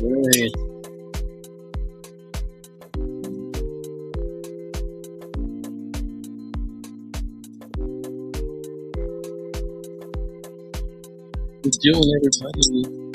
Right. What's doing, everybody?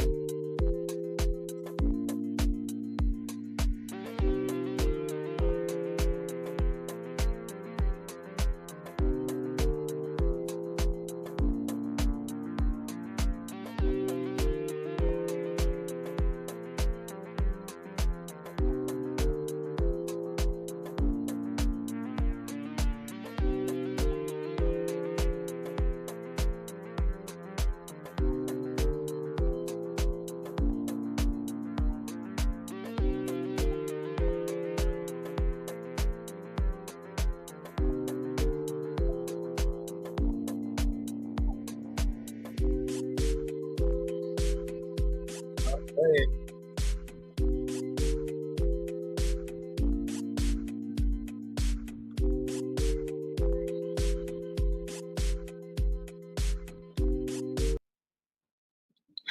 Right.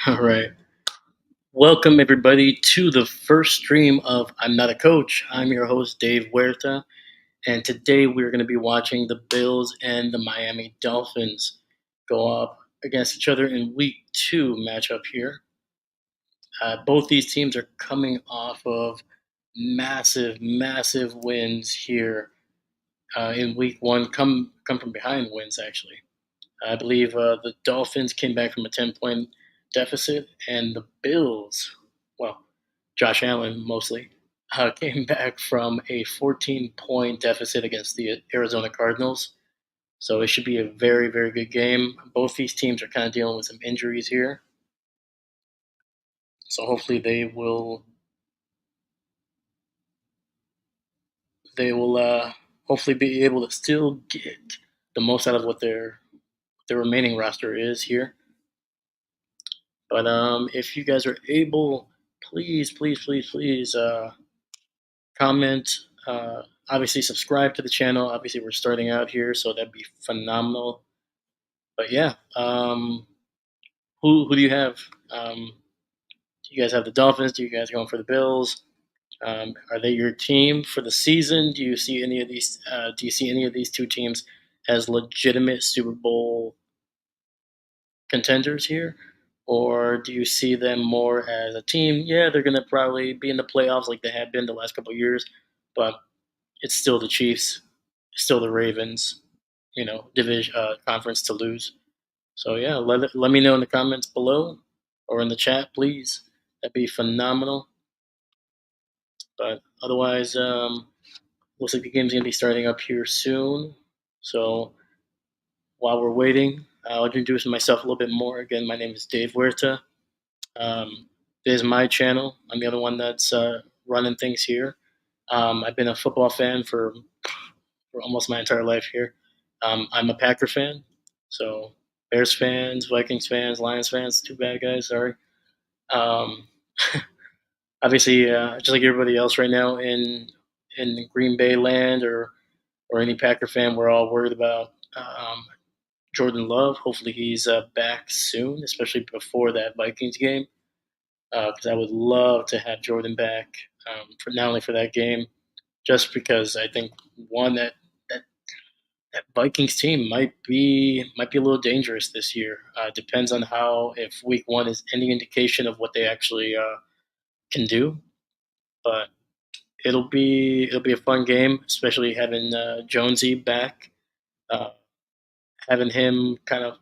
All right. Welcome, everybody, to the first stream of I'm Not a Coach. I'm your host, Dave Huerta, and today we're going to be watching the Bills and the Miami Dolphins go up against each other in week two matchup here. Both these teams are coming off of massive wins here in week one, come from behind wins, actually. I believe the Dolphins came back from a 10-point deficit, and the Bills, well, Josh Allen mostly, came back from a 14-point deficit against the Arizona Cardinals. So it should be a very good game. Both these teams are kind of dealing with some injuries here. So hopefully they will hopefully be able to still get the most out of what their remaining roster is here. But if you guys are able, please comment. Obviously, subscribe to the channel. Obviously, we're starting out here, so that'd be phenomenal. But yeah, who do you have? Do you guys have the Dolphins? Do you guys going for the Bills? Are they your team for the season? Do you see any of these? Do you see any of these two teams as legitimate Super Bowl contenders here? Or do you see them more as a team? Yeah, they're going to probably be in the playoffs like they have been the last couple of years, but it's still the Chiefs, still the Ravens, division conference to lose. So yeah, let me know in the comments below or in the chat, please. That'd be phenomenal. But otherwise, looks like the game's gonna be starting up here soon. So while we're waiting, I'll introduce myself a little bit more. Again, my name is Dave Huerta. This is my channel. I'm the other one that's running things here. I've been a football fan for almost my entire life here. I'm a Packer fan, so Bears fans, Vikings fans, Lions fans. Too bad, guys. Sorry. Um, obviously, just like everybody else right now in Green Bay land or any Packer fan, we're all worried about Jordan Love. Hopefully, he's back soon, especially before that Vikings game, because I would love to have Jordan back for not only for that game, just because I think one that Vikings team might be a little dangerous this year. Depends on how if Week One is any indication of what they actually can do, but it'll be a fun game, especially having Jonesy back, uh, having him kind of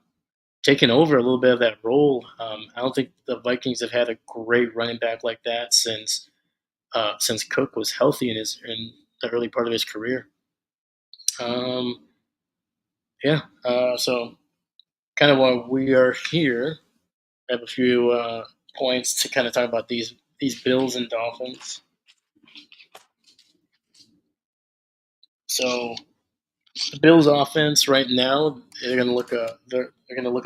taking over a little bit of that role. I don't think the Vikings have had a great running back like that since Cook was healthy in the early part of his career. Um, yeah, so kind of while we are here, I have a few points to kind of talk about these Bills and Dolphins. So the Bills' offense right now they're going to look a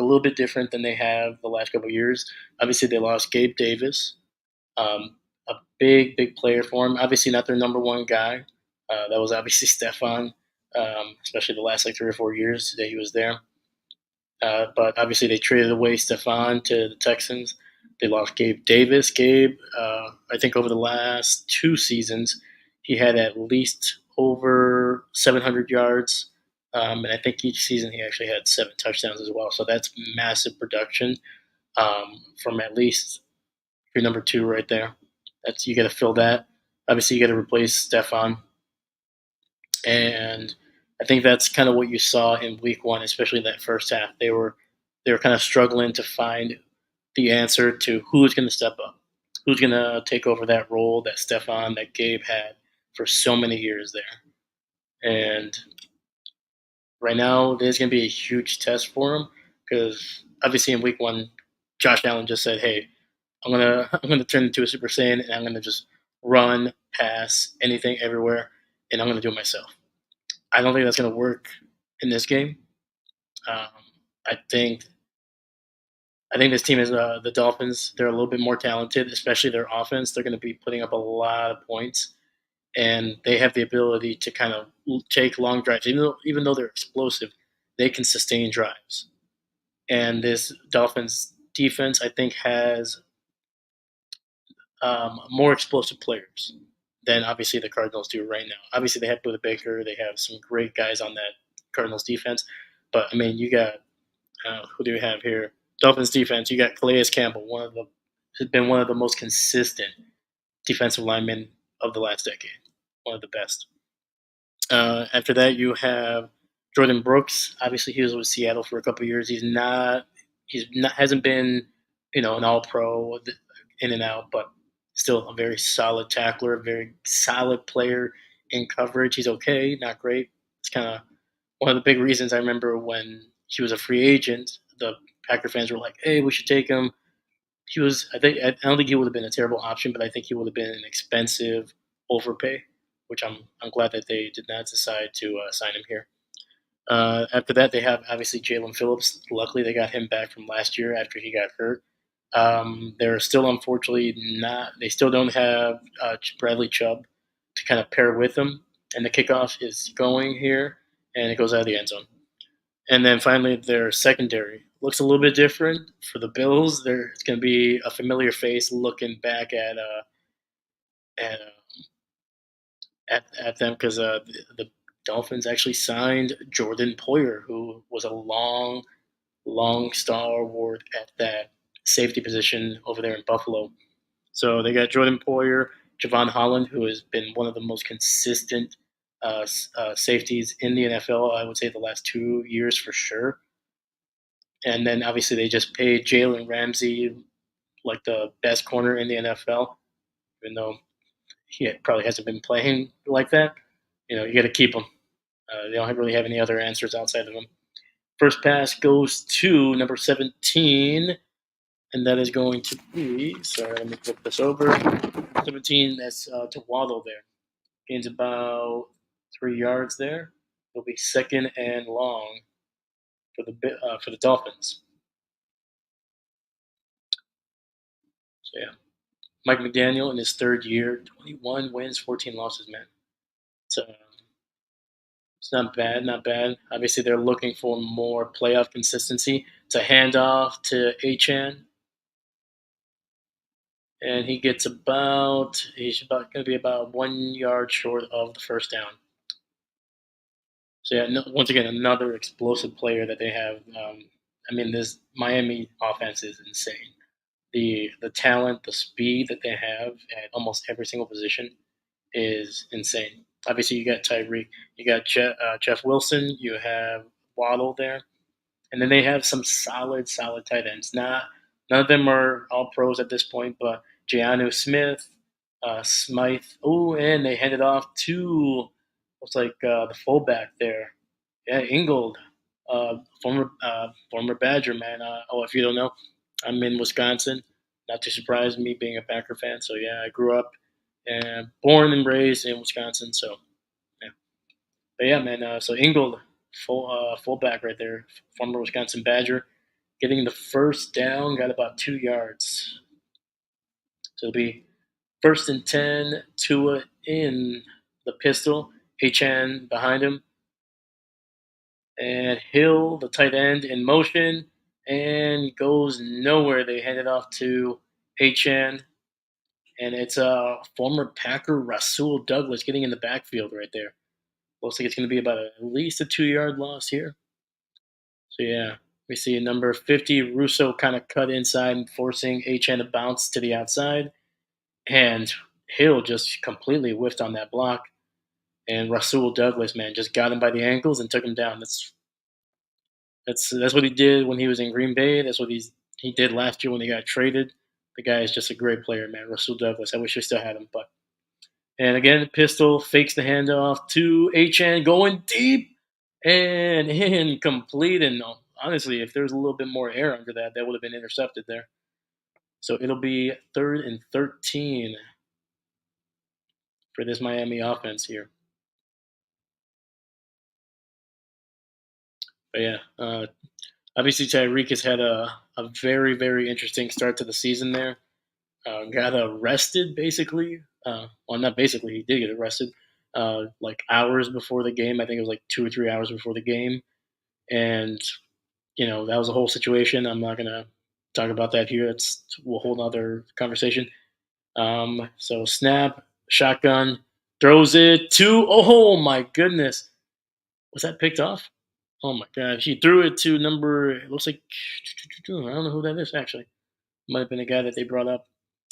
little bit different than they have the last couple of years. Obviously, they lost Gabe Davis, a big player for them. Obviously, not their number one guy. That was obviously Stefan, especially the last like 3 or 4 years that he was there. But obviously, they traded away Stefan to the Texans. They lost Gabe Davis. Gabe, I think over the last 2 seasons, he had at least over 700 yards. And I think each season he actually had 7 touchdowns as well. So that's massive production from at least your number two right there. That's you got to fill that. Obviously, you got to replace Stefan, and I think that's kind of what you saw in Week 1, especially in that first half. They were kind of struggling to find the answer to who's going to step up, who's going to take over that role that Stefan, that Gabe had for so many years there. And right now, there's going to be a huge test for him because obviously in Week 1, Josh Allen just said, "Hey, I'm gonna turn into a Super Saiyan and I'm gonna just run, pass, anything, everywhere, and I'm gonna do it myself." I don't think that's gonna work in this game. Um, I think I think this team is the Dolphins. They're a little bit more talented, especially their offense. They're going to be putting up a lot of points, and they have the ability to kind of take long drives. Even though they're explosive, they can sustain drives. And this Dolphins defense, I think, has more explosive players than obviously the Cardinals do right now. Obviously, they have Buda Baker. They have some great guys on that Cardinals defense. But I mean, you got who do you have here? Dolphins defense. You got Calais Campbell, has been one of the most consistent defensive linemen of the last decade, one of the best. After that, you have Jordan Brooks. Obviously, he was with Seattle for a couple of years. He's not hasn't been an All Pro in and out, but still a very solid tackler, a very solid player in coverage. He's okay, not great. It's kind of one of the big reasons I remember when he was a free agent. The Packer fans were like, "Hey, we should take him." I don't think he would have been a terrible option, but I think he would have been an expensive overpay, which I'm glad that they did not decide to sign him here. After that, they have obviously Jalen Phillips. Luckily, they got him back from last year after he got hurt. They're still unfortunately not. They still don't have Bradley Chubb to kind of pair with him, and the kickoff is going here, and it goes out of the end zone. And then finally, their secondary looks a little bit different for the Bills. It's going to be a familiar face looking back at at them because the Dolphins actually signed Jordan Poyer, who was a long stalwart at that safety position over there in Buffalo. So they got Jordan Poyer, Javon Holland, who has been one of the most consistent safeties in the NFL. I would say the last 2 years for sure. And then obviously they just paid Jalen Ramsey like the best corner in the NFL, even though he probably hasn't been playing like that. You got to keep him. They don't really have any other answers outside of him. First pass goes to number 17, and that is going to be. Sorry, let me flip this over. 17. That's to Waddle there. Gains about 3 yards there. It'll be second and long for the Dolphins. So yeah, Mike McDaniel in his third year, 21 wins, 14 losses, man. So it's not bad, not bad. Obviously, they're looking for more playoff consistency. It's a handoff to Achan, and he's about going to be about 1 yard short of the first down. So yeah, no, once again, another explosive player that they have. I mean, this Miami offense is insane. The talent, the speed that they have at almost every single position is insane. Obviously, you got Tyreek, you got Jeff Wilson, you have Waddle there, and then they have some solid tight ends. None of them are all pros at this point, but Janu Smith, Smythe. Oh, and they handed off to looks like the fullback there. Yeah, Ingold, former Badger man. If you don't know, I'm in Wisconsin. Not too surprised, me being a Packer fan. So yeah, I grew up and born and raised in Wisconsin. So yeah, but yeah, man. So Ingold, fullback right there, former Wisconsin Badger, getting the first down, got about 2 yards. So it'll be first and 10. Tua in the pistol, Achan behind him, and Hill, the tight end, in motion, and goes nowhere. They hand it off to Hn, and it's former Packer Rasul Douglas getting in the backfield right there. Looks like it's going to be about at least a 2 yard loss here. So yeah, we see number 50 Russo kind of cut inside, forcing Hn to bounce to the outside, and Hill just completely whiffed on that block. And Rasul Douglas, man, just got him by the ankles and took him down. That's what he did when he was in Green Bay. That's what he did last year when he got traded. The guy is just a great player, man. Rasul Douglas. I wish we still had him, but and again, pistol fakes the handoff to Hn, going deep and incomplete. And honestly, if there was a little bit more air under that, that would have been intercepted there. So it'll be 3rd and 13 for this Miami offense here. But yeah, obviously Tyreek has had a very, very interesting start to the season there. Got arrested basically. Well, not basically, he did get arrested. Like hours before the game, I think it was like 2 or 3 hours before the game, and that was a whole situation. I'm not gonna talk about that here. It's a whole other conversation. So snap, shotgun, throws it to. Oh my goodness, was that picked off? Oh my god, he threw it to number. It looks like I don't know who that is actually. Might have been a guy that they brought up.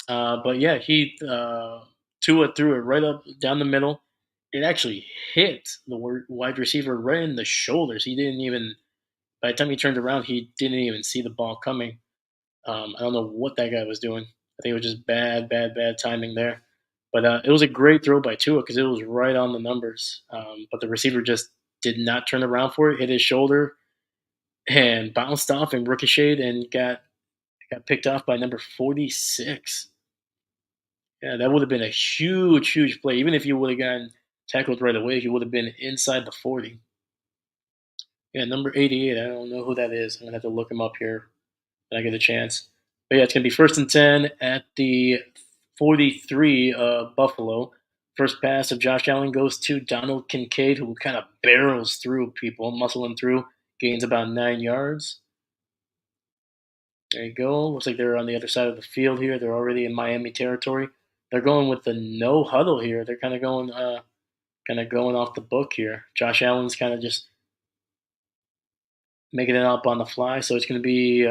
But yeah, he Tua threw it right up down the middle. It actually hit the wide receiver right in the shoulders. He didn't even. By the time he turned around, he didn't even see the ball coming. I don't know what that guy was doing. I think it was just bad, bad, bad timing there. But it was a great throw by Tua because it was right on the numbers. But the receiver just did not turn around for it. Hit his shoulder and bounced off and ricocheted and got picked off by number 46. Yeah, that would have been a huge, huge play. Even if you would have gotten tackled right away, he would have been inside the 40. Yeah, number 88. I don't know who that is. I'm going to have to look him up here when I get a chance. But yeah, it's going to be 1st and 10 at the 43 Buffalo. First pass of Josh Allen goes to Donald Kincaid, who kind of barrels through people, muscling through, gains about 9 yards. There you go. Looks like they're on the other side of the field here. They're already in Miami territory. They're going with the no huddle here. They're kind of going off the book here. Josh Allen's kind of just making it up on the fly. So it's going to be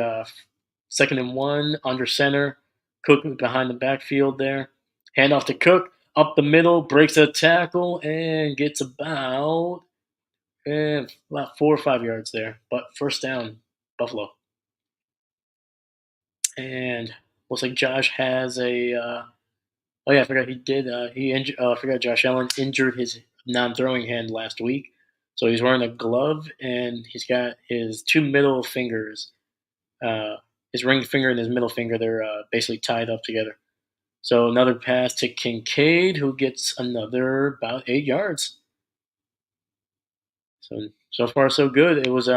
2nd and 1 under center. Cook behind the backfield there. Hand off to Cook up the middle, breaks a tackle and gets about 4 or 5 yards there. But first down, Buffalo. And looks like Josh has a. Oh yeah, I forgot he did. I forgot Josh Allen injured his non-throwing hand last week, so he's wearing a glove and he's got his two middle fingers, uh, his ring finger and his middle finger. They're basically tied up together. So another pass to Kincaid, who gets another about 8 yards. So far so good. It was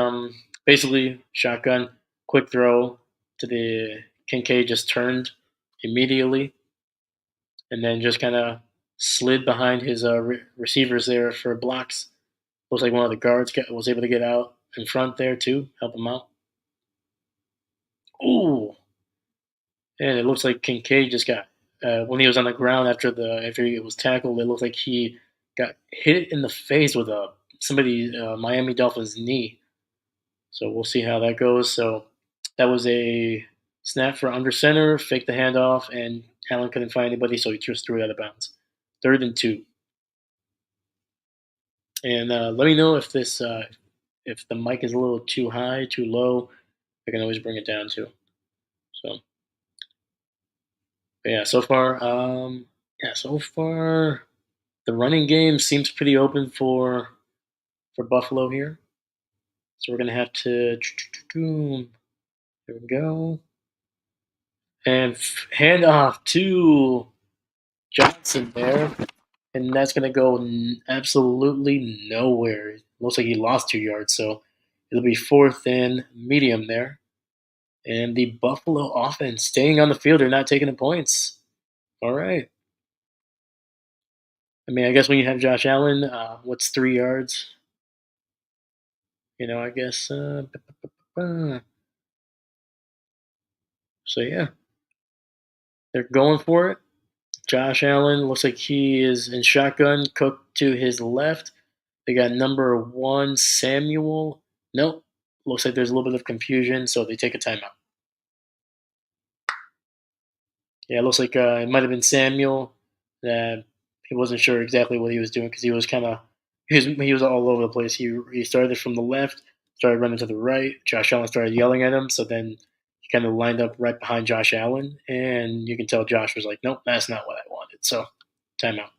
basically shotgun, quick throw to the Kincaid, just turned immediately and then just kind of slid behind his receivers there for blocks. Looks like one of the guards was able to get out in front there too, help him out. Ooh, and it looks like Kincaid just got when he was on the ground after he was tackled. It looked like he got hit in the face with a somebody Miami Dolphins knee. So we'll see how that goes. So that was a snap for under center, faked the handoff, and Allen couldn't find anybody, so he just threw it out of bounds. 3rd and 2. And let me know if the mic is a little too high, too low. I can always bring it down too. So, but so far, the running game seems pretty open for Buffalo here. So we're gonna have to. There we go. And hand off to Johnson there, and that's gonna go absolutely nowhere. Looks like he lost 2 yards, so it'll be 4th and medium there. And the Buffalo offense staying on the field. They're not taking the points. All right. I mean, I guess when you have Josh Allen, what's 3 yards? I guess So yeah, they're going for it. Josh Allen looks like he is in shotgun. Cook to his left. They got number one Samuel. Nope. Looks like there's a little bit of confusion, so they take a timeout. Yeah, it looks like it might have been Samuel that he wasn't sure exactly what he was doing because he was kind of he was all over the place. He started from the left, started running to the right. Josh Allen started yelling at him, so then he kind of lined up right behind Josh Allen, and you can tell Josh was like, "Nope, that's not what I wanted." So timeout.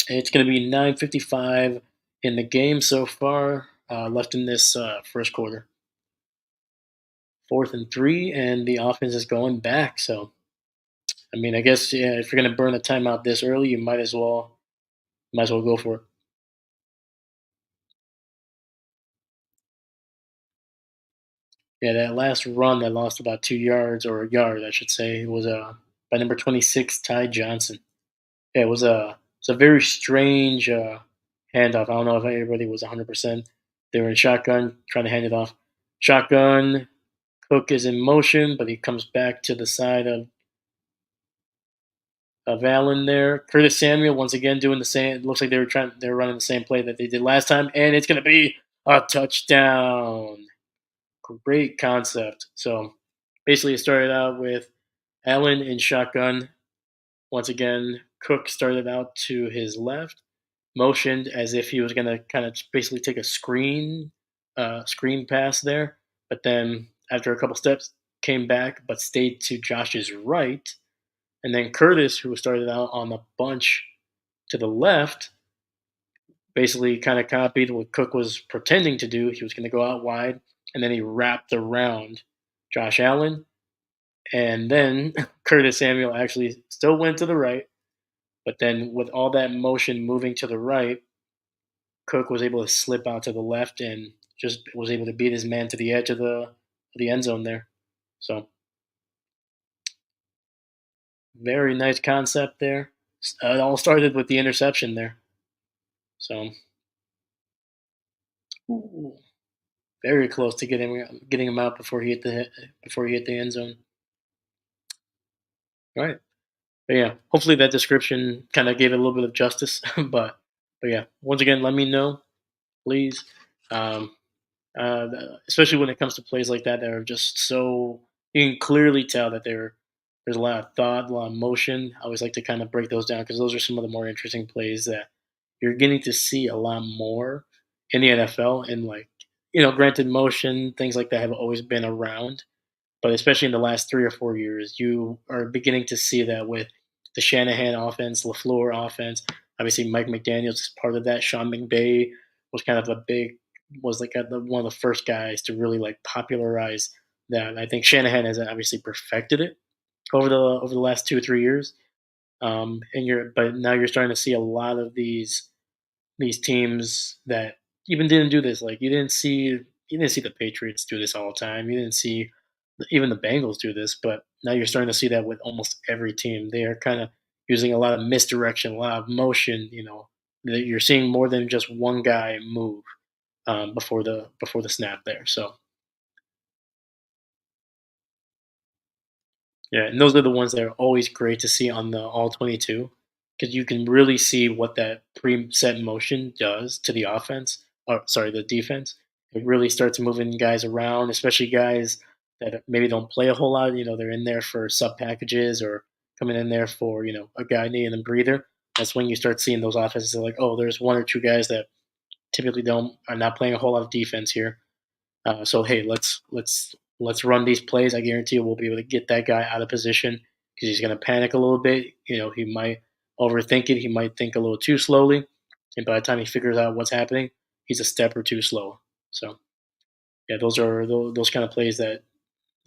And it's going to be 9:55 in the game so far, left in this first quarter. Fourth and three, and the offense is going back. So I mean, I guess yeah, if you're gonna burn a timeout this early, you might as well go for it. Yeah, that last run that lost about 2 yards or a yard, I should say, was by number 26, Ty Johnson. Yeah, it was a very strange handoff. I don't know if everybody was 100%. They were in shotgun, trying to hand it off. Shotgun. Cook is in motion, but he comes back to the side of Allen there. Curtis Samuel once again doing the same. It looks like they were running the same play that they did last time, and it's gonna be a touchdown. Great concept. So basically, it started out with Allen in shotgun. Once again, Cook started out to his left, motioned as if he was gonna kind of basically take a screen pass there, but then after a couple steps, came back but stayed to Josh's right. And then Curtis, who started out on the bunch to the left, basically kind of copied what Cook was pretending to do. He was going to go out wide, and then he wrapped around Josh Allen. And then Curtis Samuel actually still went to the right, but then with all that motion moving to the right, Cook was able to slip out to the left and just was able to beat his man to the edge of the end zone there. So very nice concept there. It all started with the interception there. So ooh, very close to getting him out before he hit the end zone. All right, but yeah, hopefully that description kind of gave it a little bit of justice. But yeah, once again, let me know, please. Um, Especially when it comes to plays like that are just so you can clearly tell that there's a lot of thought, a lot of motion. I always like to kind of break those down because those are some of the more interesting plays that you're getting to see a lot more in the NFL. And like granted, motion things like that have always been around, but especially in the last 3 or 4 years, you are beginning to see that with the Shanahan offense, LaFleur offense. Obviously, Mike McDaniel is part of that. Sean McVay was kind of a big, was like one of the first guys to really like popularize that. I think Shanahan has obviously perfected it over the last 2 or 3 years. But now you're starting to see a lot of these teams that even didn't do this. Like you didn't see the Patriots do this all the time. You didn't see even the Bengals do this, but now you're starting to see that with almost every team. They are kind of using a lot of misdirection, a lot of motion. That you're seeing more than just one guy move before the snap there. So yeah, and those are the ones that are always great to see on the all 22 because you can really see what that preset motion does to the offense. Or sorry, the defense. It really starts moving guys around, especially guys that maybe don't play a whole lot. They're in there for sub packages or coming in there for a guy needing a breather. That's when you start seeing those offenses that are like, oh, there's one or two guys that typically don't are not playing a whole lot of defense here. So hey, let's run these plays. I guarantee you we'll be able to get that guy out of position because he's going to panic a little bit. He might overthink it. He might think a little too slowly, and by the time he figures out what's happening, he's a step or two slow. So yeah, those are those kind of plays that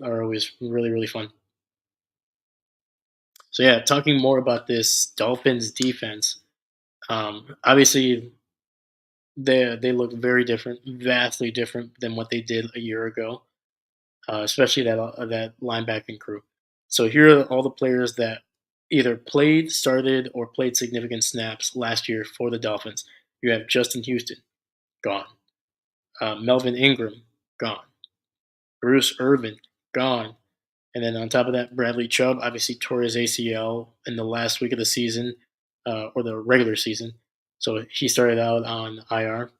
are always really really fun. So yeah, talking more about this Dolphins defense. Obviously, they look very different, vastly different than what they did a year ago. Especially that linebacking crew. So here are all the players that either played, started, or played significant snaps last year for the Dolphins. You have Justin Houston, gone. Melvin Ingram, gone. Bruce Irvin, gone. And then on top of that, Bradley Chubb obviously tore his ACL in the last week of the season, or the regular season. So he started out on IR.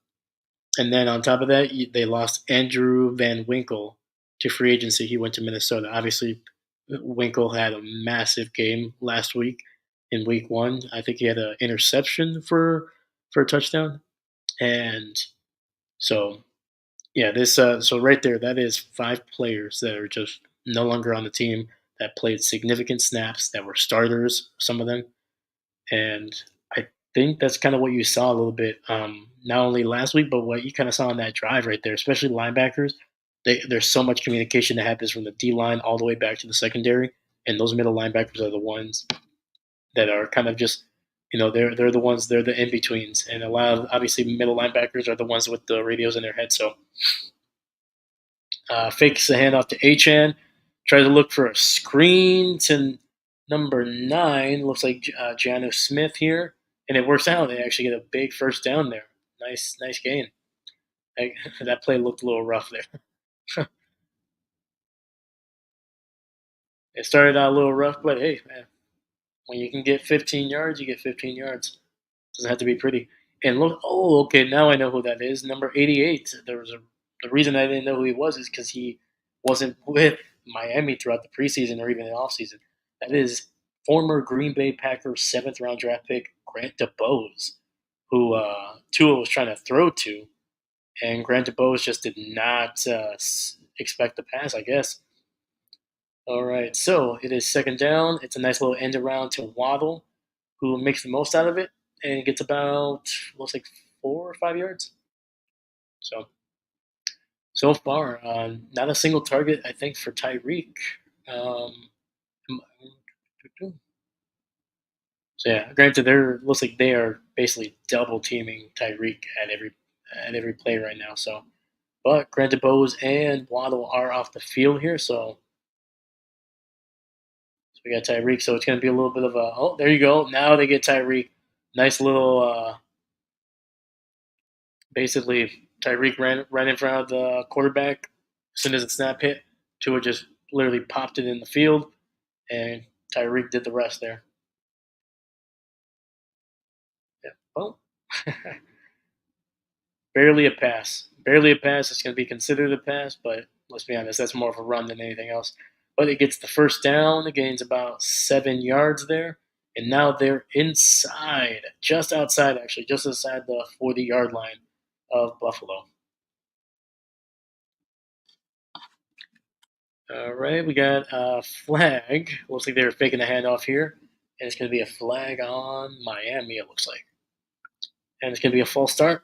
And then on top of that, they lost Andrew Van Winkle to free agency. He went to Minnesota. Obviously, Winkle had a massive game last week in week one. I think he had an interception for a touchdown. And so yeah, this so right there, that is five players that are just no longer on the team that played significant snaps that were starters, some of them, and I think that's kind of what you saw a little bit, not only last week, but what you kind of saw on that drive right there, especially linebackers. There's so much communication that happens from the D line all the way back to the secondary, and those middle linebackers are the ones that are kind of just, they're the ones, they're the in betweens, and a lot of obviously middle linebackers are the ones with the radios in their head. So fakes the handoff to Achan. Tries to look for a screen to number 9. Looks like Janu Smith here. And it works out. They actually get a big first down there. Nice gain. That play looked a little rough there. It started out a little rough, but hey, man, when you can get 15 yards, you get 15 yards. Doesn't have to be pretty. And look, oh, okay, now I know who that is. Number 88. The reason I didn't know who he was is because he wasn't with Miami throughout the preseason or even the offseason. That is former Green Bay Packers 7th round draft pick Grant DeBose, who Tua was trying to throw to, and Grant DeBose just did not expect the pass, I guess. All right, so it is second down. It's a nice little end around to Waddle, who makes the most out of it and gets about, looks like 4 or 5 yards. So far, not a single target, I think, for Tyreek. Um, so yeah, granted, they're looks like they are basically double teaming Tyreek at every play right now. So, but granted, Bose and Waddle are off the field here, so we got Tyreek. So it's going to be a little bit of a, oh, there you go. Now they get Tyreek. Nice little, basically Tyreek ran right in front of the quarterback. As soon as the snap hit, Tua just literally popped it in the field, and Tyreek did the rest there. Yeah. Well, barely a pass. Barely a pass. It's going to be considered a pass, but let's be honest, that's more of a run than anything else. But it gets the first down. It gains about 7 yards there. And now they're inside, just outside, actually, just inside the 40-yard line of Buffalo. All right, we got a flag. Looks like they were faking a handoff here. And it's going to be a flag on Miami, it looks like. And it's going to be a false start.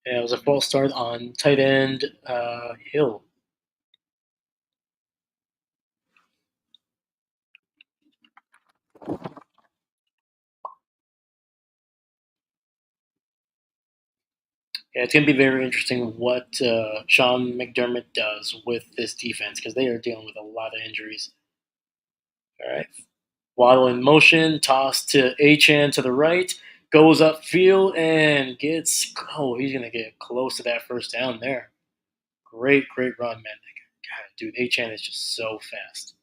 And it was a false start on tight end Hill. Yeah, it's going to be very interesting what Sean McDermott does with this defense because they are dealing with a lot of injuries. All right. Waddle in motion, toss to Achan to the right, goes upfield and gets, oh, he's going to get close to that first down there. Great run, man. God, dude, Achan is just so fast.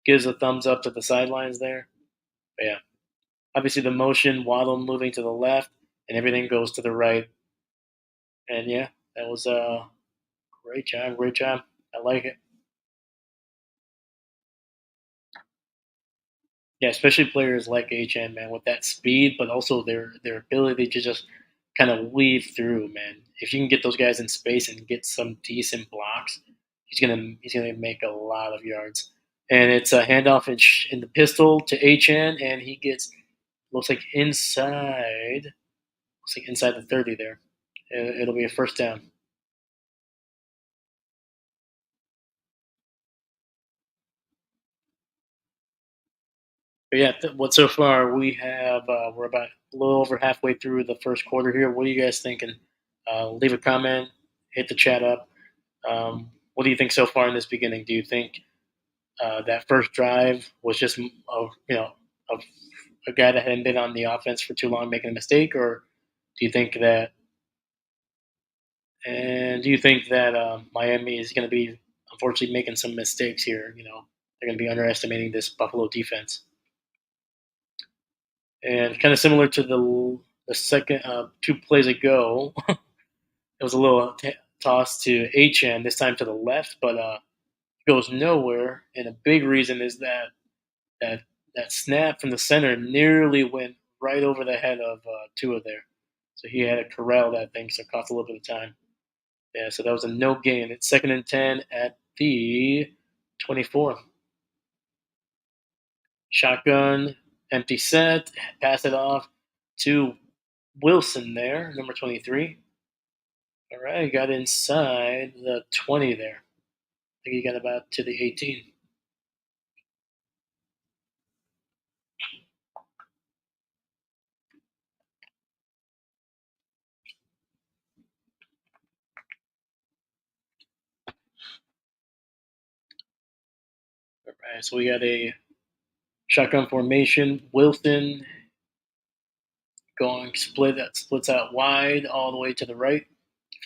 Gives a thumbs up to the sidelines there. But yeah, obviously the motion, Waddle moving to the left, and everything goes to the right. And yeah, that was a great job. Great job. I like it. Yeah, especially players like HN, man, with that speed, but also their ability to just kind of weave through, man. If you can get those guys in space and get some decent blocks, he's gonna make a lot of yards. And it's a handoff in the pistol to HN, and he gets, looks like inside the 30 there. It'll be a first down. But yeah, what so far we have, we're about a little over halfway through the first quarter here. What are you guys thinking? Leave a comment, hit the chat up. What do you think so far in this beginning? Do you think that first drive was just a a guy that hadn't been on the offense for too long making a mistake, or do you think that? And do you think that Miami is going to be unfortunately making some mistakes here? They're going to be underestimating this Buffalo defense, and kind of similar to the second 2 plays ago, it was a little toss to HN this time to the left, but goes nowhere. And a big reason is that that snap from the center nearly went right over the head of Tua there. So he had to corral that thing, so it cost a little bit of time. Yeah, so that was a no gain. It's 2nd and 10 at the 24. Shotgun, empty set, pass it off to Wilson there, number 23. All right, got inside the 20 there. I think he got about to the 18. All right, so we got a shotgun formation. Wilson going splits out wide all the way to the right.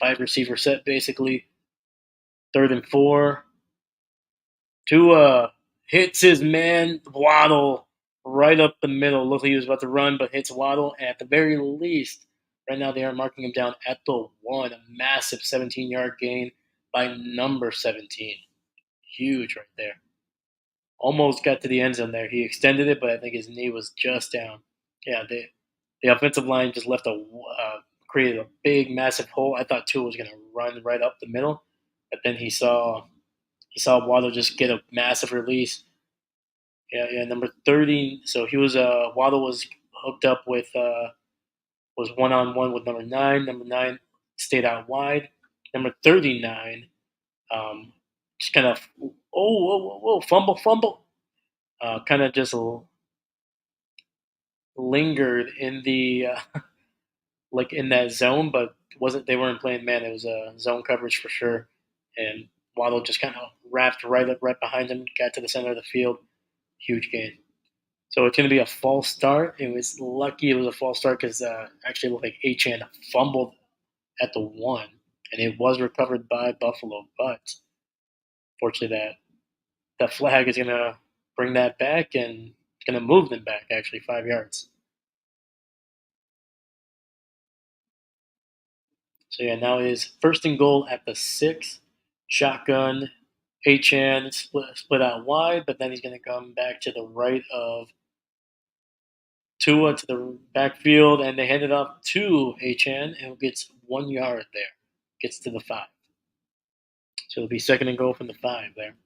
5 receiver set basically. 3rd and 4. Tua hits his man Waddle right up the middle. Looked like he was about to run, but hits Waddle. And at the very least, right now they are marking him down at the 1. A massive 17-yard gain by number 17. Huge right there. Almost got to the end zone there. He extended it, but I think his knee was just down. Yeah, the offensive line just created a big, massive hole. I thought Tua was going to run right up the middle, but then he saw Waddle just get a massive release. Yeah, yeah. Number 30. So he was Waddle was hooked up with was 1-on-1 with number 9. Number 9 stayed out wide. Number 39 just kind of whoa, whoa, whoa, fumble. Kind of just lingered in the like in that zone, but wasn't they weren't playing man. It was a zone coverage for sure, and Waddle just kind of wrapped right behind him, got to the center of the field, huge gain. So it's going to be a false start. It was lucky it was a false start because actually it looked like Achan fumbled at the 1, and it was recovered by Buffalo. But fortunately, that flag is going to bring that back and it's going to move them back actually 5 yards. So yeah, now it is 1st and goal at the 6. Shotgun. Achan split out wide, but then he's going to come back to the right of Tua to the backfield, and they hand it off to Achan, and gets 1 yard there. Gets to the 5. So it'll be 2nd and goal from the 5 there.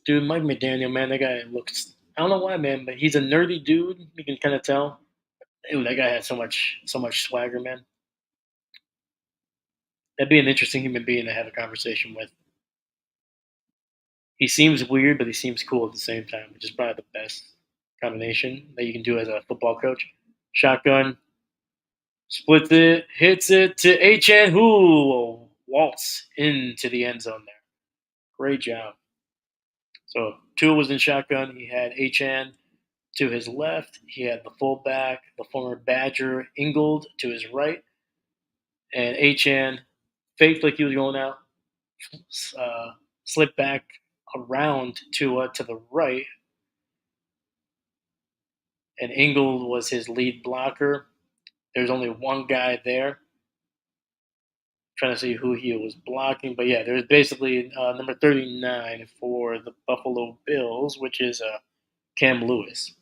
Dude, Mike McDaniel, man, that guy looks. I don't know why, man, but he's a nerdy dude. You can kind of tell. Dude, that guy had so much swagger, man. That'd be an interesting human being to have a conversation with. He seems weird, but he seems cool at the same time, which is probably the best combination that you can do as a football coach. Shotgun, splits it, hits it to Achan, who will waltz into the end zone there. Great job. So Tua was in shotgun. He had Achan to his left. He had the fullback, the former Badger Ingold, to his right. And Achan faked like he was going out, slipped back around Tua to the right. And Ingold was his lead blocker. There's only one guy there. Trying to see who he was blocking, but yeah, there's basically number 39 for the Buffalo Bills, which is Cam Lewis.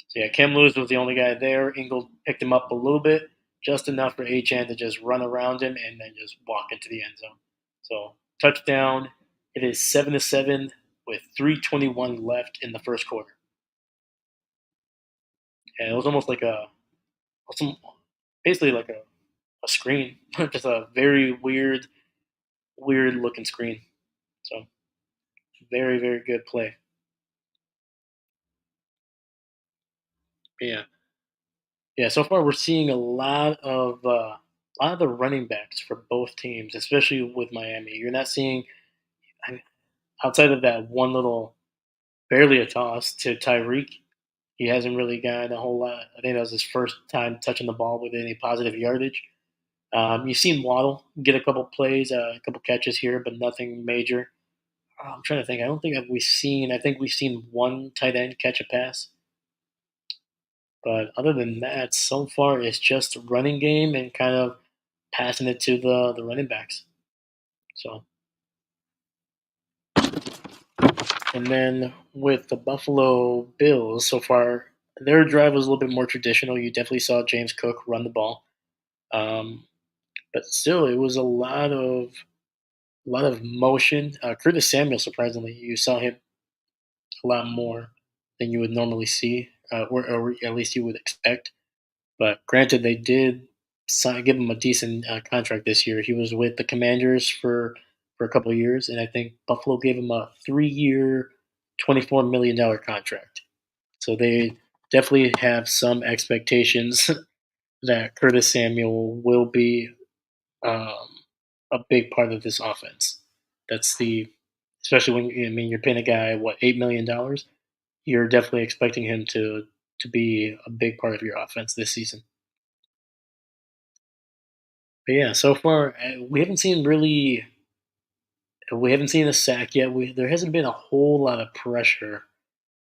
So yeah, Cam Lewis was the only guy there. Ingold picked him up a little bit, just enough for Achan to just run around him and then just walk into the end zone. So touchdown. It is 7-7 with 3:21 left in the first quarter. And it was almost like basically like a screen, just a very weird looking screen. So very, very good play. Yeah, yeah. So far, we're seeing a lot of the running backs for both teams, especially with Miami. You're not seeing. outside of that one little barely a toss to Tyreek, he hasn't really gotten a whole lot. I think that was his first time touching the ball with any positive yardage. You've seen Waddle get a couple plays, a couple catches here, but nothing major. I'm trying to think. I don't think that we've seen. I think we've seen one tight end catch a pass, but other than that, so far it's just running game and kind of passing it to the running backs. So, and then with the Buffalo Bills, so far their drive was a little bit more traditional. You definitely saw James Cook run the ball, um, but still, it was a lot of motion. Curtis Samuel, surprisingly, you saw him a lot more than you would normally see, or at least you would expect. But granted, they did give him a decent contract this year. He was with the Commanders for a couple of years, and I think Buffalo gave him a 3-year, $24 million contract. So they definitely have some expectations that Curtis Samuel will be um, a big part of this offense. That's the especially when I mean you're paying a guy what $8 million. You're definitely expecting him to be a big part of your offense this season. But yeah, so far we haven't seen a sack yet. There hasn't been a whole lot of pressure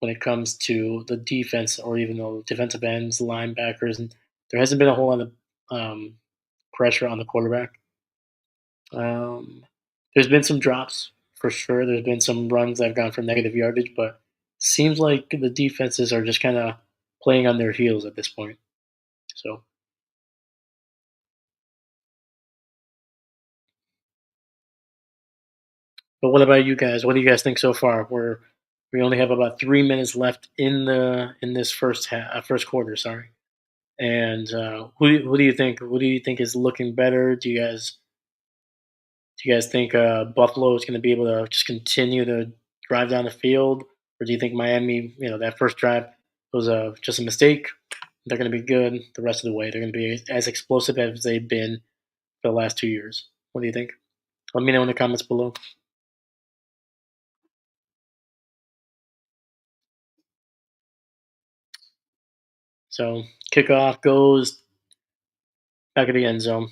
when it comes to the defense or even the defensive ends, linebackers, and there hasn't been a whole lot of um, pressure on the quarterback. Um, there's been some drops for sure. There's been some runs that have gone for negative yardage, but seems like the defenses are just kind of playing on their heels at this point. So, but what about you guys? What do you guys think so far? We only have about 3 minutes left in this first quarter. Sorry, and who do you think? Who do you think is looking better? Do you guys think Buffalo is going to be able to just continue to drive down the field, or do you think Miami, that first drive was just a mistake? They're going to be good the rest of the way. They're going to be as explosive as they've been for the last 2 years. What do you think? Let me know in the comments below. So kickoff goes back of the end zone.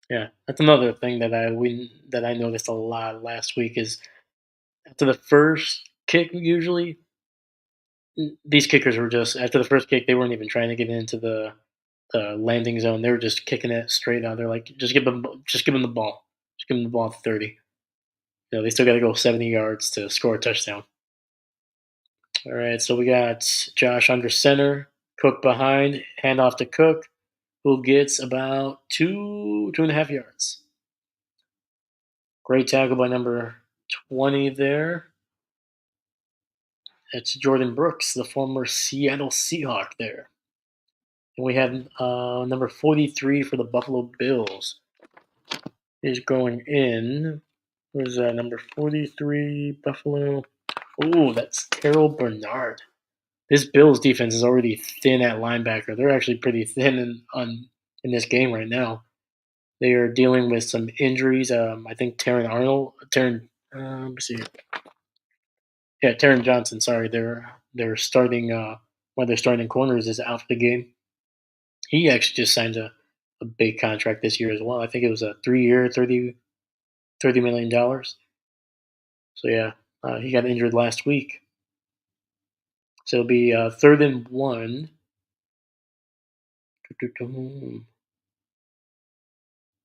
Yeah, that's another thing that I noticed a lot last week is after the first kick, usually these kickers were just after the first kick they weren't even trying to get into the landing zone. They were just kicking it straight out. They're like, just give them the ball, just give them the ball at 30. They still got to go 70 yards to score a touchdown. All right, so we got Josh under center, Cook behind, hand off to Cook, who gets about 2.5 yards. Great tackle by number 20 there. That's Jordan Brooks, the former Seattle Seahawk there. And we have number 43 for the Buffalo Bills is going in. Where's that? Number 43, Buffalo. Oh, that's Terrell Bernard. This Bills defense is already thin at linebacker. They're actually pretty thin in this game right now. They are dealing with some injuries. I think let me see. Yeah, Taron Johnson. Sorry, they're starting. One of their starting corners is out for the game. He actually just signed a big contract this year as well. I think it was a 3-year, $30 million. So yeah, he got injured last week. So it'll be third and one.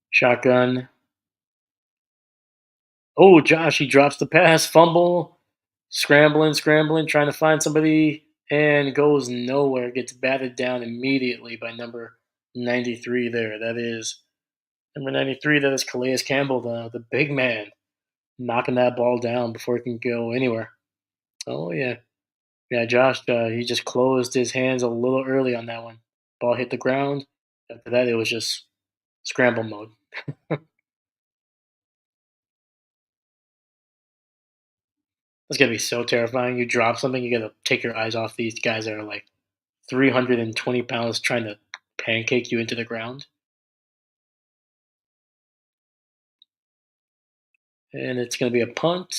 Shotgun. Oh, Josh, he drops the pass, fumble, scrambling, trying to find somebody, and goes nowhere. Gets batted down immediately by number 93 there. That is number 93. That is Calais Campbell, the big man, knocking that ball down before it can go anywhere. Oh, yeah. Yeah, Josh, he just closed his hands a little early on that one. Ball hit the ground. After that, it was just scramble mode. It's gonna be so terrifying. You drop something, you gotta take your eyes off these guys that are like 320 pounds trying to pancake you into the ground. And it's gonna be a punt.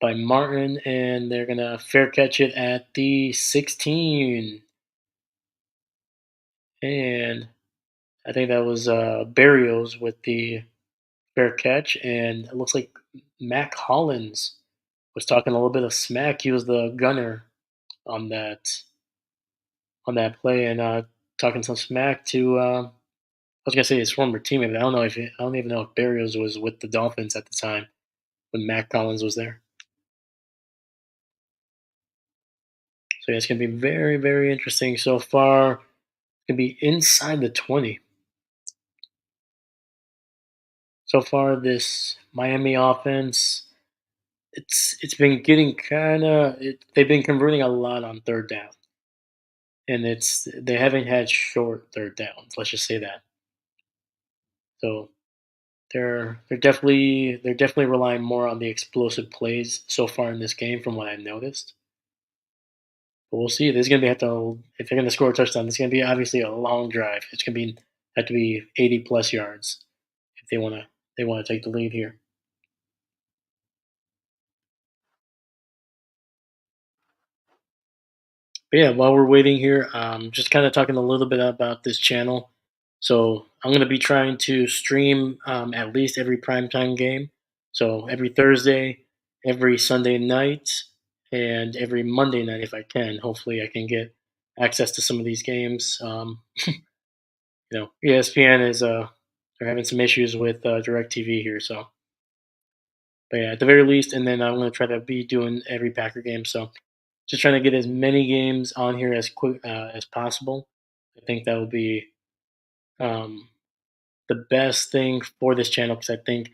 by Martin, and they're gonna fair catch it at the 16. And I think that was Barrios with the fair catch, and it looks like Mac Hollins was talking a little bit of smack. He was the gunner on that play, and talking some smack to. I was gonna say his former teammate, but I don't even know if Barrios was with the Dolphins at the time when Mac Collins was there. So yeah, it's gonna be very, very interesting so far. It's gonna be inside the 20. So far, this Miami offense, it's been getting they've been converting a lot on third down, and they haven't had short third downs. Let's just say that. So they're definitely relying more on the explosive plays so far in this game, from what I've noticed. But we'll see. This is gonna be have to if they're gonna score a touchdown. It's gonna be obviously a long drive. It's gonna be have to be 80 plus yards if they wanna take the lead here. But yeah, while we're waiting here, just kind of talking a little bit about this channel. So I'm going to be trying to stream at least every primetime game. So every Thursday, every Sunday night, and every Monday night if I can. Hopefully, I can get access to some of these games. ESPN is they're having some issues with DirecTV here. So, but yeah, at the very least, and then I'm going to try to be doing every Packer game. So just trying to get as many games on here as quick as possible. I think that will be um, the best thing for this channel because I think,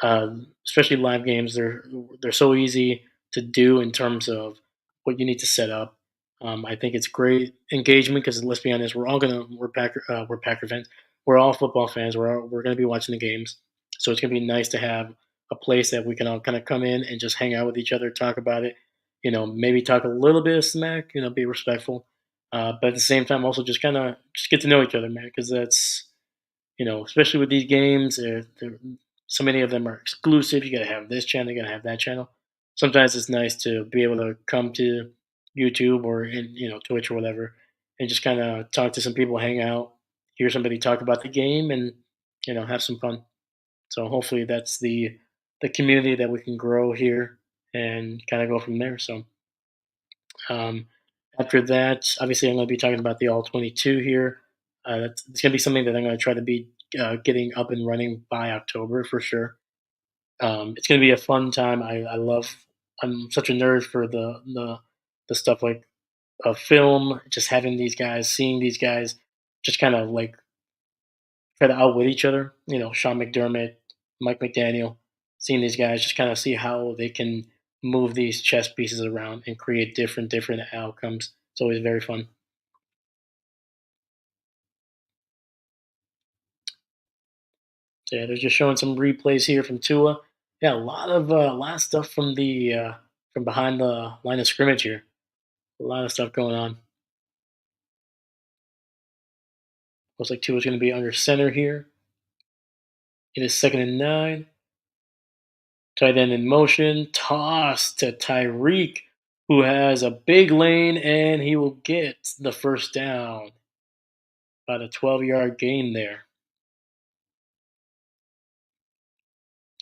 especially live games, they're so easy to do in terms of what you need to set up. I think it's great engagement because let's be honest, we're Packer fans, we're all football fans. We're gonna be watching the games, so it's gonna be nice to have a place that we can all kind of come in and just hang out with each other, talk about it. Maybe talk a little bit of smack. Be respectful, but at the same time, also just kind of just get to know each other, man. Because that's especially with these games, so many of them are exclusive. You got to have this channel, you got to have that channel. Sometimes it's nice to be able to come to YouTube or Twitch or whatever, and just kind of talk to some people, hang out, hear somebody talk about the game, and have some fun. So hopefully that's the community that we can grow here and kind of go from there. So um, after that, obviously, I'm going to be talking about the All 22 here. It's going to be something that I'm going to try to be getting up and running by October for sure. It's going to be a fun time. I love. I'm such a nerd for the stuff like film. Just having these guys, seeing these guys, just kind of like try to outwit each other. Sean McDermott, Mike McDaniel, seeing these guys, just kind of see how they can move these chess pieces around and create different outcomes. It's always very fun. So yeah, they're just showing some replays here from Tua. Yeah, a lot of stuff from behind the line of scrimmage here. A lot of stuff going on. Looks like Tua's going to be under center here. It is 2nd and 9. Tight end in motion. Toss to Tyreek, who has a big lane, and he will get the first down. About a 12-yard gain there.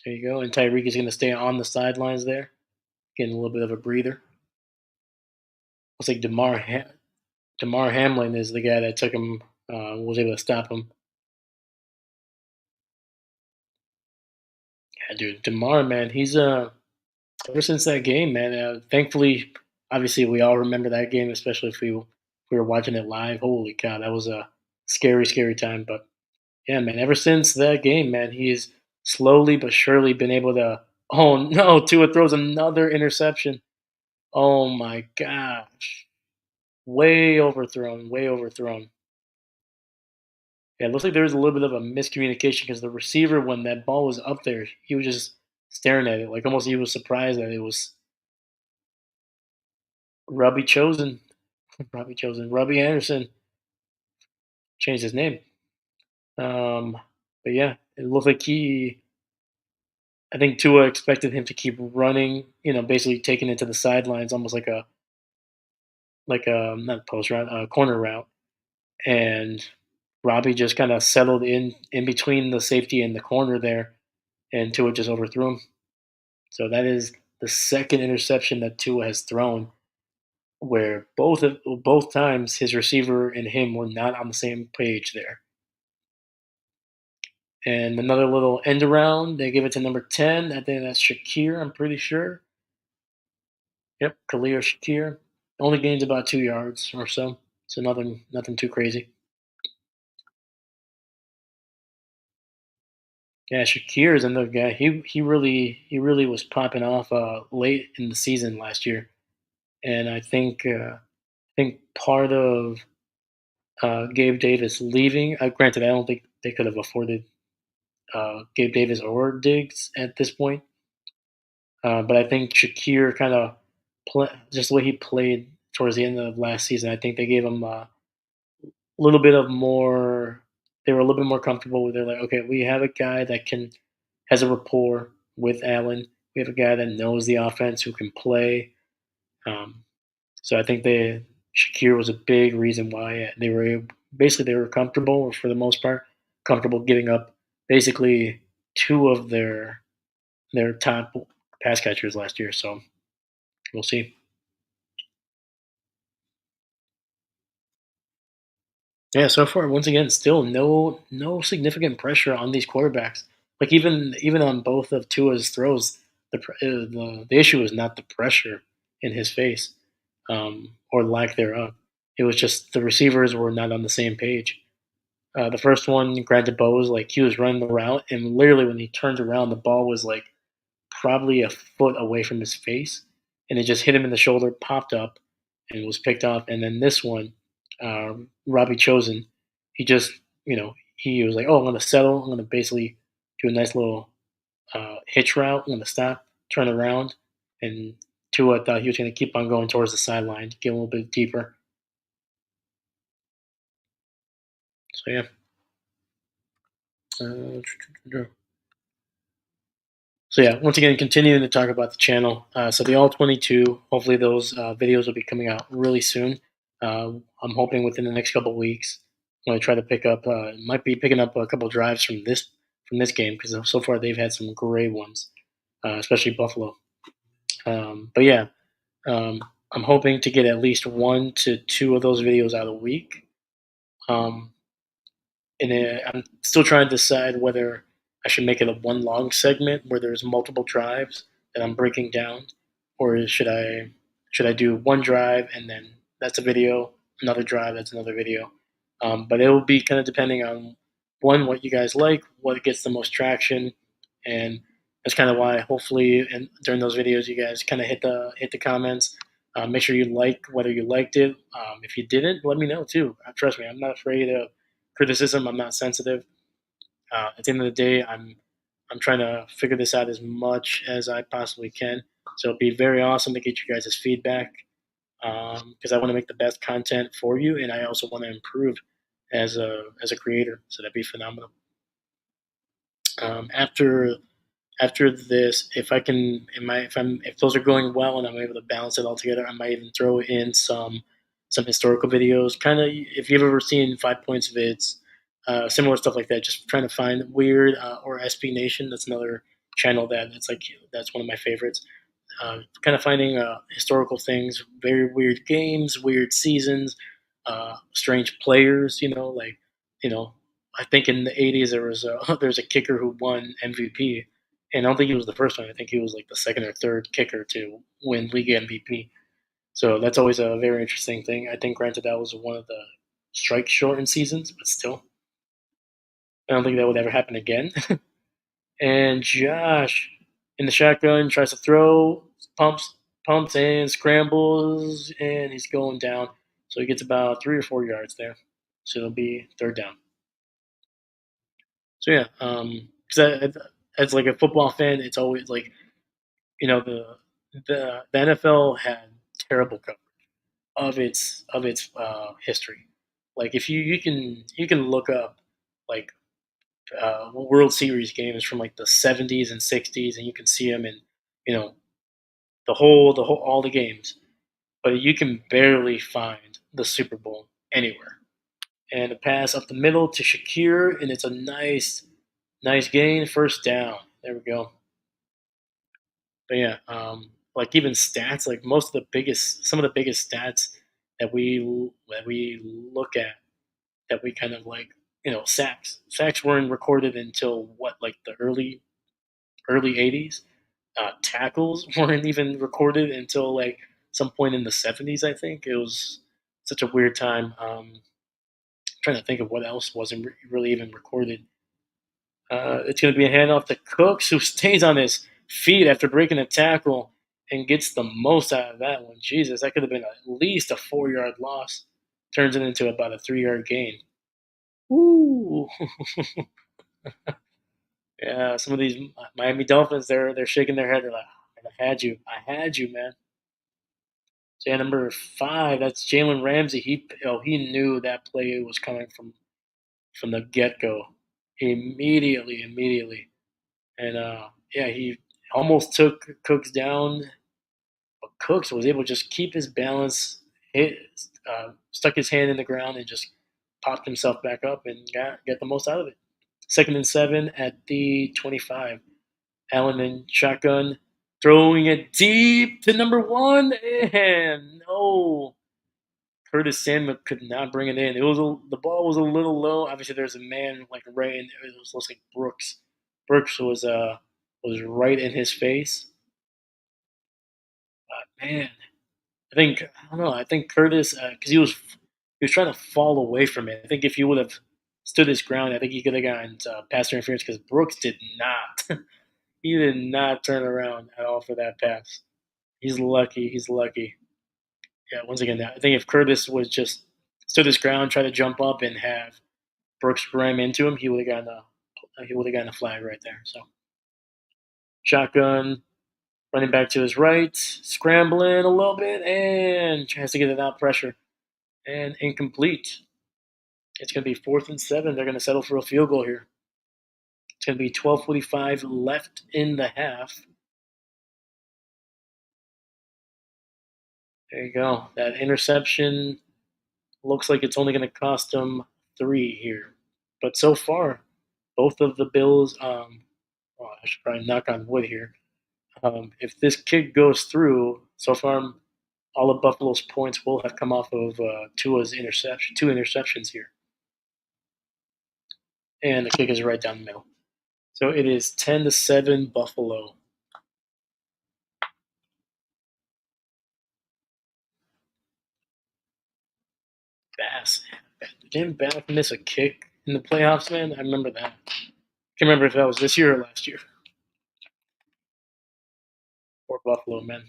There you go. And Tyreek is going to stay on the sidelines there, getting a little bit of a breather. Looks like Damar Hamlin is the guy that took him, was able to stop him. Yeah, dude, Damar, man, he's ever since that game, man. Thankfully, obviously, we all remember that game, especially if we were watching it live. Holy cow, that was a scary, scary time. But yeah, man, ever since that game, man, he's slowly but surely been able to. Oh no, Tua throws another interception. Oh my gosh, way overthrown, way overthrown. Yeah, it looks like there was a little bit of a miscommunication because the receiver, when that ball was up there, he was just staring at it, like almost he was surprised that it was Robbie Chosen. Robbie Chosen. Robbie Anderson changed his name. But yeah, it looked like I think Tua expected him to keep running, basically taking it to the sidelines, almost like a not a post route, a corner route, and Robbie just kind of settled in between the safety and the corner there, and Tua just overthrew him. So that is the second interception that Tua has thrown, where both times his receiver and him were not on the same page there. And another little end around, they give it to number 10. I think that's Shakir, I'm pretty sure. Yep, Khalil Shakir. Only gains about 2 yards or so. So nothing too crazy. Yeah, Shakir is another guy. He really was popping off late in the season last year. And I think part of Gabe Davis leaving, granted I don't think they could have afforded Gabe Davis or Diggs at this point. But I think Shakir kind of just the way he played towards the end of last season. I think they gave him a little bit of more. They were a little bit more comfortable with. They're like, okay, we have a guy that can has a rapport with Allen. We have a guy that knows the offense who can play. Um, so I think Shakir was a big reason why basically they were comfortable, or for the most part, comfortable giving up basically two of their top pass catchers last year. So we'll see. Yeah, so far, once again, still no significant pressure on these quarterbacks. Like even on both of Tua's throws, the issue is not the pressure in his face, or lack thereof. It was just the receivers were not on the same page. The first one, granted, Bo was like he was running the route, and literally when he turned around, the ball was like probably a foot away from his face, and it just hit him in the shoulder, popped up, and was picked off. And then this one, Robbie Chosen, he just, he was like, "Oh, I'm going to settle. I'm going to basically do a nice little hitch route. I'm going to stop, turn around." And Tua thought he was going to keep on going towards the sideline to get a little bit deeper. So yeah. Uh, So yeah, once again, continuing to talk about the channel. So the all 22. Hopefully, those videos will be coming out really soon. I'm hoping within the next couple of weeks. I'm gonna try to pick up. Might be picking up a couple drives from this game because so far they've had some great ones, especially Buffalo. But yeah, um, I'm hoping to get at least 1 to 2 of those videos out a week. Um, and I'm still trying to decide whether I should make it a one long segment where there's multiple drives that I'm breaking down, or should I do one drive and then that's a video, another drive that's another video. But it will be kind of depending on one what you guys like, what gets the most traction, and that's kind of why hopefully and during those videos you guys kind of hit the comments. Make sure you like whether you liked it. If you didn't, let me know too. Trust me, I'm not afraid of criticism. I'm not sensitive. At the end of the day, I'm trying to figure this out as much as I possibly can. So it'd be very awesome to get you guys' feedback because I want to make the best content for you, and I also want to improve as a creator. So that'd be phenomenal. After this, if I can, if those are going well and I'm able to balance it all together, I might even throw in some historical videos. Kind of, if you've ever seen 5 Points vids, similar stuff like that. Just trying to find weird or SB Nation. That's another channel that's one of my favorites. Kind of finding historical things, very weird games, weird seasons, strange players. I think in the '80s there's a kicker who won MVP, and I don't think he was the first one. I think he was like the second or third kicker to win league MVP. So that's always a very interesting thing. I think, granted, that was one of the strike shortened seasons, but still, I don't think that would ever happen again. And Josh in the shotgun tries to throw, pumps, pumps and scrambles, and he's going down. So he gets about 3 or 4 yards there. So it'll be third down. So yeah, because as like a football fan, it's always like the NFL had terrible coverage of its history. Like if you can look up like World Series games from like the '70s and '60s, and you can see him in you know the whole all the games. But you can barely find the Super Bowl anywhere. And a pass up the middle to Shakir, and it's a nice gain, first down. There we go. But yeah, like even stats, like some of the biggest stats that we look at, that we kind of like, sacks. Sacks weren't recorded until what, like the early '80s. Tackles weren't even recorded until like some point in the '70s. I think it was such a weird time. Trying to think of what else wasn't really even recorded. It's going to be a handoff to Cooks, who stays on his feet after breaking a tackle and gets the most out of that one. Jesus, that could have been at least a 4-yard loss. Turns it into about a 3-yard gain. Ooh, yeah. Some of these Miami Dolphins, they're shaking their head. They're like, I had you, man." So yeah, number 5, that's Jalen Ramsey. He knew that play was coming from the get go, immediately. And yeah, he almost took Cooks down, but Cooks was able to just keep his balance, hit, stuck his hand in the ground, and just popped himself back up and got the most out of it. Second and 7 at the 25. Allen in shotgun, throwing it deep to number 1, and no. Curtis Samuel could not bring it in. The ball was a little low. Obviously, there's a man like right in there. It was looks like Brooks. Brooks was right in his face. Man, I don't know. I think Curtis, because he was trying to fall away from it. I think if he would have stood his ground, I think he could have gotten pass interference, because Brooks did not. He did not turn around at all for that pass. He's lucky. He's lucky. Yeah. Once again, I think if Curtis was just stood his ground, tried to jump up and have Brooks ram into him, he would have gotten a flag right there. So shotgun, running back to his right, scrambling a little bit, and tries to get it out pressure, and incomplete. It's going to be 4th and 7. They're going to settle for a field goal here. It's going to be 12:45 left in the half. There you go. That interception looks like it's only going to cost them 3 here. But so far, both of the Bills, I should probably knock on wood here. If this kick goes through, so far all of Buffalo's points will have come off of Tua's interception, 2 interceptions here, and the kick is right down the middle. So it is 10-7 Buffalo. Bass, didn't Bass miss a kick in the playoffs, man? I remember that. Can't remember if that was this year or last year. For Buffalo, man.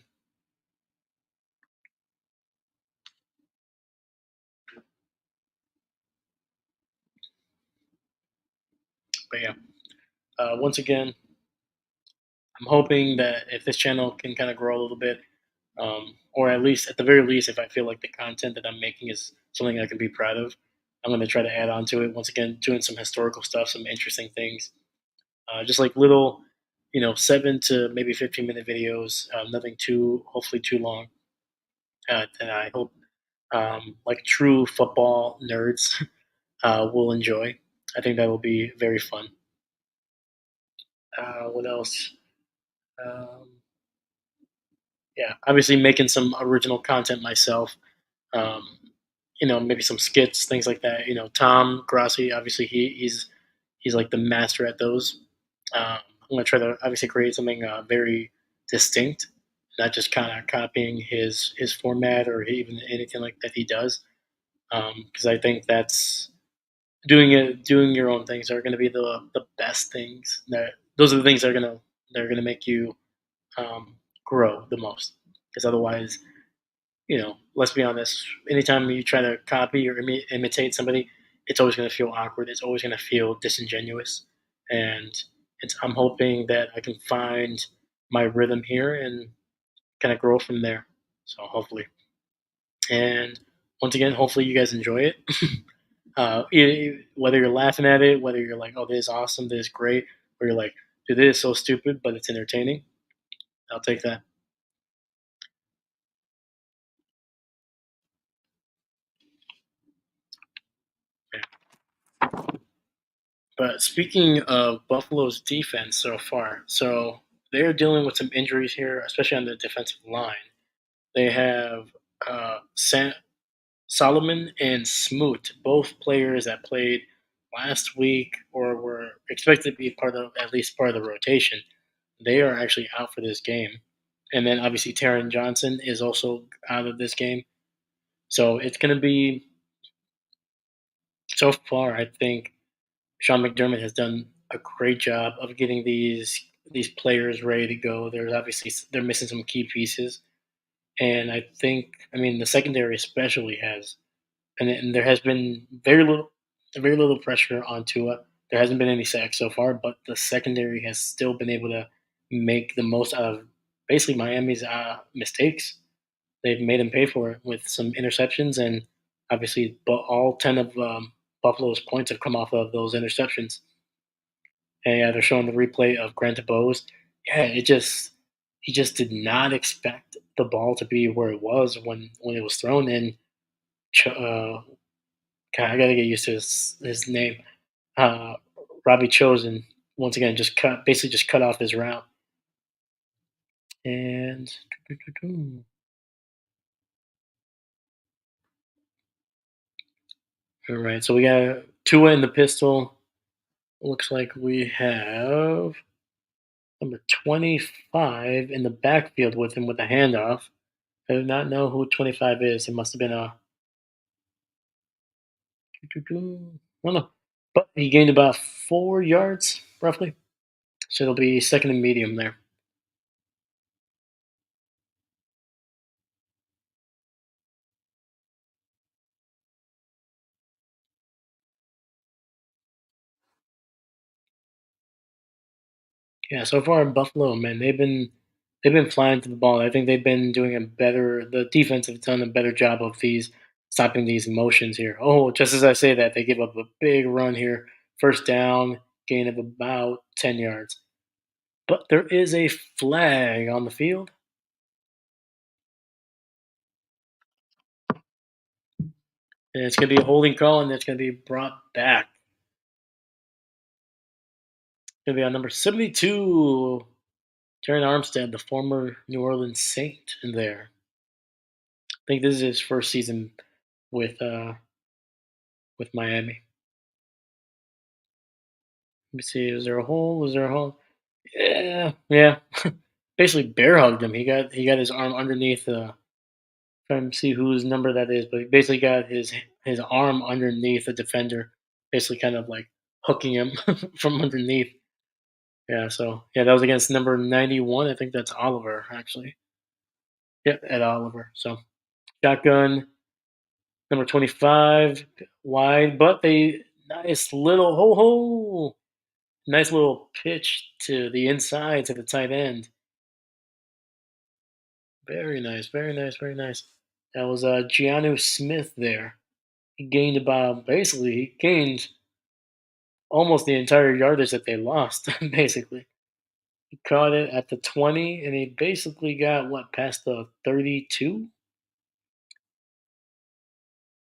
But yeah, once again, I'm hoping that if this channel can kind of grow a little bit, or at the very least, if I feel like the content that I'm making is something I can be proud of, I'm going to try to add on to it. Once again, doing some historical stuff, some interesting things, just like little, 7 to maybe 15-minute videos, nothing hopefully too long. And I hope, like true football nerds, will enjoy. I think that will be very fun. What else? Um, yeah, obviously making some original content myself. Um, maybe some skits, things like that. Tom Grassi, obviously he's like the master at those. I'm gonna try to obviously create something very distinct, not just kind of copying his format or even anything like that he does. Because I think that's doing your own things are going to be the best things. Those are the things that are gonna make you grow the most. Because otherwise, let's be honest, anytime you try to copy or imitate somebody, it's always going to feel awkward. It's always going to feel disingenuous. And I'm hoping that I can find my rhythm here and kind of grow from there. So hopefully. And once again, hopefully you guys enjoy it. Whether you're laughing at it, whether you're like, "Oh, this is awesome, this is great," or you're like, "Dude, this is so stupid, but it's entertaining." I'll take that. Yeah. But speaking of Buffalo's defense so far, so they're dealing with some injuries here, especially on the defensive line. They have Sam, Solomon and Smoot, both players that played last week or were expected to be part of at least part of the rotation. They are actually out for this game. And then obviously Taron Johnson is also out of this game. So it's going to be so far. I think Sean McDermott has done a great job of getting these players ready to go. There's obviously they're missing some key pieces, and I think the secondary especially has, and there has been very little pressure on Tua. There hasn't been any sacks so far, but the secondary has still been able to make the most out of basically Miami's mistakes. They've made him pay for it with some interceptions, and obviously, but all 10 of Buffalo's points have come off of those interceptions. And yeah, they're showing the replay of Grant Bose. Yeah, he just did not expect the ball to be where it was when it was thrown. And God, I gotta get used to his name. Uh, Robbie Chosen once again just cut off his route. And all right, so we got Tua in the pistol. Looks like we have number 25 in the backfield with him with the handoff. I do not know who 25 is. It must have been a. I don't know. But he gained about 4 yards, roughly. So it'll be second and medium there. Yeah, so far in Buffalo, man, they've been flying to the ball. I think they've been doing a better. The defense have done a better job of these stopping these motions here. Oh, just as I say that, they give up a big run here. First down, gain of about 10 yards. But there is a flag on the field, and it's going to be a holding call, and it's going to be brought back. It's going to be on number 72, Terran Armstead, the former New Orleans Saint, in there. I think this is his first season with with Miami. Let me see. Is there a hole? Was there a hole? Yeah, yeah. Basically bear hugged him. He got his arm underneath. Trying to see whose number that is, but he basically got his arm underneath the defender, basically kind of like hooking him from underneath. Yeah. So yeah, that was against number 91. I think that's Oliver actually. Yeah, Ed Oliver. So shotgun number 25 wide, but they nice little nice little pitch to the inside to the tight end. Very nice, very nice, very nice. That was Gianu Smith there. He gained about basically he gained almost the entire yardage that they lost. Basically, he caught it at the 20, and he basically got what past the 32.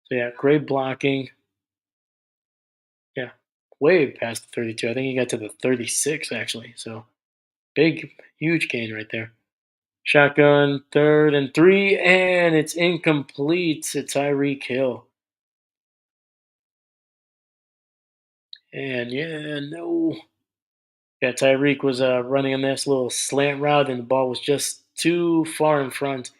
So yeah, great blocking. Yeah, way past the 32. I think he got to the 36 actually. So big, huge gain right there. Shotgun, third and three, and it's incomplete to Tyreek Hill. And yeah, no. Yeah, Tyreek was running a nice little slant route, and the ball was just too far in front.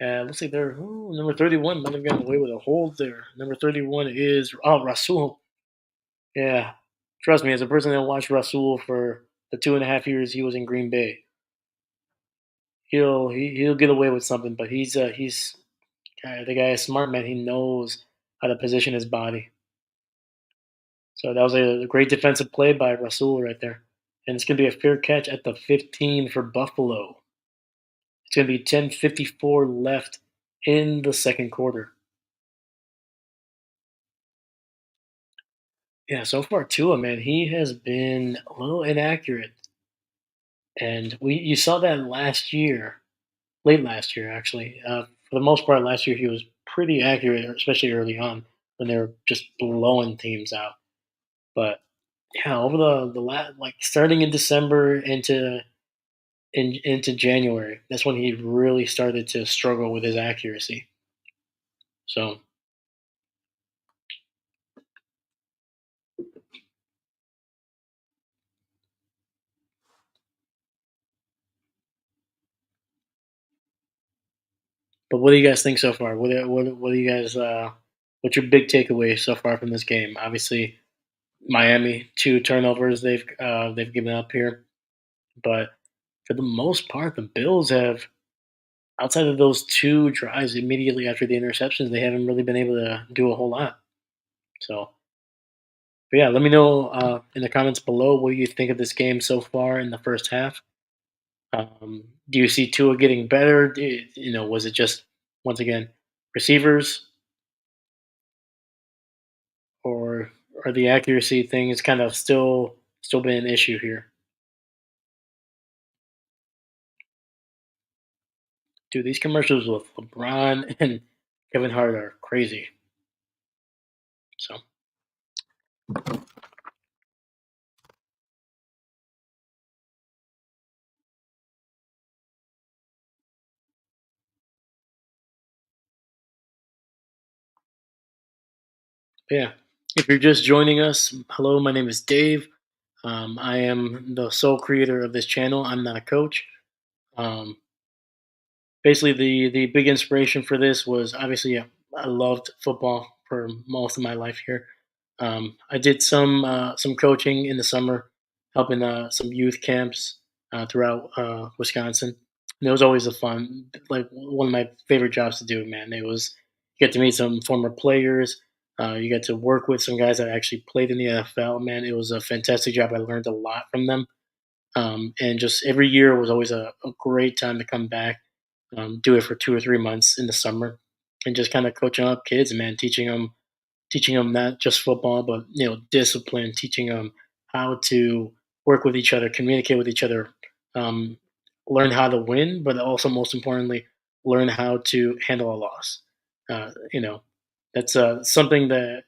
Looks like they're number 31 might have gotten away with a hold there. Number 31 is Rasul. Yeah, trust me, as a person that watched Rasul for the 2.5 years he was in Green Bay, he'll get away with something. But he's the guy is smart, man. He knows how to position his body. So that was a great defensive play by Rasul right there. And it's going to be a fair catch at the 15 for Buffalo. It's going to be 10:54 left in the second quarter. Yeah, so far Tua, man, he has been a little inaccurate, and we you saw that last year, late last year actually. For the most part, last year he was pretty accurate, especially early on when they were just blowing teams out. But yeah, over like starting in December into January, that's when he really started to struggle with his accuracy. So, but what do you guys think so far? What do you guys? What's your big takeaway so far from this game? Obviously, Miami, 2 turnovers they've given up here, but for the most part, the Bills have outside of those 2 drives immediately after the interceptions, they haven't really been able to do a whole lot. So, but yeah, let me know in the comments below what you think of this game so far in the first half. Do you see Tua getting better? Was it just once again receivers, or are the accuracy things kind of still been an issue here? Dude, these commercials with LeBron and Kevin Hart are crazy. So yeah, if you're just joining us, hello, my name is Dave. I am the sole creator of this channel. I'm not a coach. Um, Basically, the big inspiration for this was obviously, yeah, I loved football for most of my life here. I did some coaching in the summer, helping some youth camps throughout Wisconsin. And it was always a fun, like one of my favorite jobs to do. Man, it was you get to meet some former players. You get to work with some guys that actually played in the NFL. Man, it was a fantastic job. I learned a lot from them, and just every year was always a great time to come back, do it for 2 or 3 months in the summer, and just kind of coaching up kids, man, teaching them not just football, but discipline, teaching them how to work with each other, communicate with each other, um, learn how to win, but also most importantly, learn how to handle a loss. That's something that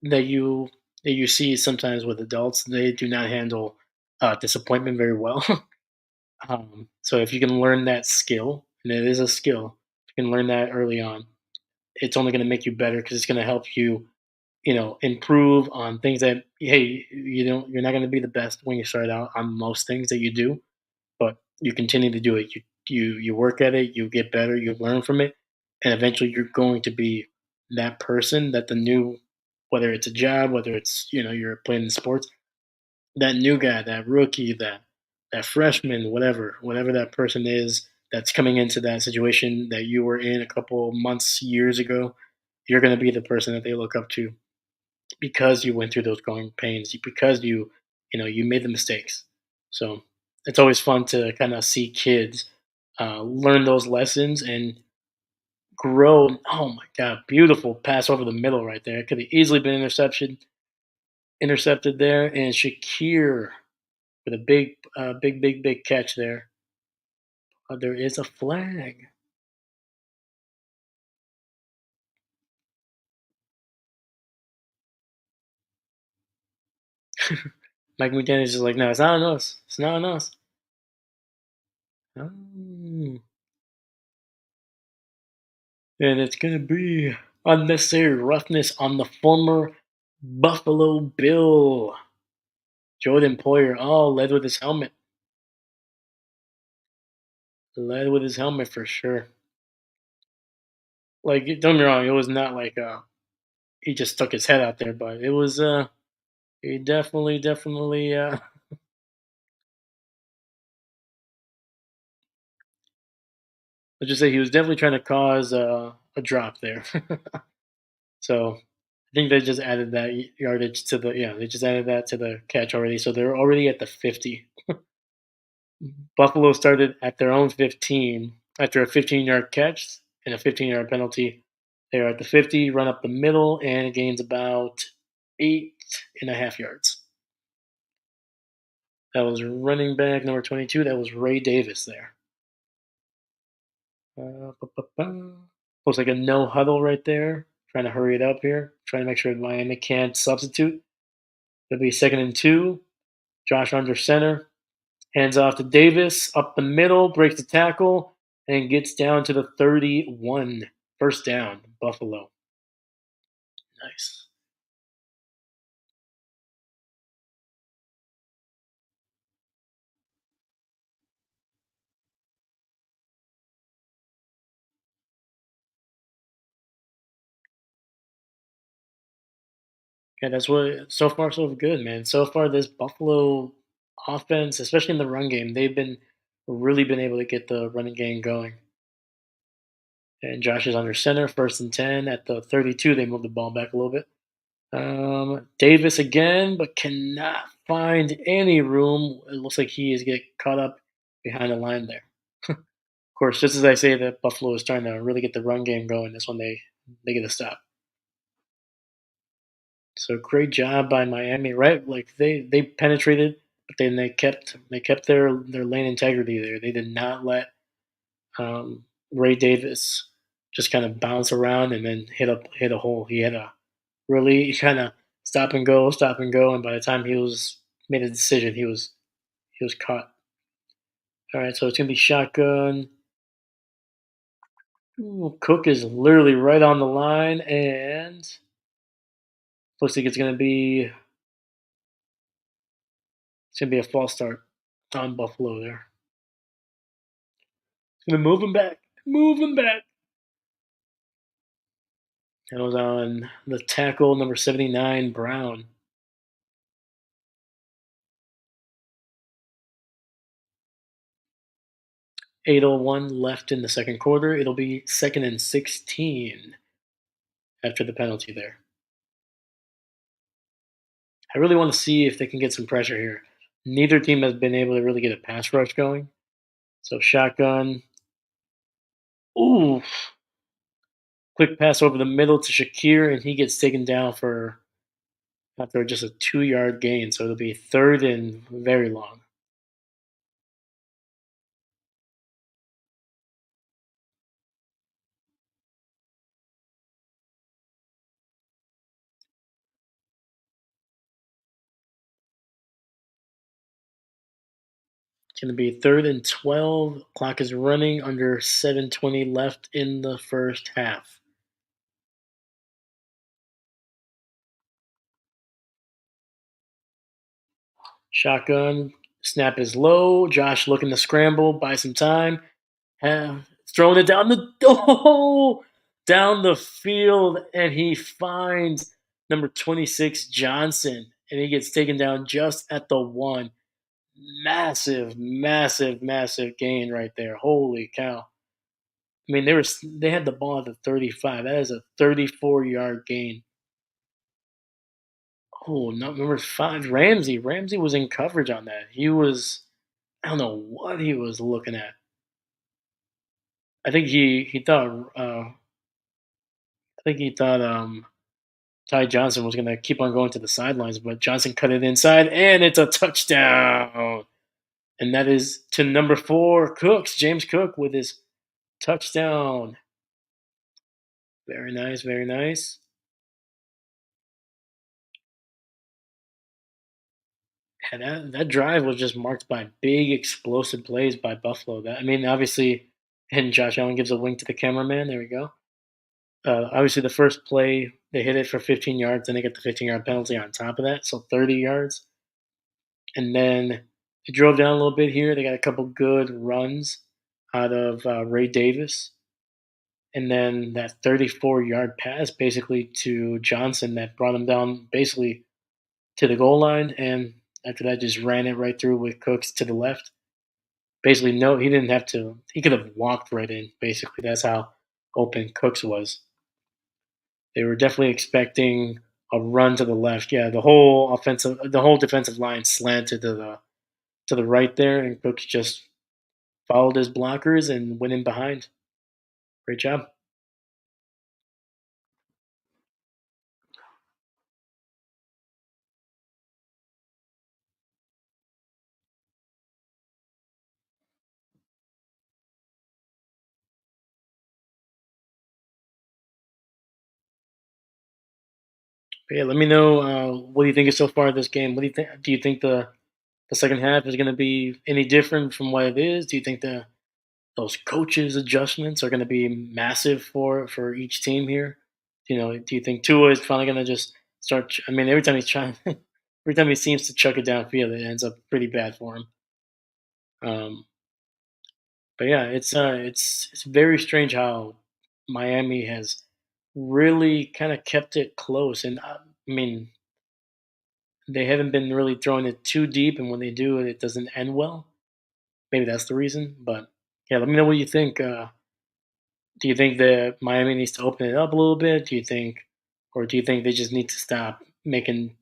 you that you see sometimes with adults. They do not handle disappointment very well. So if you can learn that skill, and it is a skill, if you can learn that early on, it's only going to make you better because it's going to help you, improve on things that hey, you're not going to be the best when you start out on most things that you do, but you continue to do it. You work at it, you get better, you learn from it, and eventually you're going to be that person that the new, whether it's a job, whether it's you're playing in sports, that new guy, that rookie, that freshman, whatever that person is that's coming into that situation that you were in a couple months, years ago, you're going to be the person that they look up to because you went through those growing pains, because you made the mistakes. So it's always fun to kind of see kids learn those lessons and grow. Oh my God, beautiful pass over the middle right there. It could have easily been intercepted there, and Shakir with a big catch there. There is a flag. Mike McDaniel's just like, no, it's not on us. It's not on us. Oh. And it's going to be unnecessary roughness on the former Buffalo Bill, Jordan Poyer. Oh, led with his helmet. Led with his helmet for sure. Like, don't get me wrong, it was not like he just stuck his head out there, but it was he definitely let's just say he was definitely trying to cause a drop there. So I think they just added that yardage to the they just added that to the catch already. So they're already at the 50. Buffalo started at their own 15 after a 15-yard catch and a 15-yard penalty. They're at the 50, run up the middle, and it gains about 8.5 yards. That was running back number 22. That was Ray Davis there. Looks like a no huddle right there. Trying to hurry it up here. Trying to make sure Miami can't substitute. It'll be 2nd and 2. Josh under center. Hands off to Davis. Up the middle. Breaks the tackle. And gets down to the 31. First down. Buffalo. Nice. Yeah, that's what so far so good, man. So far this Buffalo offense, especially in the run game, they've been really been able to get the running game going. And Josh is under center, 1st and 10 at the 32. They move the ball back a little bit. Davis again, but cannot find any room. It looks like he is getting caught up behind the line there. Of course, just as I say that Buffalo is trying to really get the run game going, that's when they get a stop. So great job by Miami, right? Like they penetrated, but then they kept their lane integrity there. They did not let Ray Davis just kind of bounce around and then hit a hole. He had a really kind of stop and go, and by the time he was made a decision, he was caught. All right, so it's gonna be shotgun. Ooh, Cook is literally right on the line, and looks like it's gonna be a false start on Buffalo there. Gonna move him back. Move him back. That was on the tackle number 79, Brown. 8:01 left in the second quarter. It'll be 2nd and 16 after the penalty there. I really want to see if they can get some pressure here. Neither team has been able to really get a pass rush going. So shotgun. Ooh, quick pass over the middle to Shakir, and he gets taken down for after just a 2-yard gain. So it'll be third and very long. It's going to be 3rd and 12. Clock is running under 7:20 left in the first half. Shotgun. Snap is low. Josh looking to scramble, buy some time. Throwing it down the down the field, and he finds number 26 Johnson, and he gets taken down just at the 1. Massive, massive, massive gain right there. Holy cow! I mean, they had the ball at the 35. That is a 34-yard gain. Oh, no, number 5, Ramsey. Ramsey was in coverage on that. I don't know what he was looking at. I think he thought Ty Johnson was going to keep on going to the sidelines, but Johnson cut it inside, and it's a touchdown. And that is to number 4, Cooks, James Cook, with his touchdown. Very nice, very nice. And that drive was just marked by big explosive plays by Buffalo. That I mean, obviously, and Josh Allen gives a wink to the cameraman. There we go. Obviously, the first play they hit it for 15 yards, and they get the 15-yard penalty on top of that, so 30 yards. And then they drove down a little bit here. They got a couple good runs out of Ray Davis, and then that 34-yard pass basically to Johnson that brought him down basically to the goal line, and after that just ran it right through with Cooks to the left. Basically, no, he didn't have to. He could have walked right in. Basically, that's how open Cooks was. They were definitely expecting a run to the left. Yeah, the whole defensive line slanted to the right there, and Cooks just followed his blockers and went in behind. Great job. But yeah, let me know what do you think of so far of this game. What do you think? Do you think the second half is going to be any different from what it is? Do you think those coaches adjustments are going to be massive for each team here? Do you think Tua is finally going to just start? I mean, every time he's trying, every time he seems to chuck it downfield, it ends up pretty bad for him. Um, but yeah, it's very strange how Miami has really kind of kept it close, and I mean they haven't been really throwing it too deep, and when they do, it doesn't end well. Maybe that's the reason. But yeah, let me know what you think. Do you think that Miami needs to open it up a little bit? Or do you think they just need to stop making,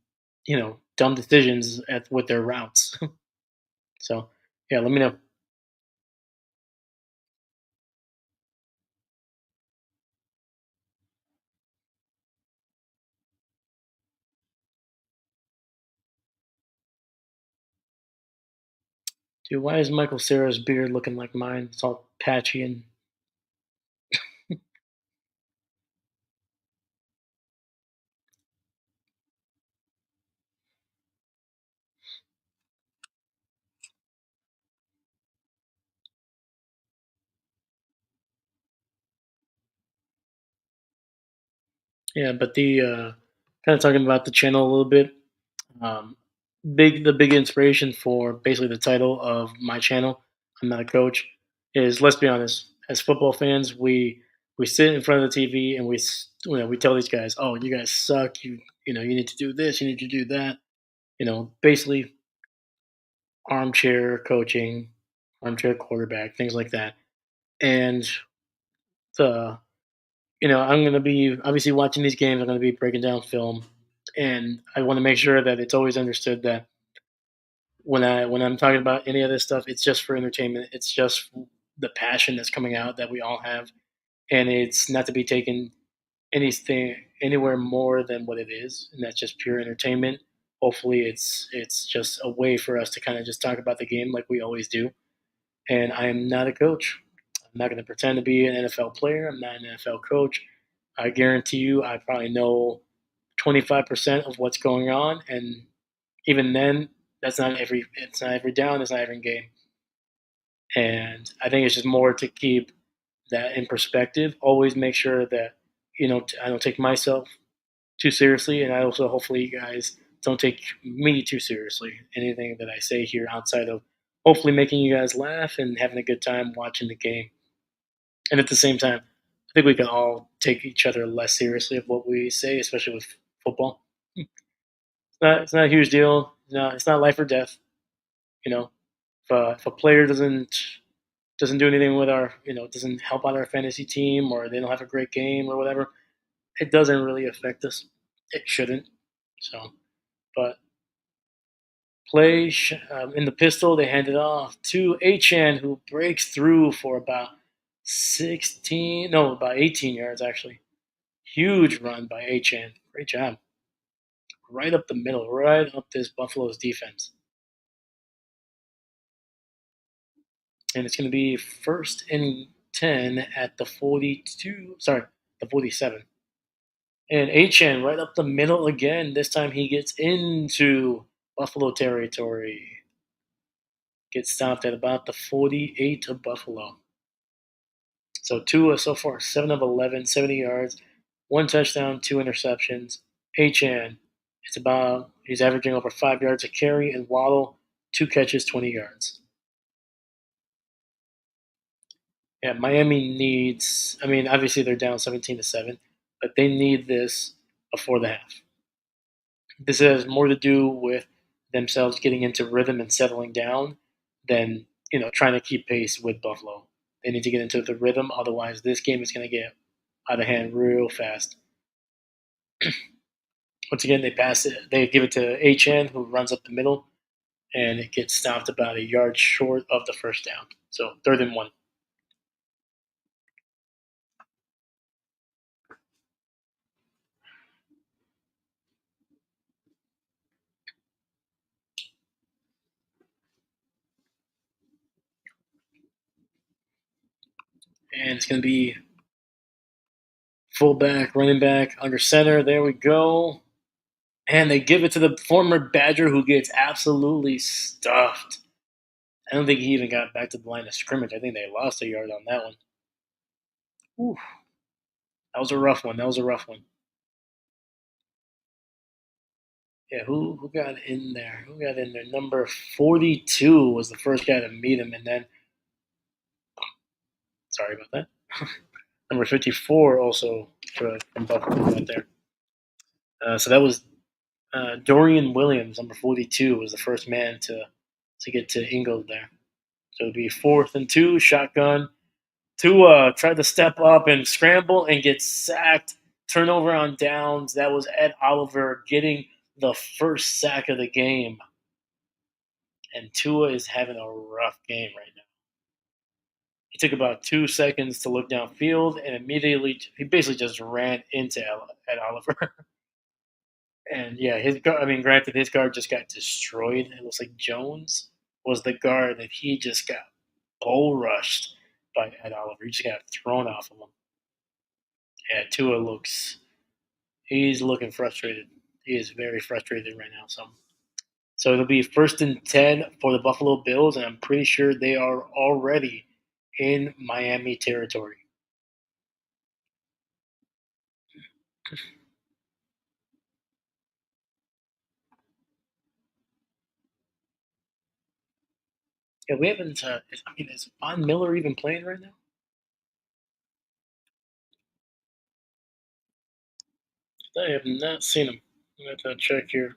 dumb decisions with their routes? So yeah, let me know. Dude, why is Michael Cera's beard looking like mine? It's all patchy and yeah. But kind of talking about the channel a little bit. Um, the big inspiration for basically the title of my channel, I'm not a coach, is let's be honest. As football fans, we sit in front of the TV and we tell these guys, oh, you guys suck. You need to do this. You need to do that. Basically armchair coaching, armchair quarterback, things like that. And the I'm going to be obviously watching these games. I'm going to be breaking down film, and I want to make sure that it's always understood that when I'm talking about any of this stuff, it's just for entertainment. It's just the passion that's coming out that we all have, and it's not to be taken anything anywhere more than what it is, and that's just pure entertainment. Hopefully, it's just a way for us to kind of just talk about the game like we always do. And I am not a coach. I'm not going to pretend to be an NFL player. I'm not an NFL coach. I guarantee you, I probably know 25% of what's going on, and even then, it's not every down, it's not every game. And I think it's just more to keep that in perspective. Always make sure that I don't take myself too seriously, and I also hopefully you guys don't take me too seriously. Anything that I say here outside of hopefully making you guys laugh and having a good time watching the game. And at the same time, I think we can all take each other less seriously of what we say, especially with football. It's not a huge deal. No, it's not life or death. You know, if a player doesn't do anything with our, doesn't help out our fantasy team, or they don't have a great game or whatever, it doesn't really affect us. It shouldn't. So, but in the pistol, they hand it off to Achan, who breaks through for about 16, no, about 18 yards actually. Huge run by Achan. Great job. Right up the middle, right up this Buffalo's defense. And it's going to be first and 10 at the 42, sorry, the 47. And Achan right up the middle again. This time he gets into Buffalo territory. Gets stopped at about the 48 of Buffalo. So Tua so far 7 of 11, 70 yards, one touchdown, two interceptions. Achan, he's averaging over 5 yards a carry, and Waddle, two catches, 20 yards. Yeah, Miami needs. I mean, obviously they're down 17-7, but they need this before the half. This has more to do with themselves getting into rhythm and settling down than trying to keep pace with Buffalo. They need to get into the rhythm, otherwise this game is going to get out of hand real fast. Once again, they pass it. They give it to HN, who runs up the middle, and it gets stopped about a yard short of the first down. So 3rd and 1. And it's going to be fullback, running back, under center. There we go. And they give it to the former Badger who gets absolutely stuffed. I don't think he even got back to the line of scrimmage. I think they lost a yard on that one. Ooh, that was a rough one. That was a rough one. Yeah, who got in there? Who got in there? Number 42 was the first guy to meet him, and then sorry about that. Number 54 also from Buffalo went there. So that was Dorian Williams, number 42, was the first man to get to Ingold there. So it'd be 4th and 2, shotgun. Tua tried to step up and scramble and get sacked. Turnover on downs. That was Ed Oliver getting the first sack of the game. And Tua is having a rough game right now. He took about 2 seconds to look downfield and immediately he basically just ran into Ed Oliver. And yeah, I mean, granted, his guard just got destroyed. It looks like Jones was the guard that he just got bull rushed by Ed Oliver. He just got thrown off of him. Yeah, Tua he's looking frustrated. He is very frustrated right now. So it'll be 1st and 10 for the Buffalo Bills, and I'm pretty sure they are already in Miami territory. Yeah, we haven't. I mean, is Von Miller even playing right now? I have not seen him. I'm gonna have to check here.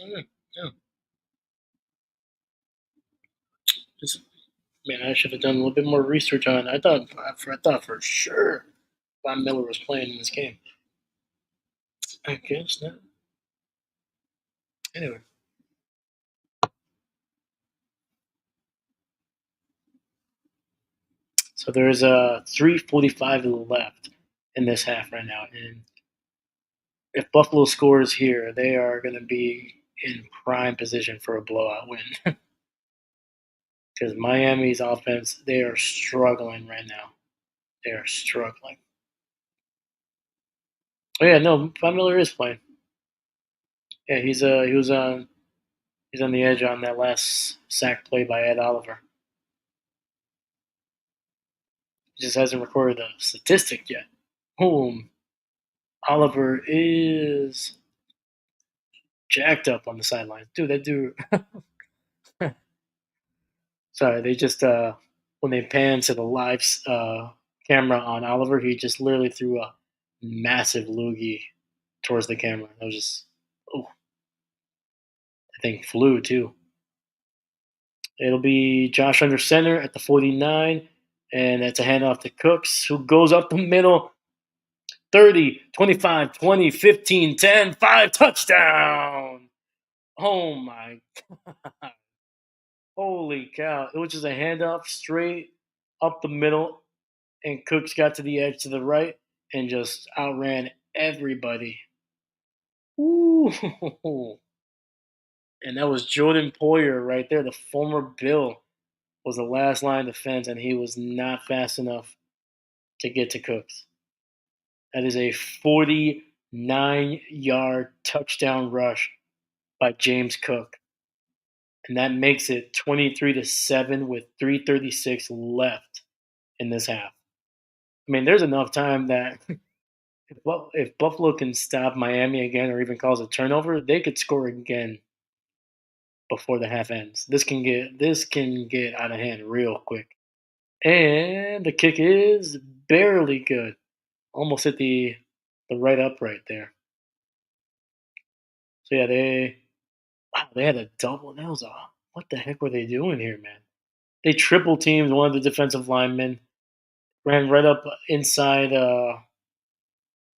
Yeah, yeah. Just, man, I should have done a little bit more research on it. I thought for sure Von Miller was playing in this game. I guess not. Anyway, so there's 3:45 left in this half right now, and if Buffalo scores here, they are going to be in prime position for a blowout win. Because Miami's offense, they are struggling right now. They are struggling. Oh yeah, no, Von Miller is playing. Yeah, he's on the edge on that last sack play by Ed Oliver. He just hasn't recorded a statistic yet. Boom. Oliver is jacked up on the sidelines. Dude, that dude. Sorry, they just when they pan to the live camera on Oliver, he just literally threw a massive loogie towards the camera. That was just oh, I think flew too. It'll be Josh under center at the 49, and that's a handoff to Cooks, who goes up the middle. 30, 25, 20, 15, 10, 5, touchdown. Oh my God. Holy cow. It was just a handoff straight up the middle, and Cooks got to the edge to the right and just outran everybody. Ooh. And that was Jordan Poyer right there, the former Bill, was the last line of defense, and he was not fast enough to get to Cooks. That is a 49-yard touchdown rush by James Cook. And that makes it 23-7 with 3:36 left in this half. I mean, there's enough time that if Buffalo can stop Miami again or even cause a turnover, they could score again. before the half ends. This can get out of hand real quick. And the kick is barely good. Almost hit the right upright there. So yeah, they had a double. That was a what the heck were they doing here, man? They triple teamed one of the defensive linemen, ran right up inside,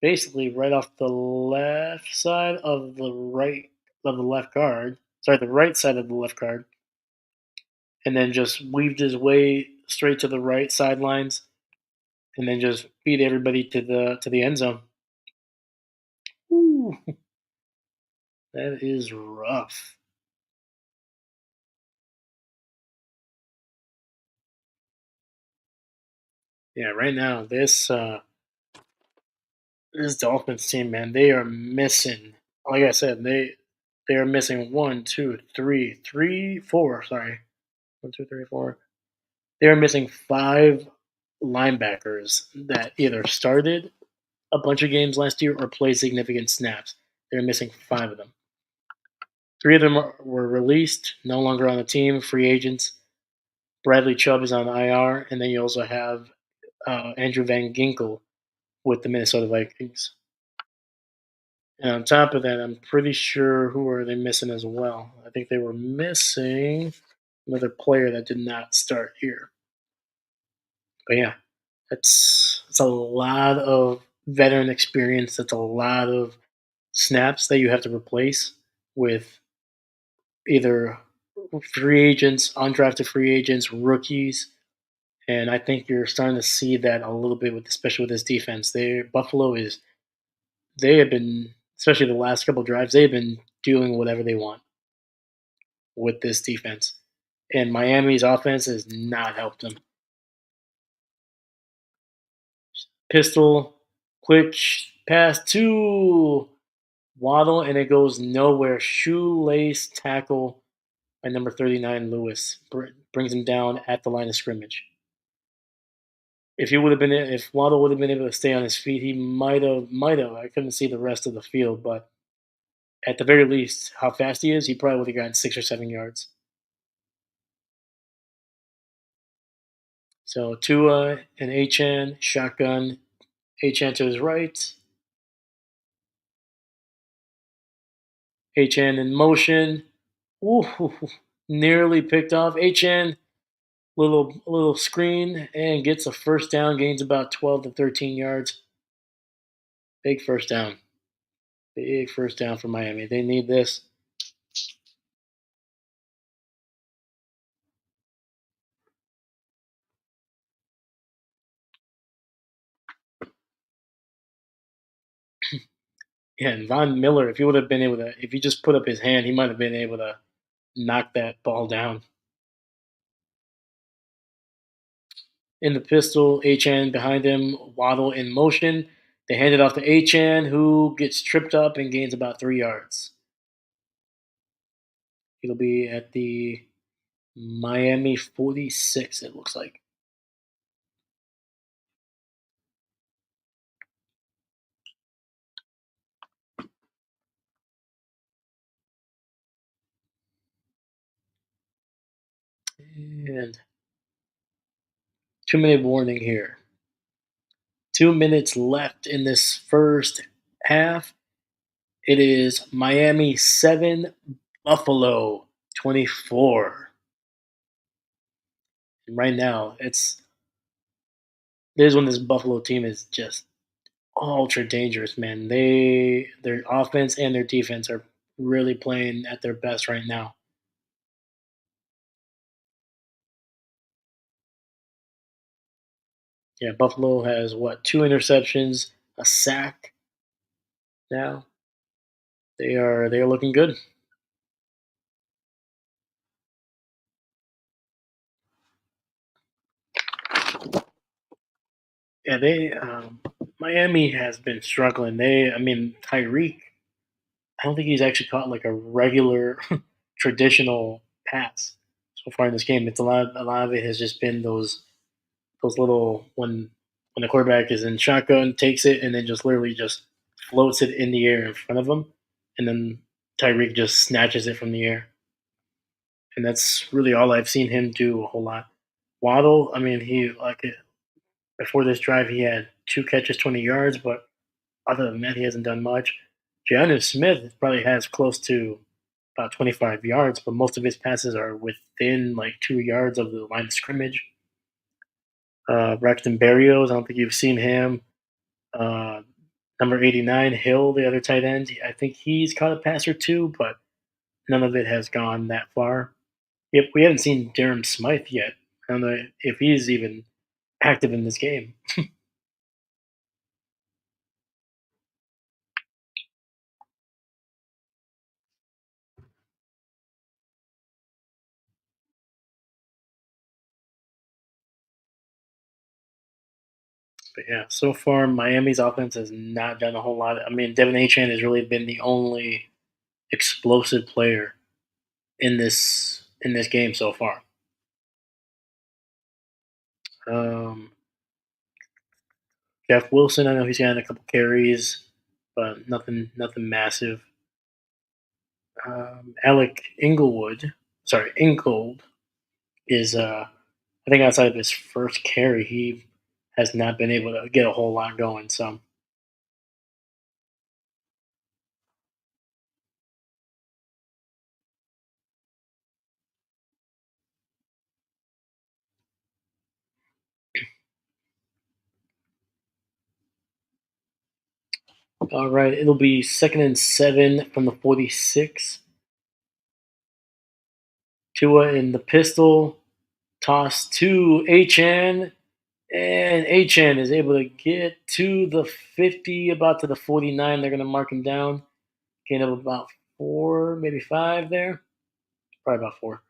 basically right off the left side of the left guard. Sorry, the right side of the left guard, and then just weaved his way straight to the right sidelines, and then just beat everybody to the end zone. Ooh, that is rough. Yeah, right now this Dolphins team, man, they are missing. Like I said, they are missing one, two, three, four. Sorry, one, two, three, four. They are missing five linebackers that either started a bunch of games last year or played significant snaps. They're missing five of them. Three of them were released, no longer on the team, free agents. Bradley Chubb is on IR, and then you also have Andrew Van Ginkel with the Minnesota Vikings. And on top of that, I'm pretty sure who are they missing as well? I think they were missing another player that did not start here. But yeah, that's a lot of veteran experience. That's a lot of snaps that you have to replace with either free agents, undrafted free agents, rookies, and I think you're starting to see that a little bit with, especially with this defense. They have been, especially the last couple drives, they have been doing whatever they want with this defense, and Miami's offense has not helped them. Pistol, quick pass to Waddle, and it goes nowhere. Shoelace tackle by number 39, Lewis brings him down at the line of scrimmage. If Waddle would have been able to stay on his feet, he might have. I couldn't see the rest of the field, but at the very least, how fast he is, he probably would have gotten 6 or 7 yards. So Tua and Achan shotgun. Achan to his right. Achan in motion. Ooh, nearly picked off. Achan little screen and gets a first down. Gains about 12 to 13 yards. Big first down. Big first down for Miami. They need this. Yeah, and Von Miller, if he just put up his hand, he might have been able to knock that ball down. In the pistol, Achan behind him, Waddle in motion. They hand it off to Achan, who gets tripped up and gains about 3 yards. It'll be at the Miami 46, it looks like. And 2 minute warning here. 2 minutes left in this first half. It is Miami 7, Buffalo 24. And right now, this is when this Buffalo team is just ultra dangerous, man. Their offense and their defense are really playing at their best right now. Yeah, Buffalo has what, two interceptions, a sack now. They are looking good. Yeah, they Miami has been struggling. I mean, Tyreek. I don't think he's actually caught like a regular traditional pass so far in this game. It's a lot of it has just been those little when the quarterback is in shotgun, takes it and then just literally just floats it in the air in front of him, and then Tyreek just snatches it from the air. and that's really all I've seen him do a whole lot. Waddle, I mean, he before this drive he had 2 catches, 20 yards, but other than that, he hasn't done much. Jonnu Smith probably has close to about 25 yards, but most of his passes are within like 2 yards of the line of scrimmage. Braxton Berrios, I don't think you've seen him. Uh, Number 89, Hill, the other tight end, I think he's caught a pass or two, but none of it has gone that far. Yep, we haven't seen Durham Smythe yet. I don't know if he's even active in this game. But yeah, so far Miami's offense has not done a whole lot. I mean, Devin Achan has really been the only explosive player in this game so far. Um, Jeff Wilson, I know he's gotten a couple carries, but nothing massive. Alec Inglewood, sorry, Ingold is I think outside of his first carry, he has not been able to get a whole lot going. So, all right, it'll be 2nd and 7 from the 46. Tua in the pistol, toss to Achan, and Achan is able to get to the 50, about to the 49. They're going to mark him down. Gain of about 4, maybe 5 there. Probably about 4.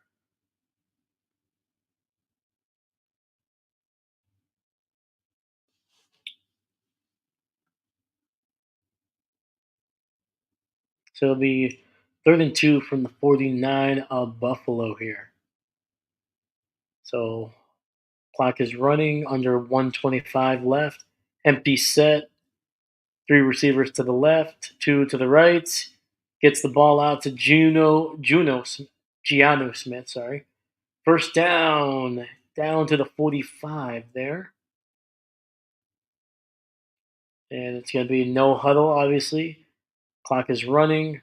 So it'll be 3rd and 2 from the 49 of Buffalo here. So clock is running under 125 left. Empty set. 3 receivers to the left, 2 to the right. Gets the ball out to Gianno Smith. Sorry. First down to the 45 there, and it's going to be no huddle. Obviously, clock is running.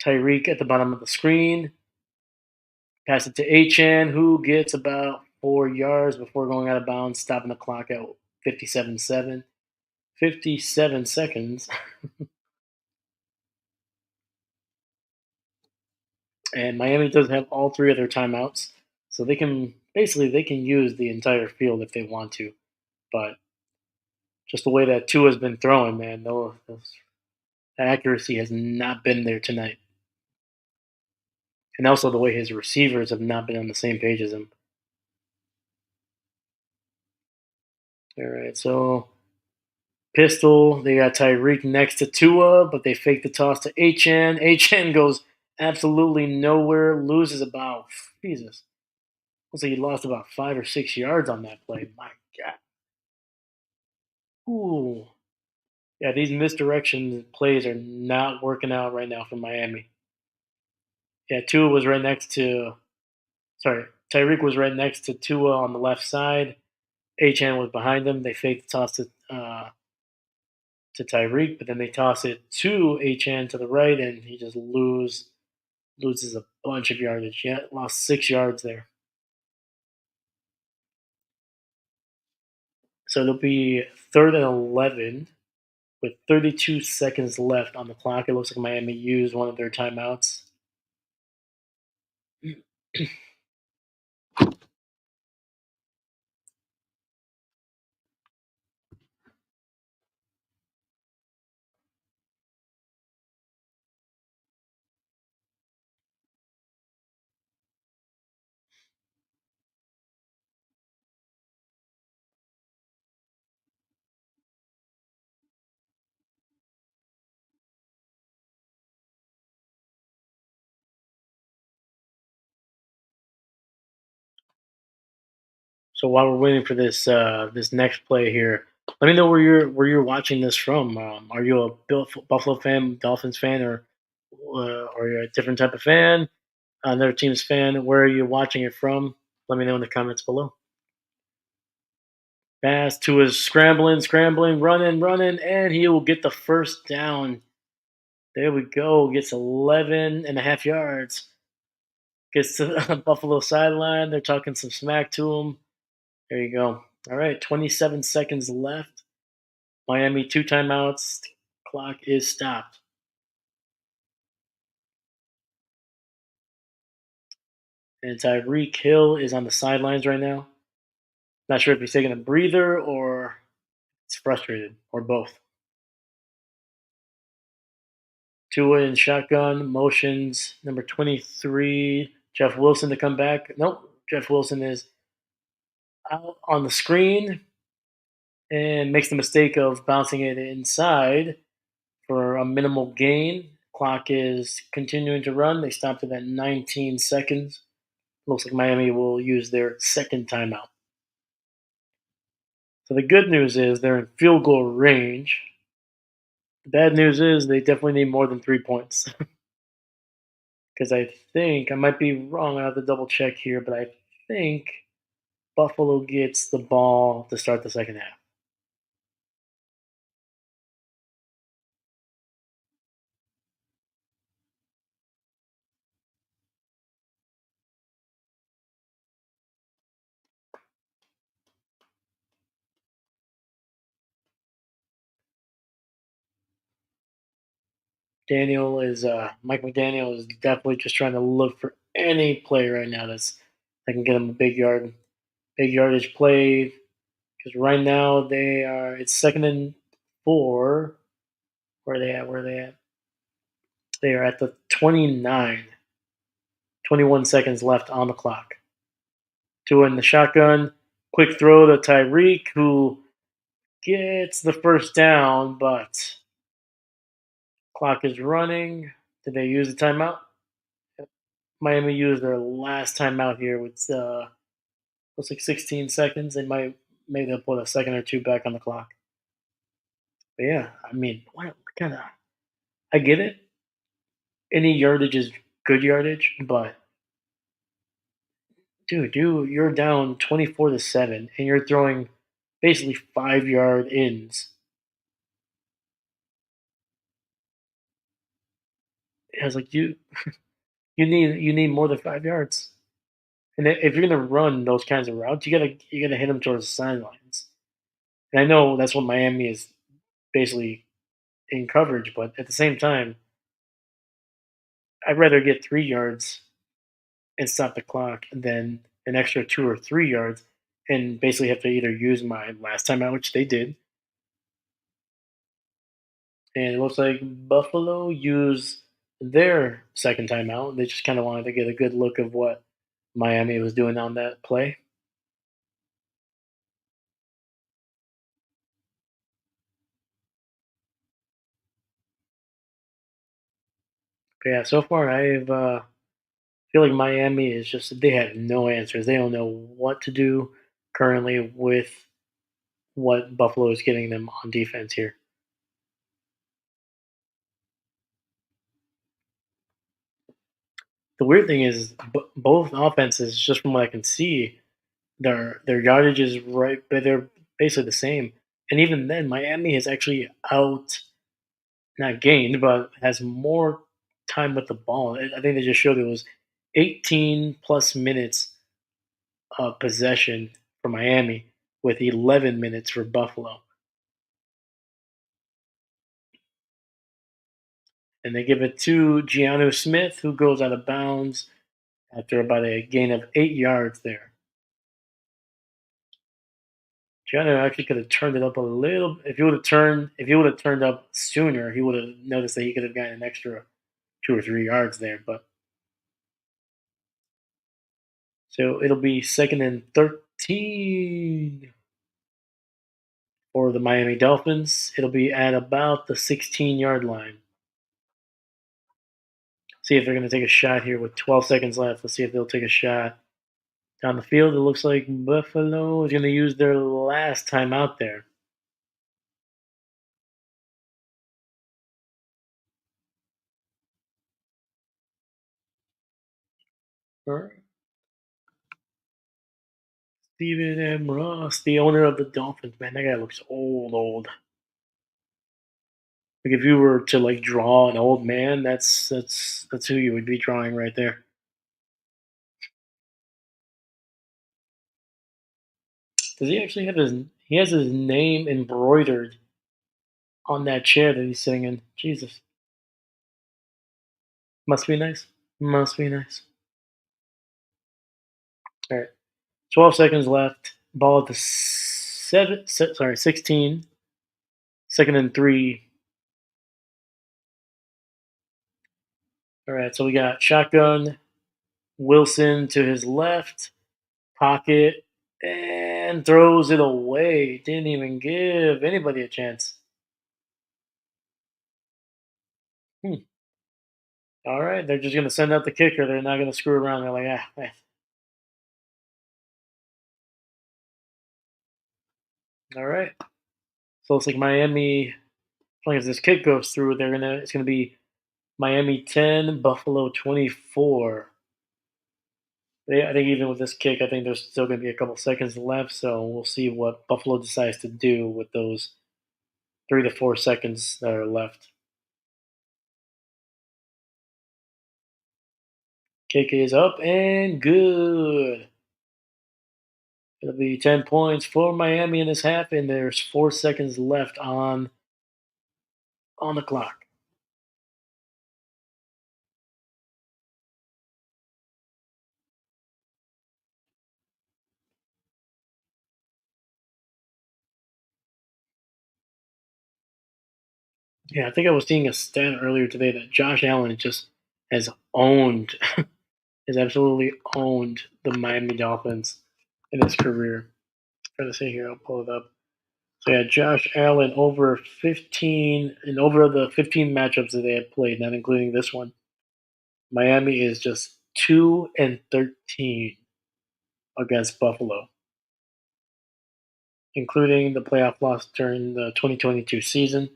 Tyreek at the bottom of the screen. Pass it to Achan, who gets about 4 yards before going out of bounds, stopping the clock at 57-7. 57 seconds. And Miami does have all 3 of their timeouts, so they can use the entire field if they want to. But just the way that Tua has been throwing, man, those accuracy has not been there tonight, and also the way his receivers have not been on the same page as him. All right, so pistol, they got Tyreek next to Tua, but they fake the toss to Achan. Achan goes absolutely nowhere, loses about Jesus. Looks like he lost about 5 or 6 yards on that play. My God. Ooh. Yeah, these misdirection plays are not working out right now for Miami. Yeah, Tua was right next to, sorry, Tyreek was right next to Tua on the left side. Achan was behind him. They fake the toss to Tyreek, but then they toss it to Achan to the right, and he just loses a bunch of yardage. Yeah, lost 6 yards there. So it'll be 3rd and 11 with 32 seconds left on the clock. It looks like Miami used one of their timeouts. So while we're waiting for this next play here, let me know where you're watching this from. Are you a Buffalo fan, Dolphins fan, or are you a different type of fan? Another team's fan. Where are you watching it from? Let me know in the comments below. Pass to his scrambling, scrambling, running, running, and he will get the first down. There we go. Gets 11 and a half yards. Gets to the Buffalo sideline. They're talking some smack to him. There you go. All right, 27 seconds left. Miami, 2 timeouts. Clock is stopped. And Tyreek Hill is on the sidelines right now. Not sure if he's taking a breather or it's frustrated or both. Tua in shotgun motions. Number 23, Jeff Wilson to come back. Nope, Jeff Wilson is out on the screen and makes the mistake of bouncing it inside for a minimal gain. Clock is continuing to run. They stopped it at 19 seconds. Looks like Miami will use their second timeout. So the good news is they're in field goal range. The bad news is they definitely need more than 3 points. Because I think, I might be wrong, I have to double check here, but I think Buffalo gets the ball to start the second half. Mike McDaniel is definitely just trying to look for any play right now that can get him a big yardage play. Because right now it's 2nd and 4. Where are they at? Where are they at? They are at the 29. 21 seconds left on the clock. Two in the shotgun. Quick throw to Tyreek, who gets the first down, but clock is running. Did they use the timeout? Miami used their last timeout here with looks like 16 seconds. Maybe they'll put a second or two back on the clock. But yeah, I mean, what kind of? I get it. Any yardage is good yardage, but dude, you're down 24-7, and you're throwing basically 5 yard ins. It's like you need more than 5 yards. And if you're gonna run those kinds of routes, you gotta hit them towards the sidelines. And I know that's what Miami is basically in coverage, but at the same time, I'd rather get 3 yards and stop the clock than an extra 2 or 3 yards and basically have to either use my last time out, which they did, and it looks like Buffalo used their second timeout. They just kind of wanted to get a good look of what Miami was doing on that play. But yeah, so far I feel like Miami is just they have no answers. They don't know what to do currently with what Buffalo is getting them on defense here. The weird thing is both offenses, just from what I can see, their yardage is right, but they're basically the same. And even then, Miami has actually not gained, but has more time with the ball. I think they just showed it was 18 plus minutes of possession for Miami with 11 minutes for Buffalo. And they give it to Giannu Smith, who goes out of bounds after about a gain of 8 yards there. Giannu actually could have turned it up a little. If he would have turned up sooner, he would have noticed that he could have gotten an extra 2 or 3 yards there. But so it'll be 2nd and 13 for the Miami Dolphins. It'll be at about the 16-yard line. See if they're going to take a shot here with 12 seconds left. Let's see if they'll take a shot down the field. It looks like Buffalo is going to use their last time out there. Or Steven M. Ross, the owner of the Dolphins. Man, that guy looks old, old. Like if you were to like draw an old man, that's who you would be drawing right there. Does he actually have his? He has his name embroidered on that chair that he's sitting in. Jesus, must be nice. Must be nice. All right, 12 seconds left. Ball at the 16. Second and 3. All right, so we got shotgun. Wilson to his left, pocket, and throws it away. Didn't even give anybody a chance. Hmm. All right, they're just gonna send out the kicker. They're not gonna screw around. They're like, all right. So it's like Miami. As long as this kick goes through, it's gonna be Miami 10, Buffalo 24. I think even with this kick, I think there's still gonna be a couple seconds left. So we'll see what Buffalo decides to do with those 3 to 4 seconds that are left. Kick is up and good. It'll be 10 points for Miami in this half, and there's 4 seconds left on the clock. Yeah, I think I was seeing a stat earlier today that Josh Allen just has owned, has absolutely owned the Miami Dolphins in his career. Trying to see here, I'll pull it up. So yeah, Josh Allen over 15 and over the 15 matchups that they have played, not including this one. Miami is just 2-13 against Buffalo, including the playoff loss during the 2022 season.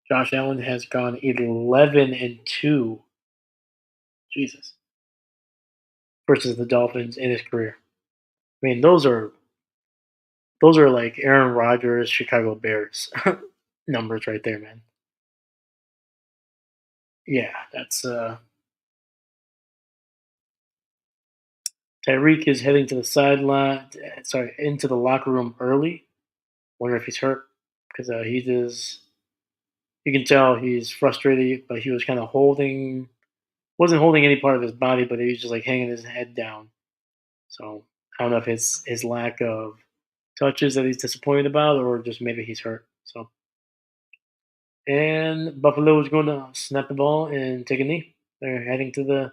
Josh Allen has gone 11-2. Jesus, versus the Dolphins in his career. I mean, those are like Aaron Rodgers, Chicago Bears numbers right there, man. Yeah, that's Tyreek is heading to the sideline. Sorry, into the locker room early. Wonder if he's hurt because he does. You can tell he's frustrated, but he was kind of wasn't holding any part of his body, but he was just like hanging his head down. So I don't know if it's his lack of touches that he's disappointed about, or just maybe he's hurt. So and Buffalo is going to snap the ball and take a knee. They're heading to the.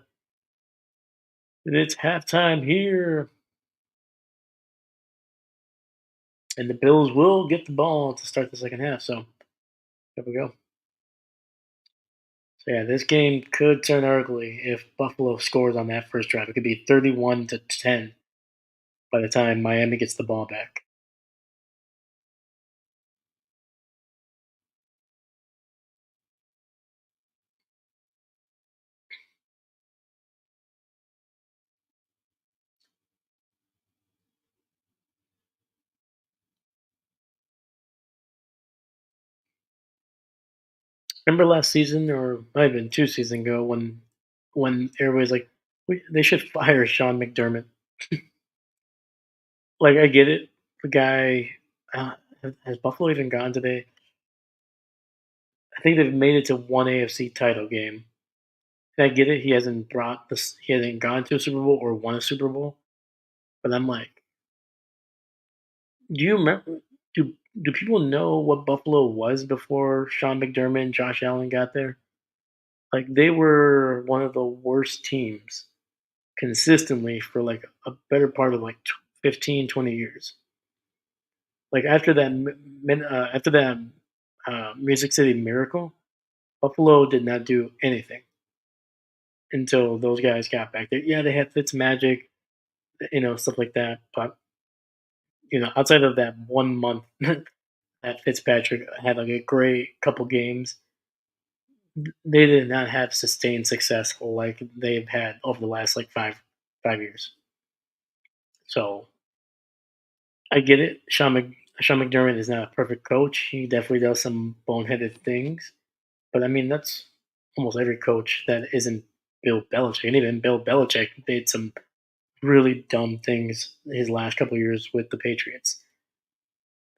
It's halftime here, and the Bills will get the ball to start the second half. So there we go. So yeah, this game could turn ugly if Buffalo scores on that first drive. It could be 31-10 by the time Miami gets the ball back. Remember last season, or might have been 2 seasons ago, when everybody's like, they should fire Sean McDermott. Like, I get it. The guy has Buffalo even gone today? I think they've made it to one AFC title game. And I get it. He hasn't brought this. He hasn't gone to a Super Bowl or won a Super Bowl. But I'm like, do you remember? Do people know what Buffalo was before Sean McDermott and Josh Allen got there? Like they were one of the worst teams consistently for like a better part of like 15, 20 years. Like after that Music City Miracle, Buffalo did not do anything until those guys got back there. Yeah, they had Fitz Magic, stuff like that. But outside of that 1 month that Fitzpatrick had like a great couple games, they did not have sustained success like they've had over the last like 5 years. So I get it. Sean McDermott is not a perfect coach. He definitely does some boneheaded things. But I mean, that's almost every coach that isn't Bill Belichick. And even Bill Belichick did some really dumb things his last couple of years with the Patriots.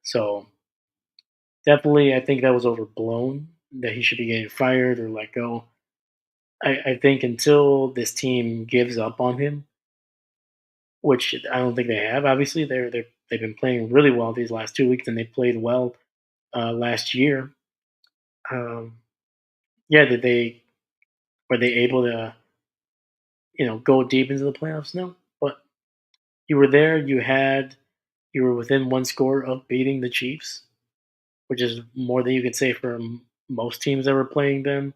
So definitely, I think that was overblown. That he should be getting fired or let go. I think until this team gives up on him, which I don't think they have. Obviously, they've been playing really well these last 2 weeks, and they played well last year. Um, yeah, did they were they able to go deep into the playoffs? No, but you were there. You were within one score of beating the Chiefs, which is more than you could say for most teams that were playing them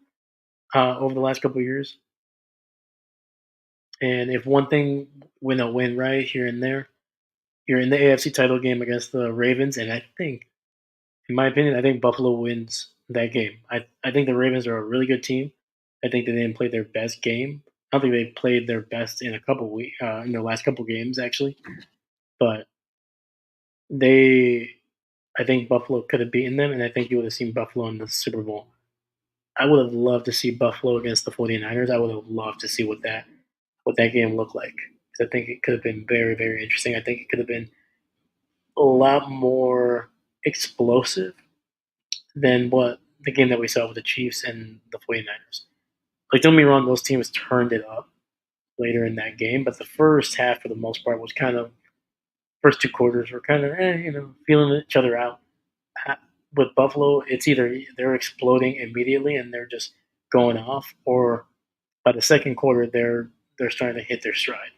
over the last couple of years. And if one thing win a win right here and there, you're in the AFC title game against the Ravens, and I think, in my opinion, I think Buffalo wins that game. I think the Ravens are a really good team. I think they didn't play their best game. I don't think they played their best in a couple weeks in their last couple games actually, but they I think Buffalo could have beaten them, and I think you would have seen Buffalo in the Super Bowl. I would have loved to see Buffalo against the 49ers. I would have loved to see what that game looked like. 'Cause I think it could have been very, very interesting. I think it could have been a lot more explosive than what the game that we saw with the Chiefs and the 49ers. Like, don't get me wrong, those teams turned it up later in that game, but the first half, for the most part, was kind of first two quarters were kind of feeling each other out. With Buffalo, it's either they're exploding immediately and they're just going off, or by the second quarter they're starting to hit their stride.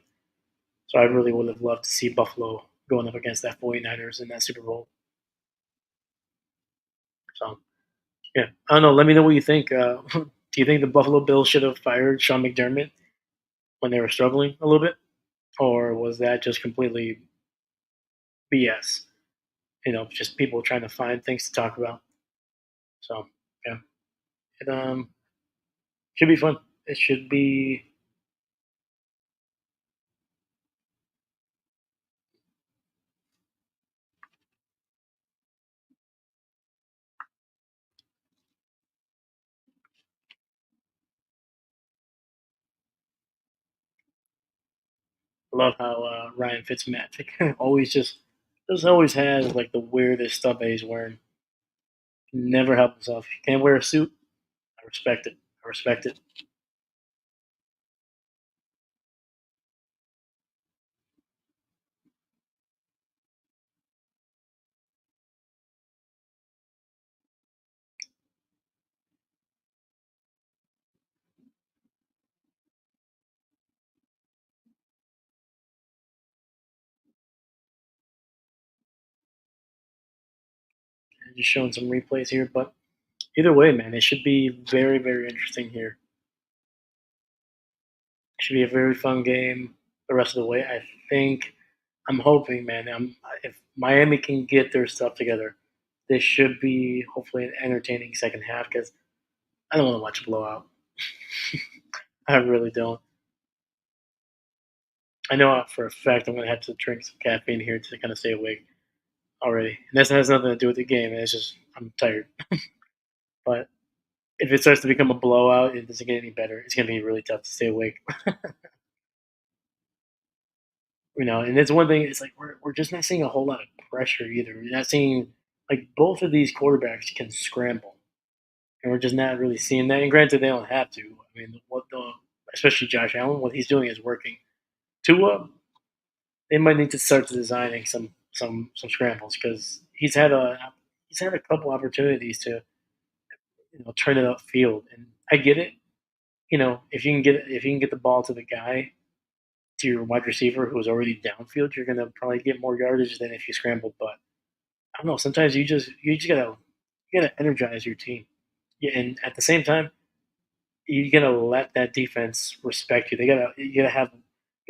So I really would have loved to see Buffalo going up against that 49ers in that Super Bowl. So yeah, I don't know. Let me know what you think. Do you think the Buffalo Bills should have fired Sean McDermott when they were struggling a little bit, or was that just completely BS? Just people trying to find things to talk about. So yeah, it should be fun. It should be. I love how Ryan Fitzmagic always always has like the weirdest stuff that he's wearing. Never help himself. He can't wear a suit. I respect it. I respect it. Just showing some replays here, but either way, man, it should be very, very interesting here. It should be a very fun game the rest of the way. I think. I'm hoping, man. If Miami can get their stuff together, this should be hopefully an entertaining second half because I don't want to watch a blowout. I really don't. I know for a fact I'm going to have to drink some caffeine here to kind of stay awake already. And this has nothing to do with the game. It's just I'm tired. But if it starts to become a blowout, it doesn't get any better. It's going to be really tough to stay awake. And it's one thing. It's like we're just not seeing a whole lot of pressure either. We're not seeing like both of these quarterbacks can scramble, and we're just not really seeing that. And granted, they don't have to. I mean, especially Josh Allen, what he's doing is working. Tua, they might need to start designing some scrambles because he's had a couple opportunities to turn it upfield, and I get it. If you can get the ball to the guy, to your wide receiver who's already downfield, you're gonna probably get more yardage than if you scrambled. But I don't know. Sometimes you just gotta energize your team, yeah, and at the same time, you gotta let that defense respect you. You gotta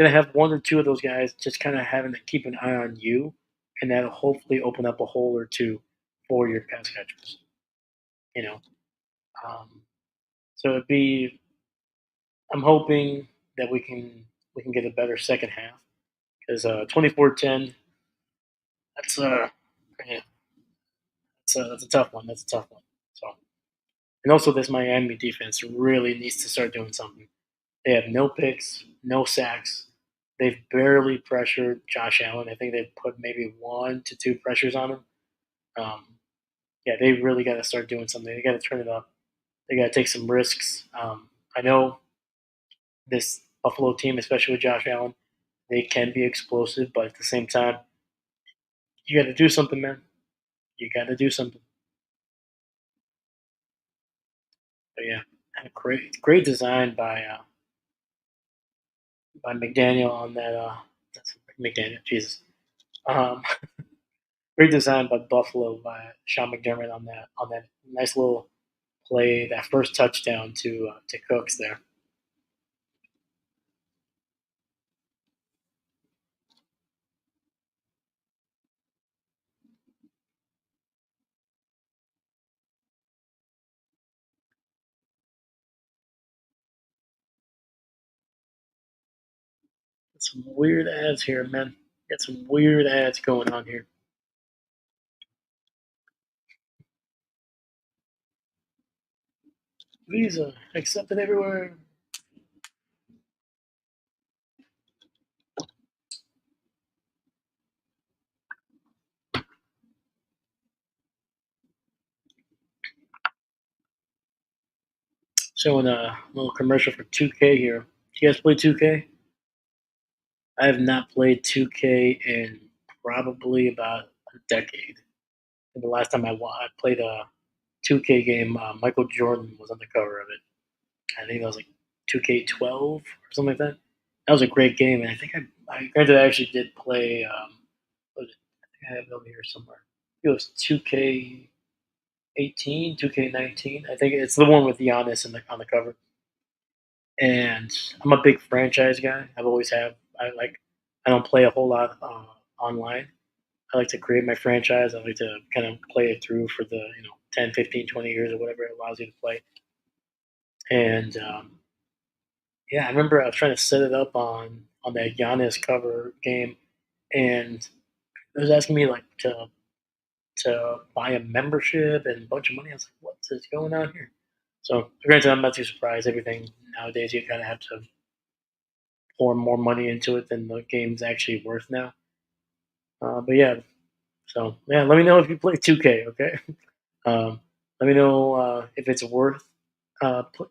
have one or two of those guys just kind of having to keep an eye on you, and that'll hopefully open up a hole or two for your pass catchers. You know, um, so it'd be. I'm hoping that we can. we can get a better second half. Because 24-10, that's yeah, that's a tough one. That's a tough one. So, and also this Miami defense really needs to start doing something. They have no picks, no sacks. They've barely pressured Josh Allen. I think they've put maybe 1 to 2 pressures on him. Um, yeah, they really got to start doing something. They got to turn it up. They got to take some risks. I know this Buffalo team, especially with Josh Allen, they can be explosive, but at the same time, you got to do something, man. You got to do something. But yeah, great design by McDaniel on that. That's McDaniel, Jesus. Um, great design by Buffalo by Sean McDermott on that nice little play, that first touchdown to Cooks there. Got some weird ads here, man. Got some weird ads going on here. Visa accepted everywhere. Showing a little commercial for 2K here. You guys play 2K? I have not played 2K in probably about a decade. And the last time I played a 2K game, Michael Jordan was on the cover of it. I think that was like 2K12 or something like that. That was a great game, and I think granted I actually did play. What was it? I think I have it over here somewhere. It was 2K18, 2K19. I think it's the one with Giannis on the cover. And I'm a big franchise guy. I've always have. I don't play a whole lot online. I like to create my franchise. I like to kind of play it through for the 10, 15, 20 years or whatever it allows you to play. And yeah, I remember I was trying to set it up on that Giannis cover game, and it was asking me like to buy a membership and a bunch of money. I was like, "What's going on here?" So, granted, I'm not too surprised. Everything nowadays, you kind of have to pour more money into it than the game's actually worth now. But yeah, so yeah, let me know if you play 2K. Okay, let me know if it's worth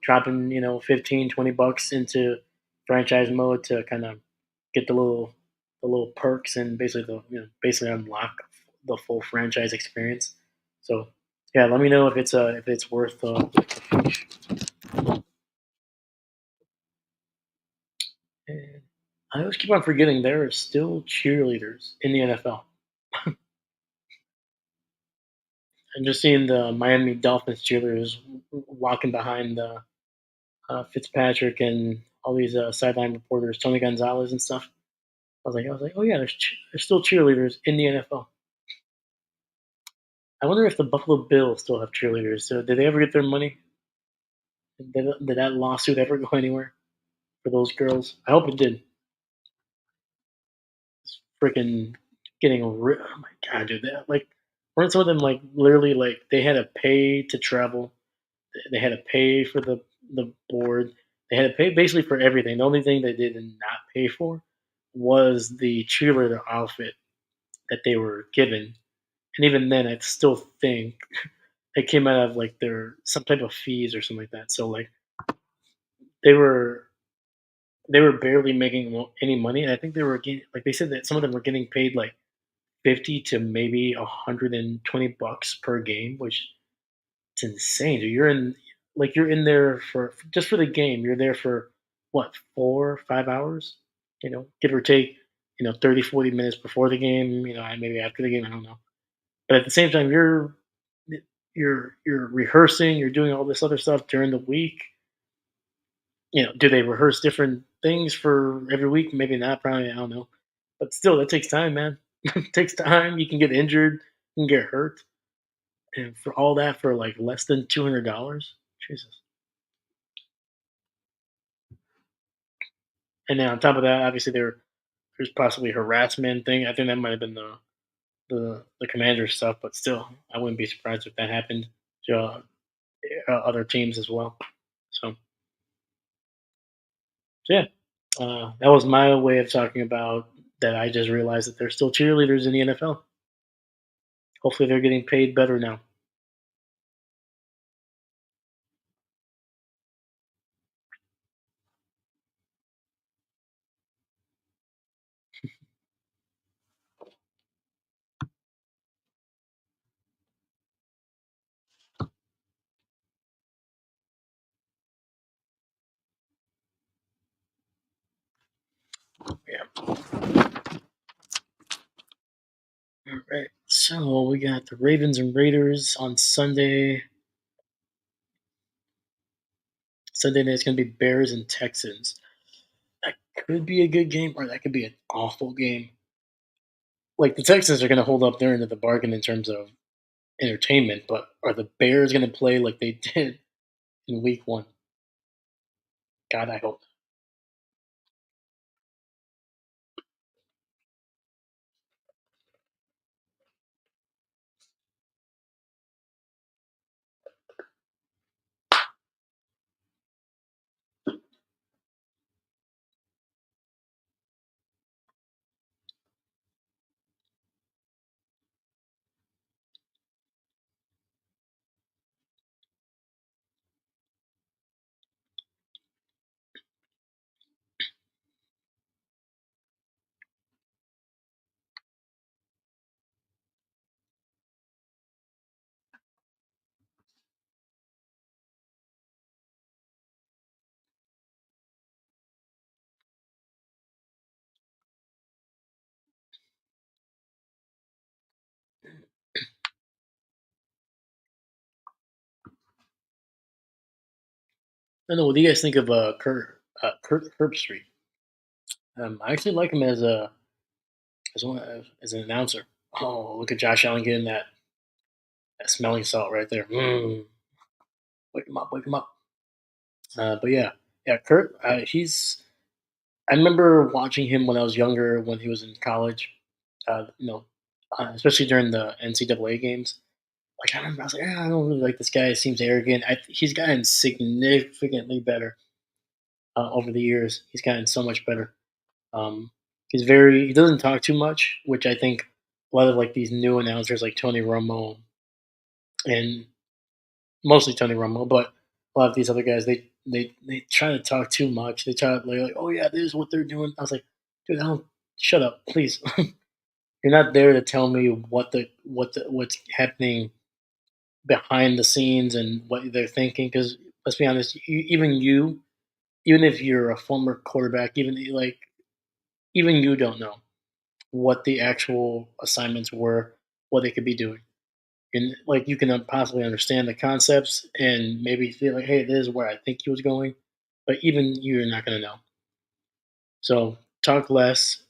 dropping 15, $20 into franchise mode to kind of get the little perks and basically basically unlock the full franchise experience. So yeah, let me know if it's worth the finish. And I always keep on forgetting there are still cheerleaders in the NFL. I'm just seeing the Miami Dolphins cheerleaders walking behind Fitzpatrick and all these sideline reporters, Tony Gonzalez and stuff. I was like, oh yeah, there's still cheerleaders in the NFL. I wonder if the Buffalo Bills still have cheerleaders. So did they ever get their money? Did that lawsuit ever go anywhere for those girls? I hope it did. It's freaking oh my god, dude! Weren't some of them like literally like they had to pay to travel? They had to pay for the board. They had to pay basically for everything. The only thing they did not pay for was the cheerleader outfit that they were given. And even then, I still think it came out of like their some type of fees or something like that. So like they were they were barely making any money, and I think they were getting like they said that some of them were getting paid like 50 to maybe $120 per game, which it's insane. Dude. You're in there for just for the game. You're there for what 4 5 hours, give or take, 30 40 minutes before the game. Maybe after the game. I don't know, but at the same time, you're rehearsing. You're doing all this other stuff during the week. Do they rehearse different things for every week? Maybe not. Probably I don't know, but still, that takes time, man. It takes time. You can get injured. You can get hurt, and for all that for like less than $200. Jesus. And then on top of that, obviously there's possibly harassment thing. I think that might have been the commander stuff, but still, I wouldn't be surprised if that happened to other teams as well. So yeah, that was my way of talking about that. I just realized that there's still cheerleaders in the NFL. Hopefully, they're getting paid better now. Yeah. All right. So we got the Ravens and Raiders on Sunday. Sunday night it's going to be Bears and Texans. That could be a good game, or that could be an awful game. Like the Texans are going to hold up their end of the bargain in terms of entertainment, but are the Bears going to play like they did in Week 1? God, I hope. I don't know. What do you guys think of Kurt Herbstreit? I actually like him as an announcer. Oh, look at Josh Allen getting that smelling salt right there. Wake him up, wake him up. But yeah, yeah, Kurt. He's. I remember watching him when I was younger, when he was in college. You know, especially during the NCAA games. Like I remember, I was like, I don't really like this guy. He seems arrogant. He's gotten significantly better over the years. He's gotten so much better. Um, he doesn't talk too much, which I think a lot of like these new announcers like Tony Romo and mostly Tony Romo, but a lot of these other guys they try to talk too much. They try to like, oh yeah, this is what they're doing. I was like, dude, I don't shut up, please. You're not there to tell me what's happening behind the scenes and what they're thinking. Because let's be honest, even if you're a former quarterback, even you don't know what the actual assignments were, what they could be doing. And like you can possibly understand the concepts and maybe feel like, hey, this is where I think he was going, but even you're not going to know. So talk less,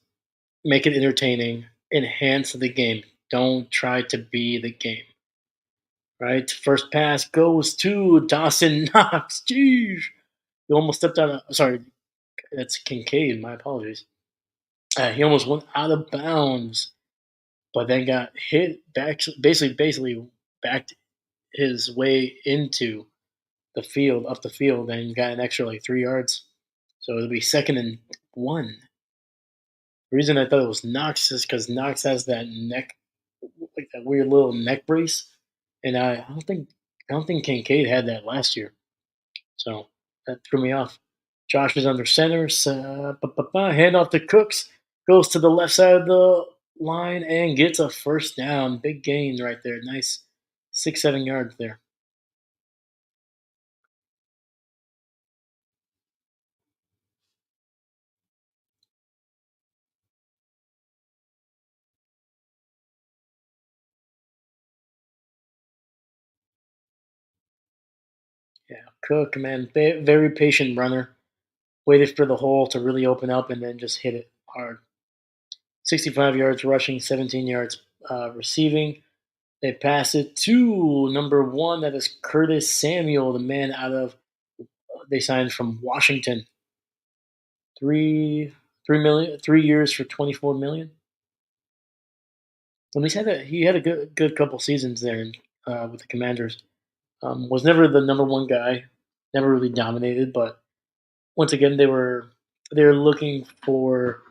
make it entertaining, enhance the game. Don't try to be the game. Right? First pass goes to Dawson Knox. Jeez. He almost stepped out of, sorry, that's Kincaid. My apologies. He almost went out of bounds, but then got hit back, basically backed his way into the field, up the field, and got an extra like 3 yards. So it'll be 2nd and 1. The reason I thought it was Knox is because Knox has that neck, like that weird little neck brace, and I don't think Kincaid had that last year. So that threw me off. Josh is under center. Hand off to Cooks. Goes to the left side of the line and gets a first down. Big gain right there. Nice 6, 7 yards there. Yeah, Cook, man, very patient runner. Waited for the hole to really open up and then just hit it hard. 65 yards rushing, 17 yards receiving. They pass it to number 1. That is Curtis Samuel, the man out of they signed from Washington. Three 3 million, 3 years for 24 million. At least he had a good couple seasons there with the Commanders. Was never the number one guy, never really dominated, but once again they were looking for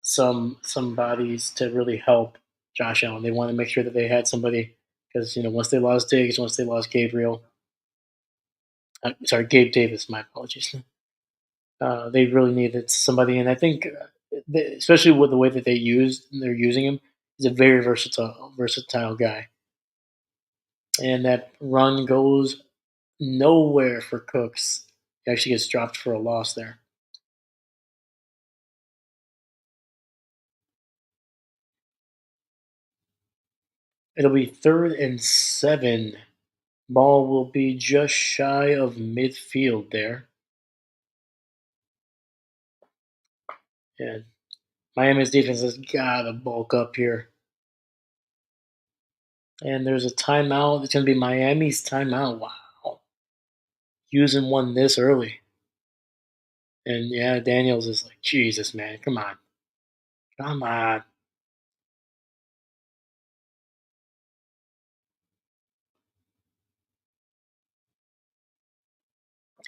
some bodies to really help Josh Allen. They want to make sure that they had somebody because once they lost Diggs, once they lost Gabriel, sorry, Gabe Davis. My apologies. They really needed somebody, and I think, especially with the way that they're using him, he's a very versatile guy, and that run goes nowhere for Cooks. He actually gets dropped for a loss there. It'll be 3rd and 7. Ball will be just shy of midfield there. And Miami's defense has got to bulk up here. And there's a timeout. It's going to be Miami's timeout. Wow. Using one this early. And yeah, Daniels is like, Jesus, man, come on. Come on.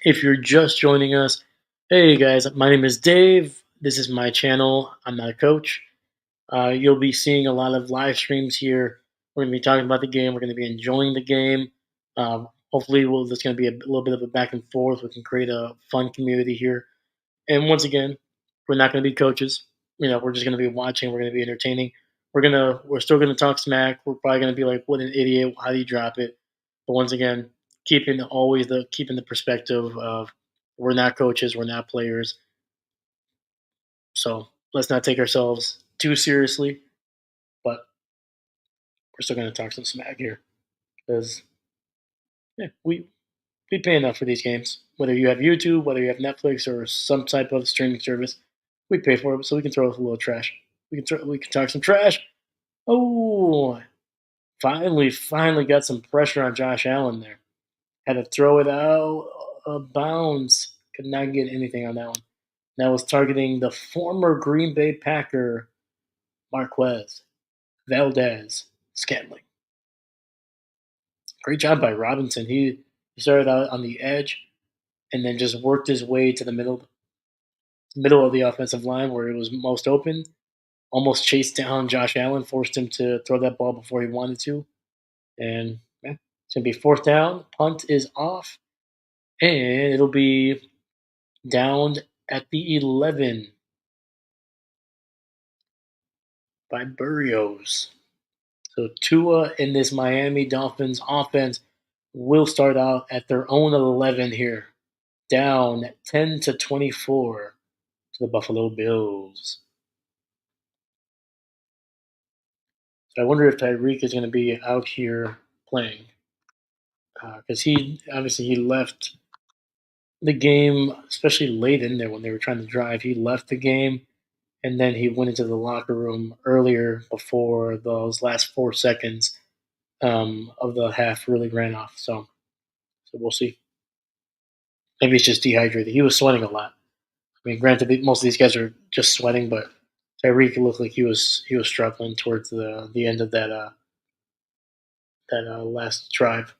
If you're just joining us, hey guys, my name is Dave. This is my channel. I'm not a coach. You'll be seeing a lot of live streams here. We're going to be talking about the game. We're going to be enjoying the game. Hopefully, there's going to be a little bit of a back and forth. We can create a fun community here. And once again, we're not going to be coaches. We're just going to be watching. We're going to be entertaining. We're still going to talk smack. We're probably going to be like, "What an idiot! How do you drop it?" But once again, keeping the perspective of we're not coaches, we're not players, so let's not take ourselves too seriously. But we're still going to talk some smack here because yeah, we pay enough for these games. Whether you have YouTube, whether you have Netflix or some type of streaming service, we pay for it so we can throw a little trash. We can talk some trash. Oh, finally got some pressure on Josh Allen there. Had to throw it out of bounds. Could not get anything on that one. That was targeting the former Green Bay Packer Marquez Valdez Scantling. Great job by Robinson. He started out on the edge and then just worked his way to the middle of the offensive line where it was most open. Almost chased down Josh Allen, forced him to throw that ball before he wanted to. And yeah, it's gonna be 4th down. Punt is off, and it'll be down at the 11 by Burrios. So Tua and this Miami Dolphins offense will start out at their own 11 here, down 10-24 to the Buffalo Bills. So I wonder if Tyreek is going to be out here playing because he left the game, especially late in there when they were trying to drive. He left the game and then he went into the locker room earlier before those last 4 seconds of the half really ran off. So we'll see. Maybe it's just dehydrated. He was sweating a lot. I mean, granted, most of these guys are just sweating, but Tyreek looked like he was struggling towards the end of that last drive.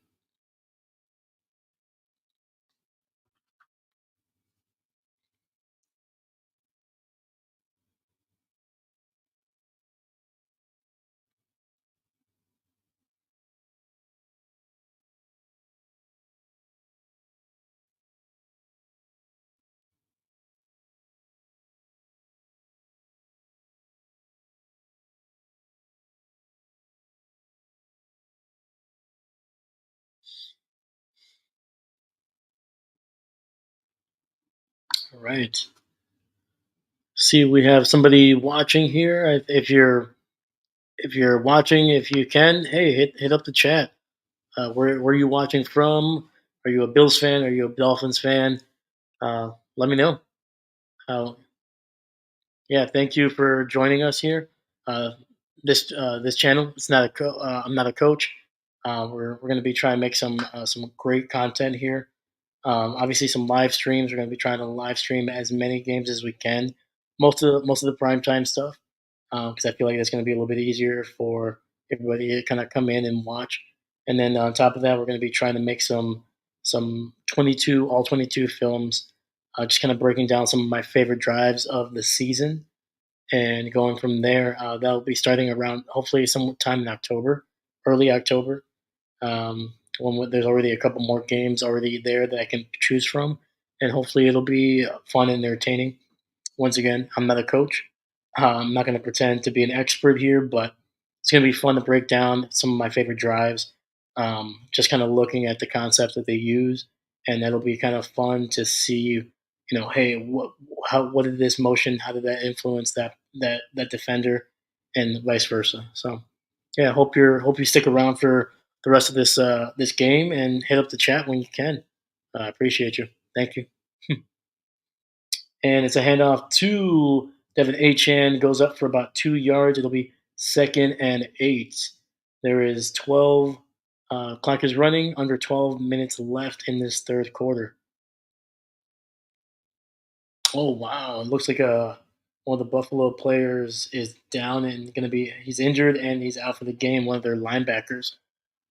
All right. See, we have somebody watching here. If you're watching, if you can, hey, hit up the chat. Where are you watching from? Are you a Bills fan? Are you a Dolphins fan? Let me know. Uh, yeah, thank you for joining us here. Uh, this channel. It's not I'm not a coach. We're going to be trying to make some great content here. Obviously, some live streams. We're going to be trying to live stream as many games as we can. Most of the prime time stuff, because I feel like that's going to be a little bit easier for everybody to kind of come in and watch. And then on top of that, we're going to be trying to make some 22 all 22 films, just kind of breaking down some of my favorite drives of the season and going from there. That'll be starting around hopefully sometime in October, early October. There's already a couple more games already there that I can choose from, and hopefully it'll be fun and entertaining. Once again, I'm not a coach. I'm not going to pretend to be an expert here, but it's going to be fun to break down some of my favorite drives. Just kind of looking at the concepts that they use, and that'll be kind of fun to see. Hey, what did this motion? How did that influence that defender, and vice versa. So, yeah, hope you stick around for the rest of this game and hit up the chat when you can. I appreciate you. Thank you. And it's a handoff to Devin Achan. Goes up for about 2 yards. It'll be 2nd and 8. There is 12. Clock is running. Under 12 minutes left in this third quarter. Oh wow! It looks like one of the Buffalo players is down and going to be. He's injured and he's out for the game. One of their linebackers.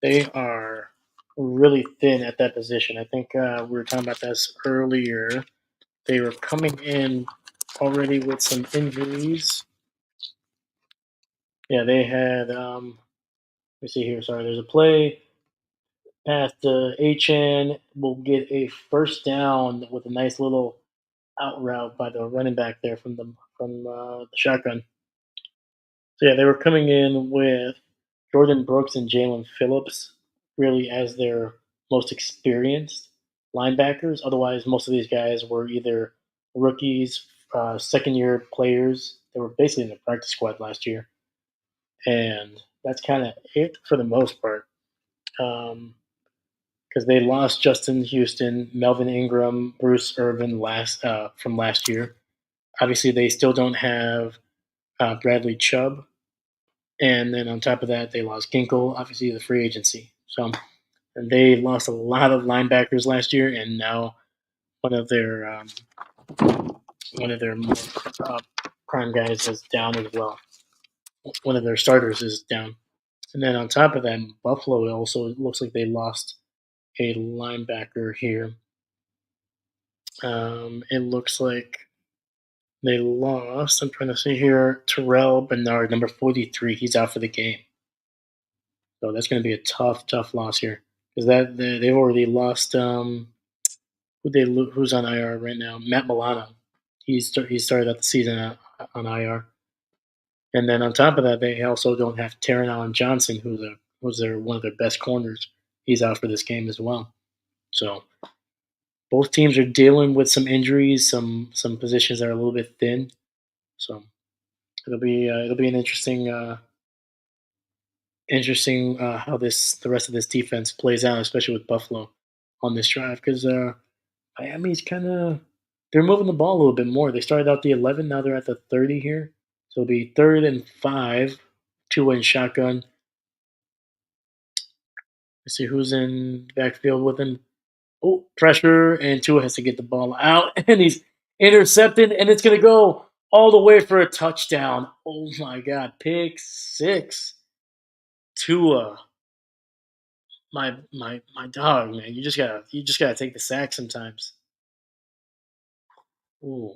They are really thin at that position. I think we were talking about this earlier. They were coming in already with some injuries. Yeah, they had. Let me see here. Sorry, there's a play pass to Achan. Will get a first down with a nice little out route by the running back there from the shotgun. So yeah, they were coming in with Jordan Brooks and Jalen Phillips really as their most experienced linebackers. Otherwise, most of these guys were either rookies, second year players. They were basically in the practice squad last year, and that's kind of it for the most part. Because they lost Justin Houston, Melvin Ingram, Bruce Irvin from last year. Obviously, they still don't have Bradley Chubb, and then on top of that, they lost Ginkle, obviously the free agency. So and they lost a lot of linebackers last year, and now one of their um, one of their more uh, prime guys is down as well. One of their starters is down, and then on top of that, Buffalo also looks like they lost a linebacker here. It looks like they lost. I'm trying to see here. Terrell Bernard, number 43. He's out for the game. So that's going to be a tough loss here because they've already lost. Who's on IR right now? Matt Milano. He started out the season on IR, and then on top of that, they also don't have Taron Allen Johnson, who's their one of their best corners. He's out for this game as well. So both teams are dealing with some injuries, some positions that are a little bit thin. So it'll be an interesting how the rest of this defense plays out, especially with Buffalo on this drive because Miami's kind of they're moving the ball a little bit more. They started out the 11, now they're at the 30 here. So it'll be 3rd and 5, Tua in shotgun. Let's see who's in the backfield with him. Oh, pressure, and Tua has to get the ball out, and he's intercepted, and it's going to go all the way for a touchdown. Oh my God, pick six. Tua, my dog, man. You just gotta take the sack sometimes. Ooh,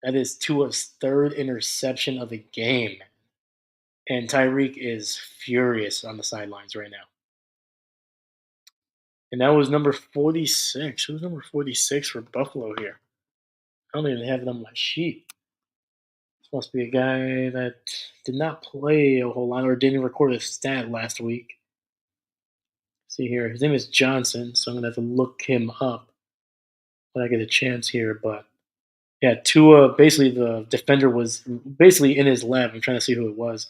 that is Tua's third interception of the game. And Tyreek is furious on the sidelines right now. And that was number 46. Who's number 46 for Buffalo here? I don't even have it on my sheet. This must be a guy that did not play a whole lot or didn't record a stat last week. See here, his name is Johnson, so I'm gonna have to look him up when I get a chance here. But yeah, Tua basically the defender was basically in his lap. I'm trying to see who it was,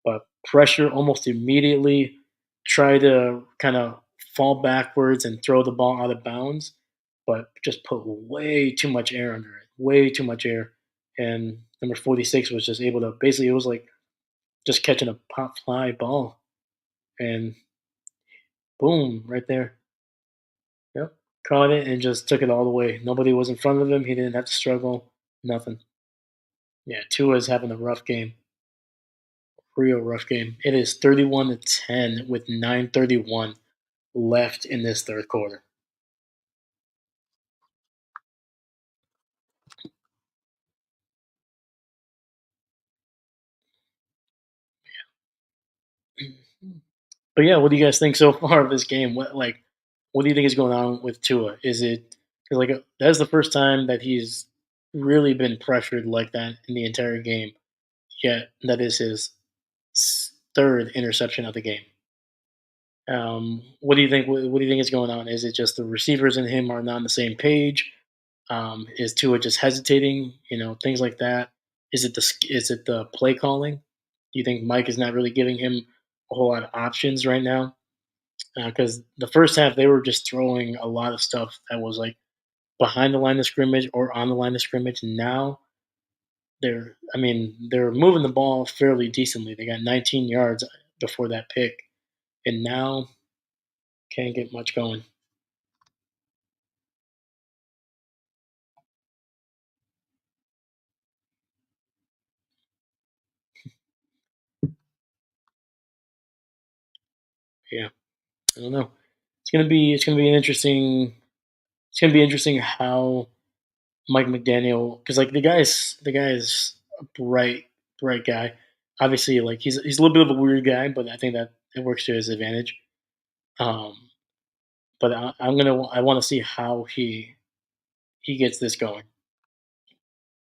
but pressure almost immediately. Try to kind of fall backwards and throw the ball out of bounds, but just put way too much air under it. Way too much air, and number 46 was just able to basically it was like just catching a pop fly ball, and boom, right there. Yep, caught it and just took it all the way. Nobody was in front of him. He didn't have to struggle. Nothing. Yeah, Tua's having a rough game. Real rough game. It is 31-10 with 9:31 left in this third quarter. But yeah, what do you guys think so far of this game? What do you think is going on with Tua? Is it 'cause, that's the first time that he's really been pressured like that in the entire game? Yet that is his third interception of the game. What do you think? What do you think is going on? Is it just the receivers and him are not on the same page? Is Tua just hesitating? Things like that. Is it the play calling? Do you think Mike is not really giving him a whole lot of options right now? Because the first half they were just throwing a lot of stuff that was like behind the line of scrimmage or on the line of scrimmage. Now they're moving the ball fairly decently. They got 19 yards before that pick, and now can't get much going. Yeah, I don't know. It's gonna be an interesting. It's gonna be interesting how Mike McDaniel, because like the guy's a bright guy. Obviously, like he's a little bit of a weird guy, but I think that it works to his advantage. Um, but I want to see how he gets this going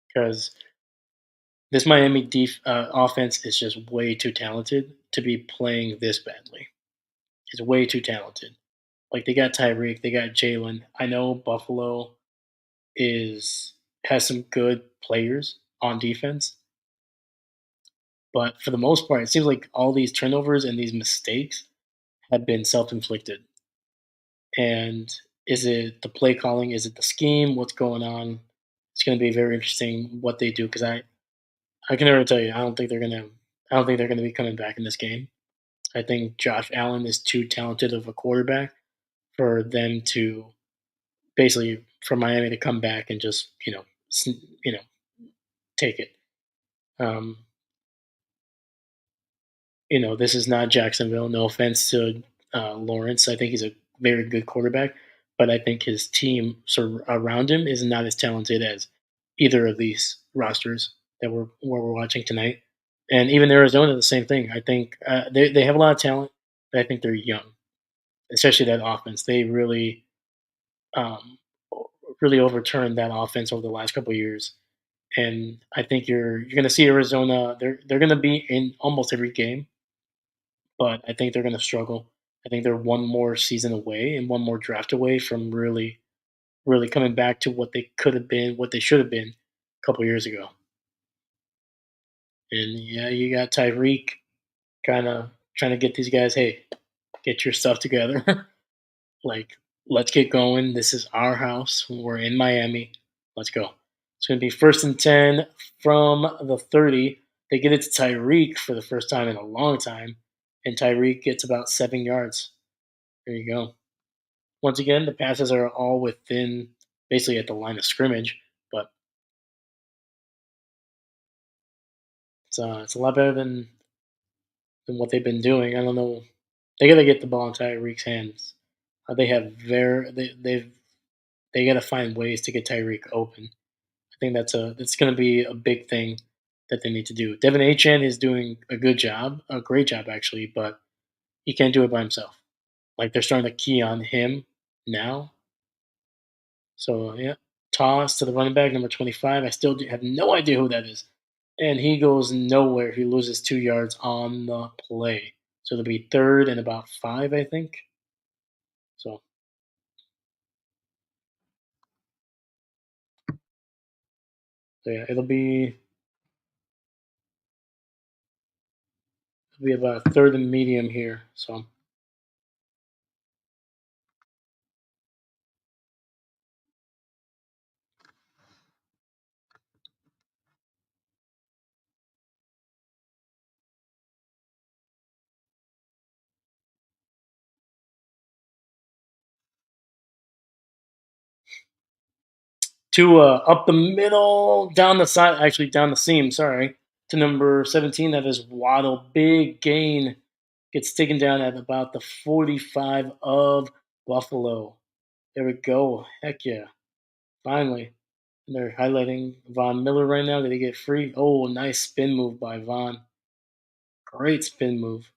because this Miami offense is just way too talented to be playing this badly. It's way too talented. Like they got Tyreek, they got Jalen. I know Buffalo is has some good players on defense, but for the most part, it seems like all these turnovers and these mistakes have been self-inflicted. And is it the play calling? Is it the scheme? What's going on? It's going to be very interesting what they do because I can already tell you I don't think they're gonna be coming back in this game. I think Josh Allen is too talented of a quarterback for them to basically for Miami to come back and just you know take it. Um, this is not Jacksonville. No offense to Lawrence. I think he's a very good quarterback, but I think his team around him is not as talented as either of these rosters that we're watching tonight. And even Arizona, the same thing. I think they have a lot of talent, but I think they're young, especially that offense. They um, really overturned that offense over the last couple of years. And I think you're going to see Arizona. They're going to be in almost every game, but I think they're going to struggle. I think they're one more season away and one more draft away from really coming back to what they could have been, what they should have been a couple years ago. And yeah, you got Tyreek kind of trying to get these guys, hey, get your stuff together. Like, let's get going. This is our house. We're in Miami. Let's go. It's going to be 1st and 10 from the 30. They get it to Tyreek for the first time in a long time, and Tyreek gets about 7 yards. There you go. Once again, the passes are all within basically at the line of scrimmage, but it's a lot better than what they've been doing. I don't know. They got to get the ball in Tyreek's hands. They have very they got to find ways to get Tyreek open. I think that's going to be a big thing that they need to do. Devin Achan is doing a good job, a great job actually, but he can't do it by himself. Like they're starting to key on him now. So yeah, toss to the running back number 25. I still have no idea who that is, and he goes nowhere. He loses 2 yards on the play. So it'll be 3rd and about 5, I think. So yeah, it'll be about 3rd and medium here. So Tua up the middle, down the side, actually down the seam, sorry, to number 17. That is Waddle. Big gain. Gets taken down at about the 45 of Buffalo. There we go. Heck yeah. Finally. And they're highlighting Von Miller right now. Did he get free? Oh, nice spin move by Von. Great spin move.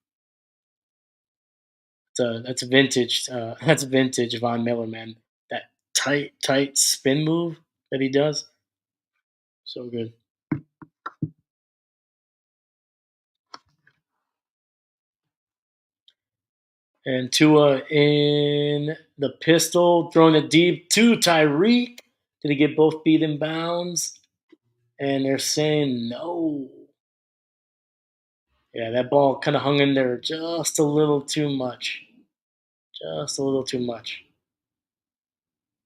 That's vintage. That's vintage Von Miller, man. That tight spin move that he does. So good. And Tua in the pistol, throwing it deep to Tyreek. Did he get both feet in bounds? And they're saying no. Yeah, that ball kind of hung in there just a little too much. Just a little too much.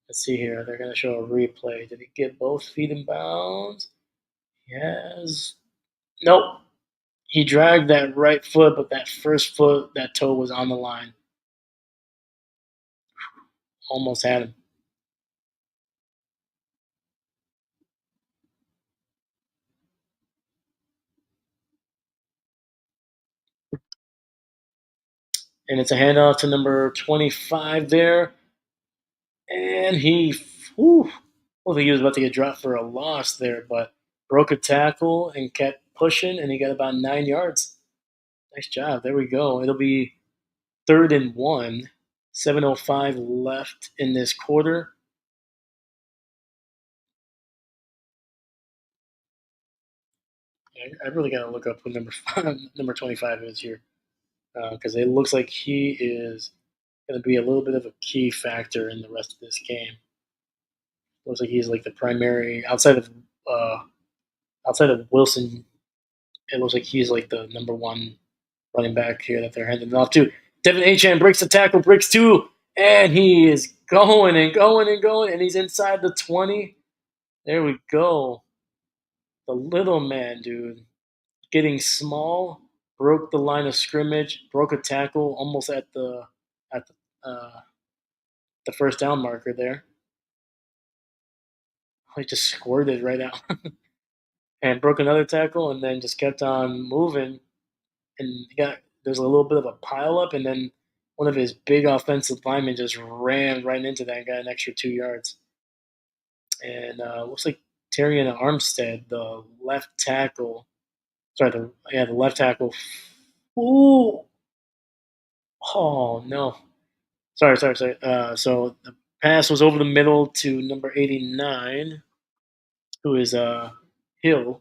Let's see here. They're going to show a replay. Did he get both feet in bounds? Yes. Nope. He dragged that right foot, but that first foot, that toe was on the line. Almost had him. And it's a handoff to number 25 there. And he, whew, I think he was about to get dropped for a loss there, but broke a tackle and kept pushing, and he got about 9 yards. Nice job. There we go. It'll be 3rd and 1. 7:05 left in this quarter. I really got to look up who number 25 is here, because it looks like he is going to be a little bit of a key factor in the rest of this game. Looks like he's like the primary uh, outside of Wilson. It looks like he's like the number one running back here that they're handing it off to. Devin Achane breaks the tackle, breaks two, and he is going and going and going, and he's inside the 20. There we go. The little man, dude, getting small, broke the line of scrimmage, broke a tackle almost at the first down marker there. He just squirted right out and broke another tackle, and then just kept on moving. And there's a little bit of a pile up, and then one of his big offensive linemen just ran right into that and got an extra 2 yards. And looks like Tyrion Armstead, the left tackle, the left tackle. Ooh, oh no, sorry. So the pass was over the middle to number 89, who is Hill.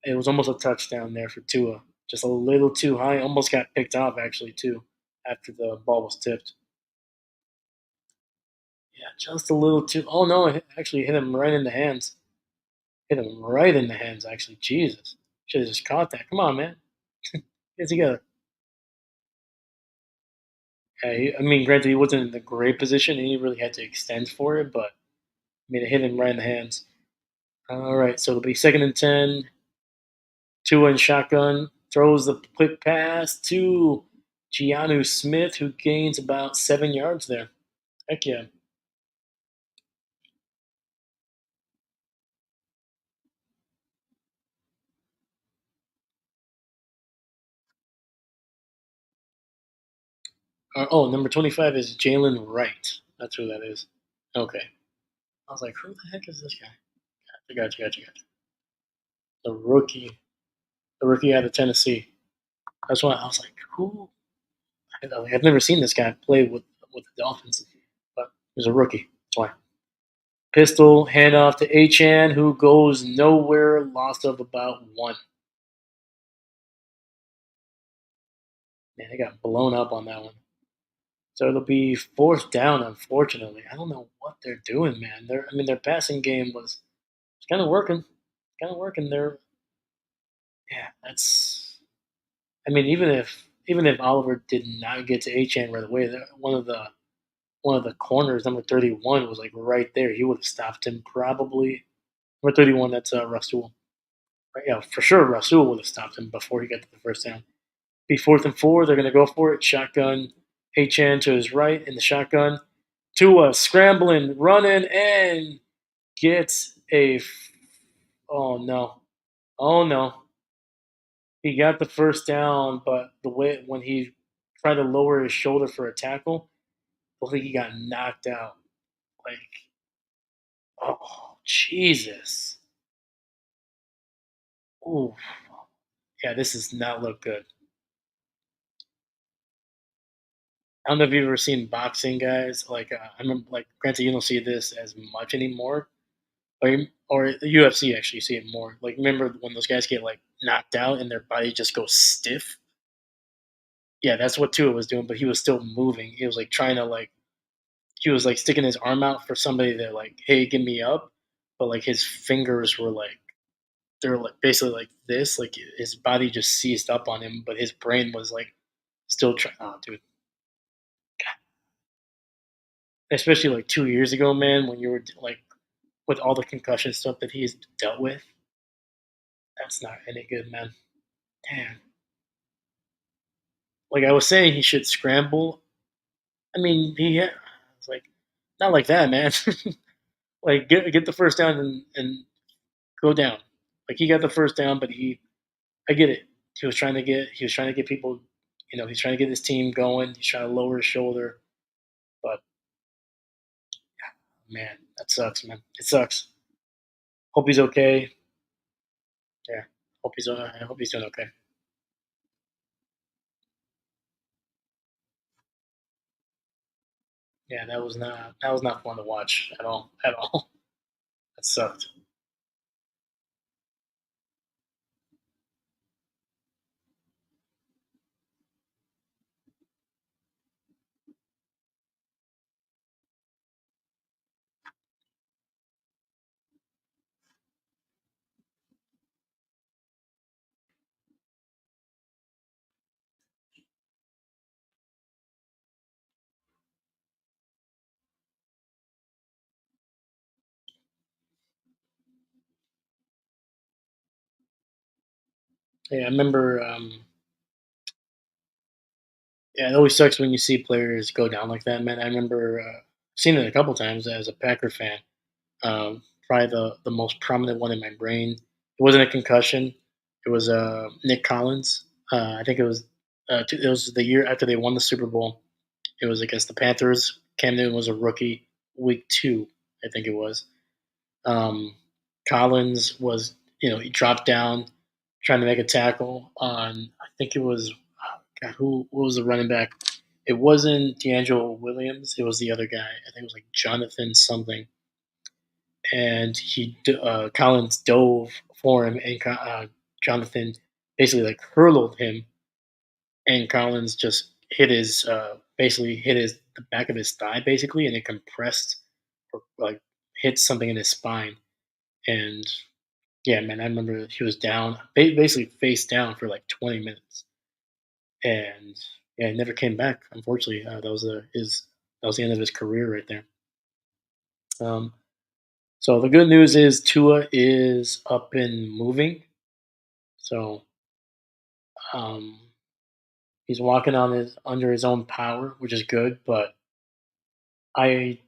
It was almost a touchdown there for Tua. Just a little too high. Almost got picked off actually too after the ball was tipped. Yeah, just a little too. Oh no! It actually hit him right in the hands. Hit him right in the hands. Actually, Jesus, should have just caught that. Come on, man, get it together. Yeah, I mean, granted, he wasn't in the great position, and he really had to extend for it, but I mean, it hit him right in the hands. All right, so it'll be 2nd and 10. Tua in shotgun throws the quick pass to Giannu Smith, who gains about 7 yards there. Heck yeah. Number 25 is Jalen Wright. That's who that is. Okay. I was like, who the heck is this guy? Gotcha. The rookie. The rookie out of Tennessee. That's why I was like, who? I've never seen this guy play with the Dolphins, but he's a rookie. That's why. Pistol, handoff to Achan, who goes nowhere, loss of about 1. Man, they got blown up on that one. So it'll be 4th down, unfortunately. I don't know what they're doing, man. Their passing game was kind of working. Kind of working. Yeah, that's. I mean, even if Oliver did not get to Achan right away, one of the corners, number 31, was like right there. He would have stopped him probably. Number 31, that's Rasul. Right, yeah, for sure, Rasul would have stopped him before he got to the first down. Be 4th and 4. They're going to go for it. Shotgun. Achan to his right in the shotgun. Tua scrambling, running, and gets oh no, oh no, he got the first down, but the way when he tried to lower his shoulder for a tackle, I think he got knocked out. Like, oh Jesus, ooh, yeah, this does not look good. I don't know if you've ever seen boxing guys. Like, I remember, like, granted, you don't see this as much anymore, or the UFC actually you see it more. Like, remember when those guys get like knocked out and their body just goes stiff? Yeah, that's what Tua was doing, but he was still moving. He was like trying to like he was like sticking his arm out for somebody to like, hey, get me up, but like his fingers were like they're like basically like this, like his body just seized up on him, but his brain was like still trying. Oh, dude, especially like 2 years ago, man, when you were like with all the concussion stuff that he's dealt with, that's not any good, man. Damn. Like I was saying, he should scramble. I mean, it's like not like that, man. Like get the first down and go down. Like he got the first down, but I get it. He was trying to get people, he's trying to get his team going. He's trying to lower his shoulder, but man, that sucks, man. It sucks. Hope he's okay. Yeah, I hope he's doing okay. Yeah, that was not fun to watch at all. At all. That sucked. Yeah, I remember. Yeah, it always sucks when you see players go down like that, man. I remember seeing it a couple times as a Packer fan. Probably the most prominent one in my brain. It wasn't a concussion. It was Nick Collins. I think it was the year after they won the Super Bowl. It was against the Panthers. Cam Newton was a rookie. Week 2, I think it was. Um, Collins was, he dropped down trying to make a tackle on. I think it was God, who what was the running back? It wasn't D'Angelo Williams. It was the other guy. I think it was like Jonathan something. And Collins dove for him, and Jonathan basically like hurled him, and Collins just hit his basically hit his the back of his thigh basically, and it compressed or like hit something in his spine. And yeah, man, I remember he was down, basically face down for like 20 minutes, and yeah, he never came back. Unfortunately, that was the end of his career right there. Um, so the good news is Tua is up and moving. So um, he's walking on his under his own power, which is good. But I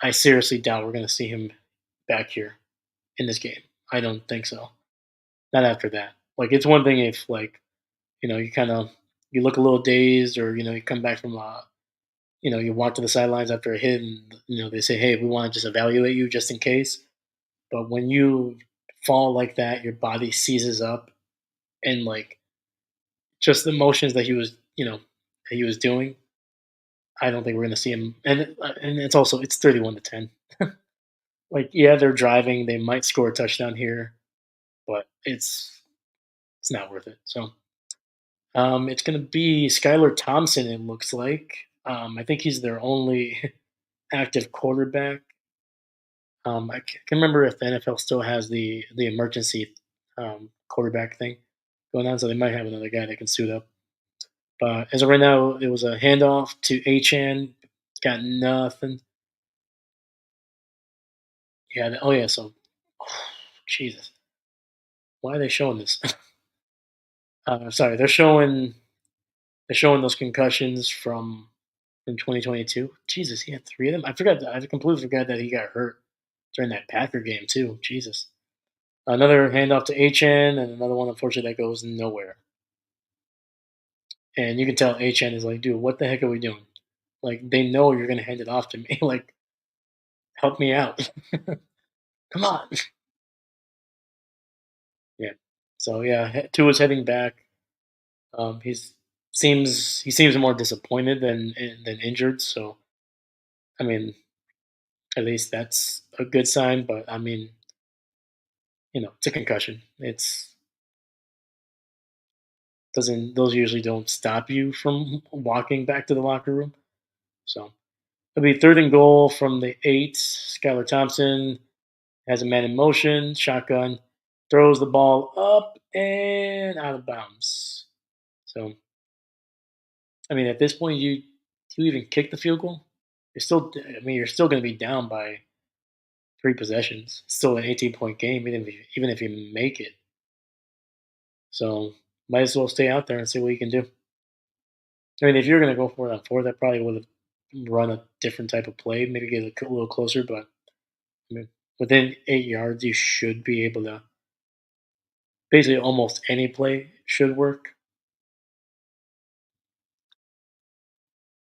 I seriously doubt we're going to see him back here in this game. I don't think so. Not after that. Like it's one thing if like you kind of you look a little dazed, or you come back from you walk to the sidelines after a hit, and they say, hey, we want to just evaluate you just in case. But when you fall like that, your body seizes up, and like just the motions that he was doing, I don't think we're going to see him. And it's also it's 31-10. Like yeah, they're driving, they might score a touchdown here, but it's not worth it. So it's going to be Skylar Thompson. It looks like. I think he's their only active quarterback. I can remember if the NFL still has the emergency quarterback thing going on, so they might have another guy that can suit up. But as of right now, it was a handoff to Achan. Got nothing. Yeah. Oh yeah. So, Jesus, why are they showing this? Sorry, they're showing those concussions from 2022. Jesus, he had 3 of them. I completely forgot that he got hurt. during that Packer game too. Jesus. Another handoff to HN and another one, unfortunately, that goes nowhere. And you can tell HN is like, dude, what the heck are we doing? Like, they know you're going to hand it off to me. Like, help me out. Come on. Yeah. So, yeah, Tua's heading back. He seems more disappointed than injured. So, I mean, at least that's a good sign. But, I mean, it's a concussion. It's doesn't those usually don't stop you from walking back to the locker room. So it'll be third and goal from the 8. Skylar Thompson has a man in motion, shotgun, throws the ball up and out of bounds. So, I mean, at this point, do you even kick the field goal? You're still going to be down by 3 possessions. It's still an 18-point game, even if you make it. So, might as well stay out there and see what you can do. I mean, if you're going to go for it on fourth, I probably would have run a different type of play, maybe get a little closer. But I mean, within 8 yards, you should be able to. Basically, almost any play should work.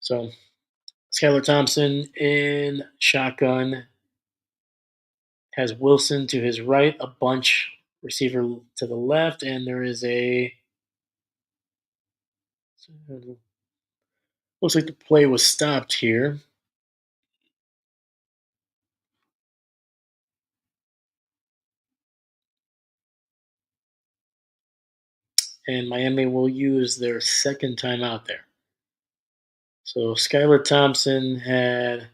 So, Skylar Thompson in shotgun has Wilson to his right, a bunch receiver to the left, and there is a. Looks like the play was stopped here, and Miami will use their second timeout there. So Skylar Thompson had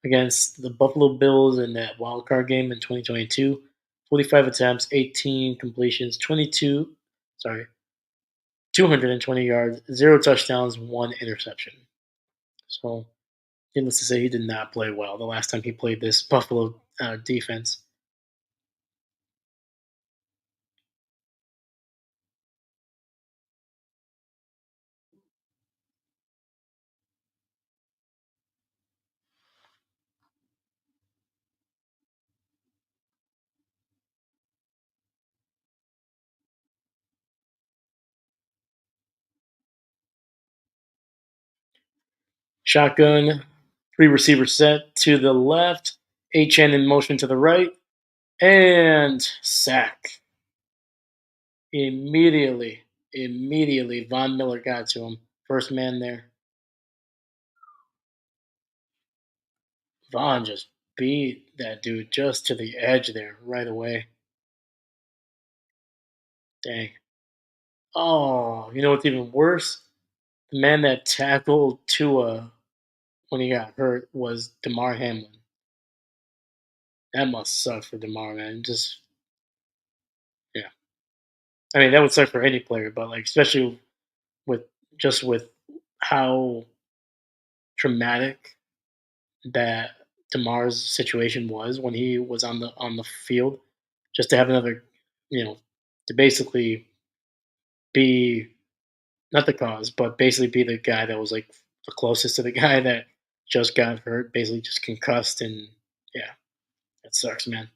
against the Buffalo Bills in that wild card game in 2022. 45 attempts, 18 completions, 220 yards, 0 touchdowns, 1 interception. So, needless to say, he did not play well the last time he played this Buffalo defense. Shotgun, 3 receiver set to the left, HN in motion to the right, and sack. Immediately, Von Miller got to him. First man there. Vaughn just beat that dude just to the edge there right away. Dang. Oh, you know what's even worse? The man that tackled Tua when he got hurt was DeMar Hamlin. That must suck for DeMar, man. Just yeah. I mean, that would suck for any player, but like especially with with how traumatic that DeMar's situation was when he was on the field, just to have another, you know, to basically be not the cause, but basically be the guy that was like the closest to the guy that just got hurt, basically just concussed, and yeah, that sucks, man.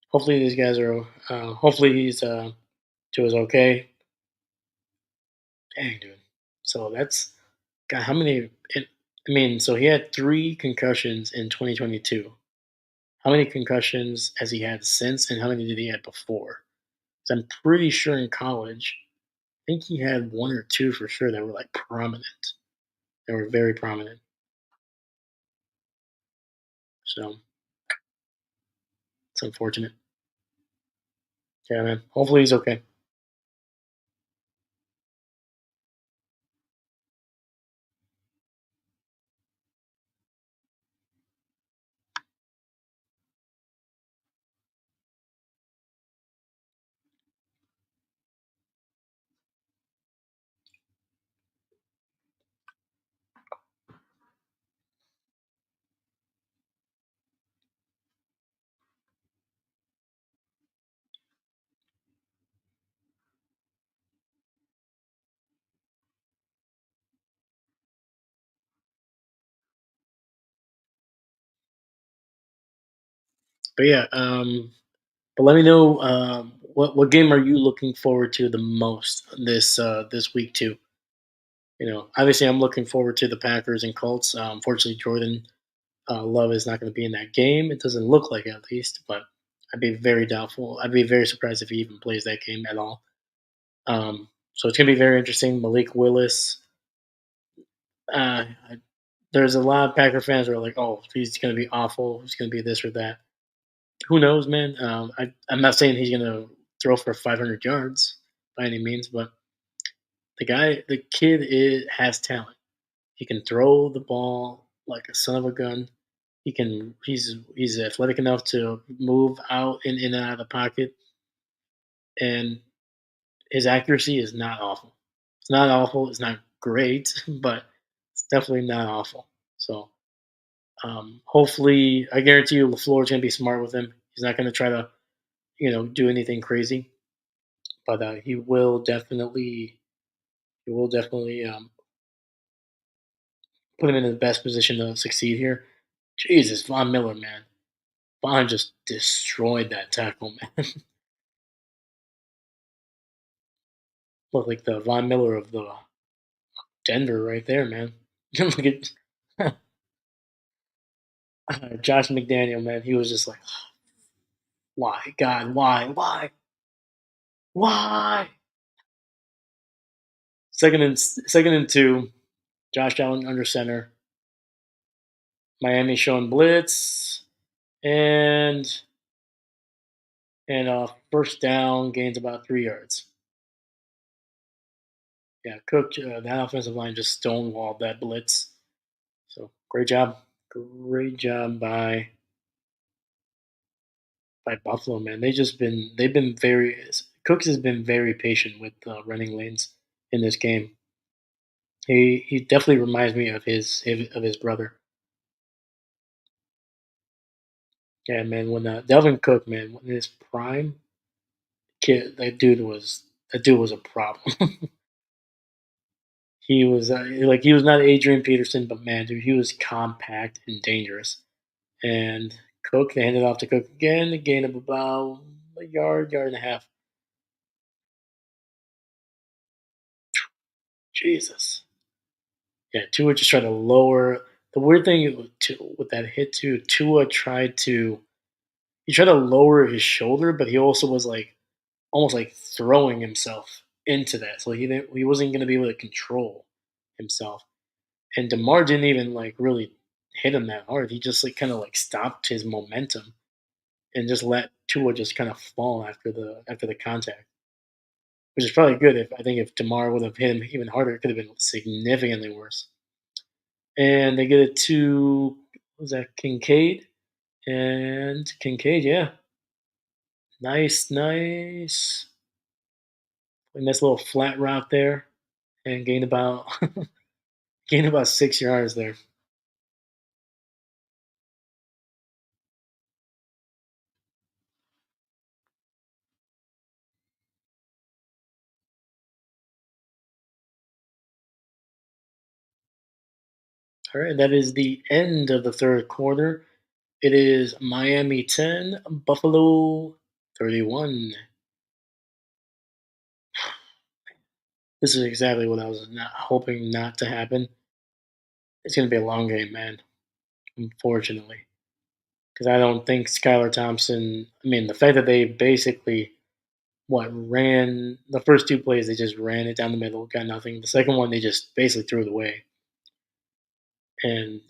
Hopefully these guys are. Hopefully he's to his okay. Dang, dude. So that's God. How many? I mean, so he had 3 concussions in 2022. How many concussions has he had since, and how many did he have before? 'Cause I'm pretty sure in college, I think he had 1 or 2 for sure that were like prominent. They were very prominent. So it's unfortunate. Yeah, man. Hopefully he's okay. But yeah, but let me know what game are you looking forward to the most this week too. Obviously I'm looking forward to the Packers and Colts. Unfortunately, Jordan Love is not going to be in that game. It doesn't look like it, at least, but I'd be very doubtful. I'd be very surprised if he even plays that game at all. So it's going to be very interesting. Malik Willis. Uh, I, there's a lot of Packer fans who are like, "Oh, he's going to be awful. He's going to be this or that." Who knows, man? I'm not saying he's going to throw for 500 yards by any means, but the kid has talent. He can throw the ball like a son of a gun. He's athletic enough to move out and in and out of the pocket, and his accuracy is not awful. It's not awful. It's not great, but it's definitely not awful. So hopefully, I guarantee you, Lafleur's gonna be smart with him. He's not gonna try to do anything crazy, but he will definitely put him in the best position to succeed here. Jesus, Von Miller, man. Von just destroyed that tackle, man. Look like the Von Miller of the Denver right there, man. Look at Josh McDaniel, man. He was just like, why, God, why? Second and two. Josh Allen under center. Miami showing blitz and first down gains about 3 yards. Yeah, Cook. That offensive line just stonewalled that blitz. So great job by Buffalo, man. They've been very Cooks has been very patient with running lanes in this game. He definitely reminds me of his brother. Yeah, man. When Delvin Cook, man, in his prime, that dude was a problem. He was not Adrian Peterson, but man, dude, he was compact and dangerous. And Cook, they handed off to Cook again, a gain of about a yard and a half. Jesus. Yeah, Tua just tried to lower. The weird thing with that hit too, Tua tried to lower his shoulder, but he also was like almost like throwing himself into that, so he wasn't going to be able to control himself. And Demar didn't even like really hit him that hard. He just like kind of like stopped his momentum and just let Tua just kind of fall after the contact, which is probably good. If Demar would have hit him even harder, it could have been significantly worse. And they get it to what was that Kincaid, and Kincaid, yeah, nice, a nice little flat route there, and gained about gained about 6 yards there. All right, that is the end of the third quarter. It is Miami 10, Buffalo 31. This is exactly what I was not hoping not to happen. It's going to be a long game, man. Unfortunately, because I don't think Skylar Thompson. I mean, the fact that they basically ran the first two plays, they just ran it down the middle, got nothing. The second one, they just basically threw it away, and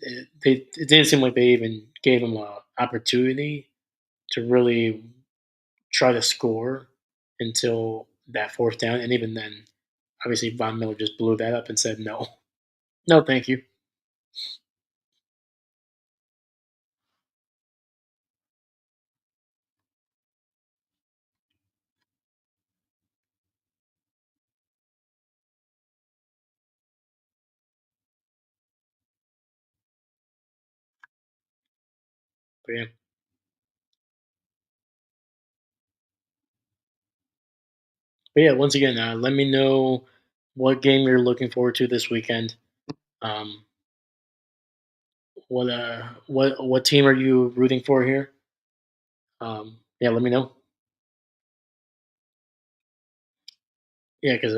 it didn't seem like they even gave him an opportunity to really try to score until that fourth down, and even then, obviously Von Miller just blew that up and said no, no, thank you. But yeah, once again, let me know what game you're looking forward to this weekend. Um, what team are you rooting for here? Yeah, let me know. Yeah, because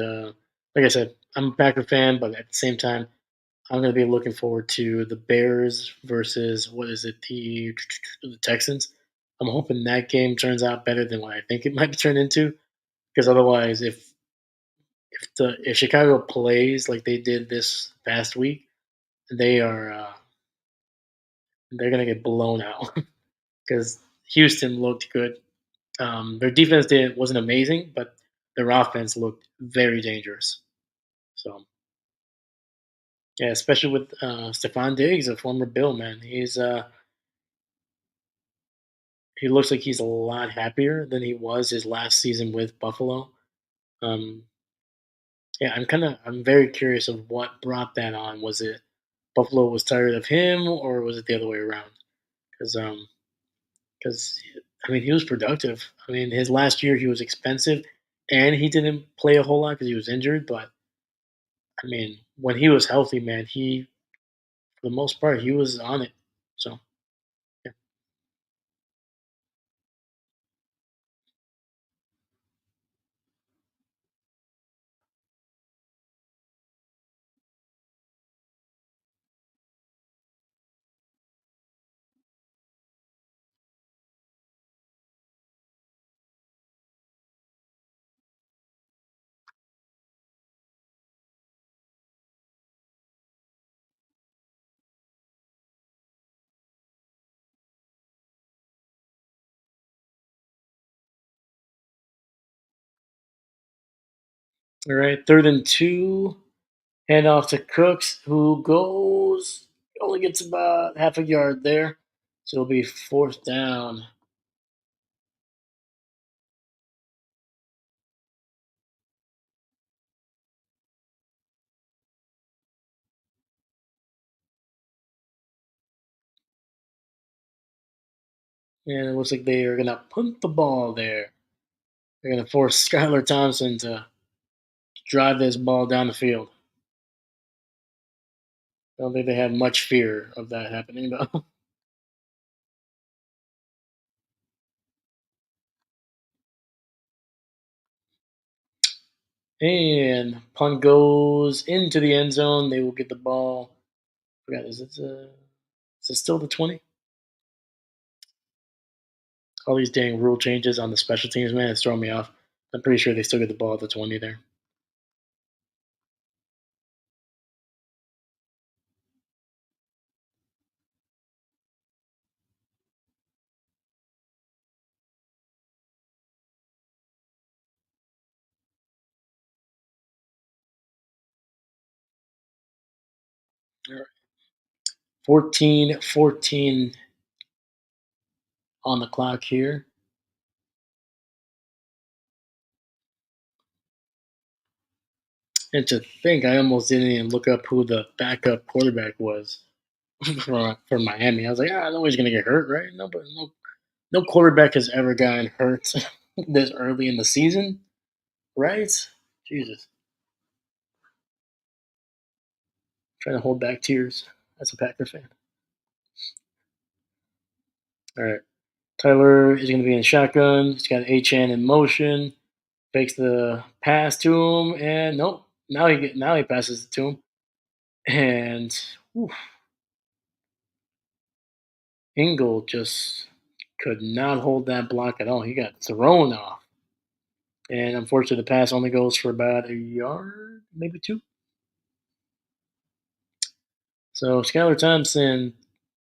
like I said, I'm a Packer fan, but at the same time, I'm going to be looking forward to the Bears versus what is it, the Texans. I'm hoping that game turns out better than what I think it might turn into. Because otherwise, if Chicago plays like they did this past week, they are they're going to get blown out. Because Houston looked good. Their defense wasn't amazing, but their offense looked very dangerous. So yeah, especially with Stephon Diggs, a former Bill man, he looks like he's a lot happier than he was his last season with Buffalo. Um, yeah, I'm very curious of what brought that on. Was it Buffalo was tired of him, or was it the other way around? Because because I mean he was productive. I mean his last year he was expensive, and he didn't play a whole lot because he was injured. But I mean when he was healthy, man, he for the most part he was on it. So yeah. All right, 3rd and 2. Hand off to Cooks, who goes only gets about half a yard there, so it'll be 4th down. And it looks like they are gonna punt the ball there. They're gonna force Skylar Thompson to drive this ball down the field. I don't think they have much fear of that happening though. And punt goes into the end zone. They will get the ball. I forgot, is it still the 20? All these dang rule changes on the special teams, man, it's throwing me off. I'm pretty sure they still get the ball at the 20 there. All right. 14-14 on the clock here. And to think, I almost didn't even look up who the backup quarterback was for Miami. I was like, nobody's gonna get hurt, right? No quarterback has ever gotten hurt this early in the season, right? Jesus, trying to hold back tears as a Packer fan. All right, Tyler is gonna be in shotgun. He's got HN in motion. Fakes the pass to him, and nope. Now he passes it to him, and whew, Engel just could not hold that block at all. He got thrown off. And unfortunately, the pass only goes for about a yard, maybe two. So Skylar Thompson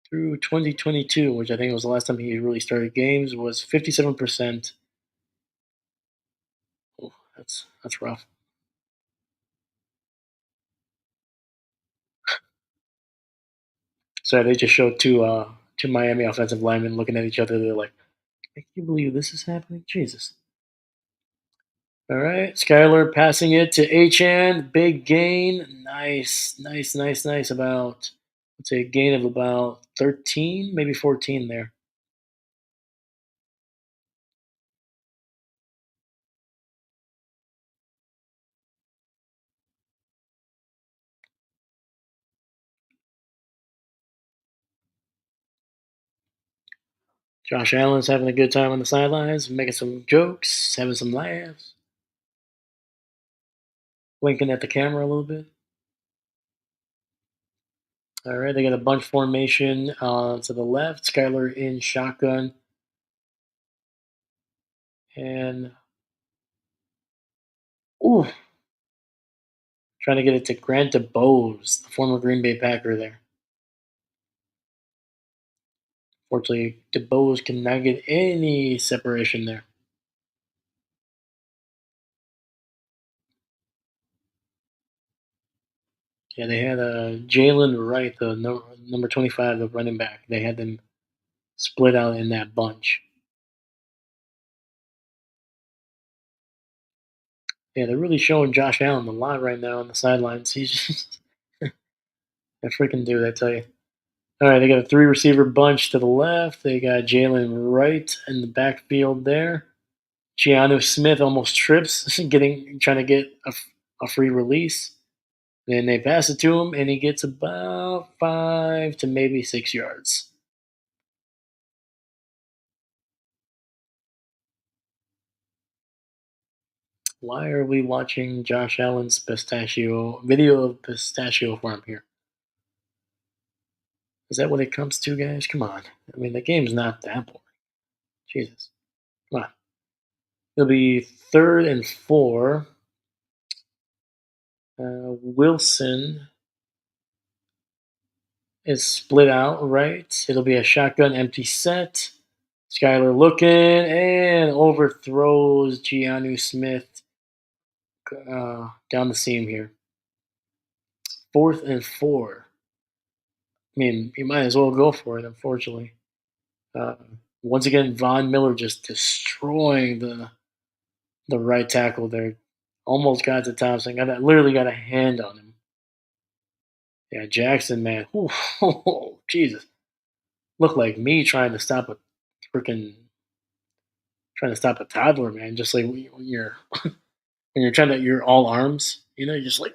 through 2022, which I think was the last time he really started games, was 57%. Oh, that's rough. So they just showed two Miami offensive linemen looking at each other. They're like, "Can you believe this is happening? Jesus!" All right, Skyler passing it to Achan. Big gain. Nice, nice, nice, nice. About, let's say, a gain of about 13, maybe 14 there. Josh Allen's having a good time on the sidelines, making some jokes, having some laughs, winking at the camera a little bit. All right, they got a bunch formation to the left. Skyler in shotgun, and ooh, trying to get it to Grant DeBose, the former Green Bay Packer. There, fortunately, DeBose cannot get any separation there. Yeah, they had Jalen Wright, the number 25, the running back. They had them split out in that bunch. Yeah, they're really showing Josh Allen a lot right now on the sidelines. He's just a freaking dude, I tell you. All right, they got a three receiver bunch to the left. They got Jalen Wright in the backfield there. Giannu Smith almost trips, trying to get a free release. Then they pass it to him, and he gets about 5 to maybe 6 yards. Why are we watching Josh Allen's pistachio video of pistachio farm here? Is that what it comes to, guys? Come on. I mean, the game's not that boring. Jesus. Come on. It'll be 3rd and 4. Wilson is split out, right? It'll be a shotgun empty set. Skyler looking and overthrows Giannu Smith down the seam here. 4th and 4. I mean, you might as well go for it, unfortunately. Uh, Once again, Von Miller just destroying the right tackle there. Almost got to Thompson. Literally got a hand on him. Yeah, Jackson, man. Ooh, Jesus. Looked like me freaking trying to stop a toddler, man. Just like when you're trying to you're all arms, you're just like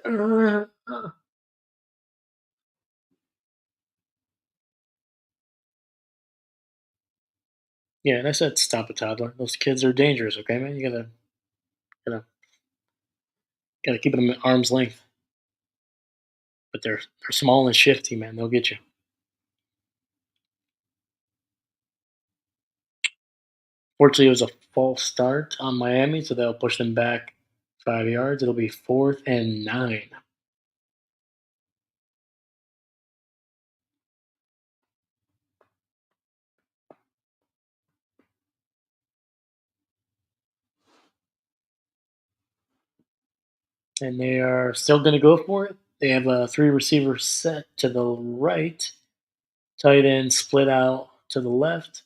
Yeah, and I said stop a toddler. Those kids are dangerous, okay, man? You gotta gotta keep them at arm's length. But they're small and shifty, man. They'll get you. Fortunately, it was a false start on Miami, so they'll push them back 5 yards. It'll be 4th and 9. And they are still going to go for it. They have a three receiver set to the right, tight end split out to the left.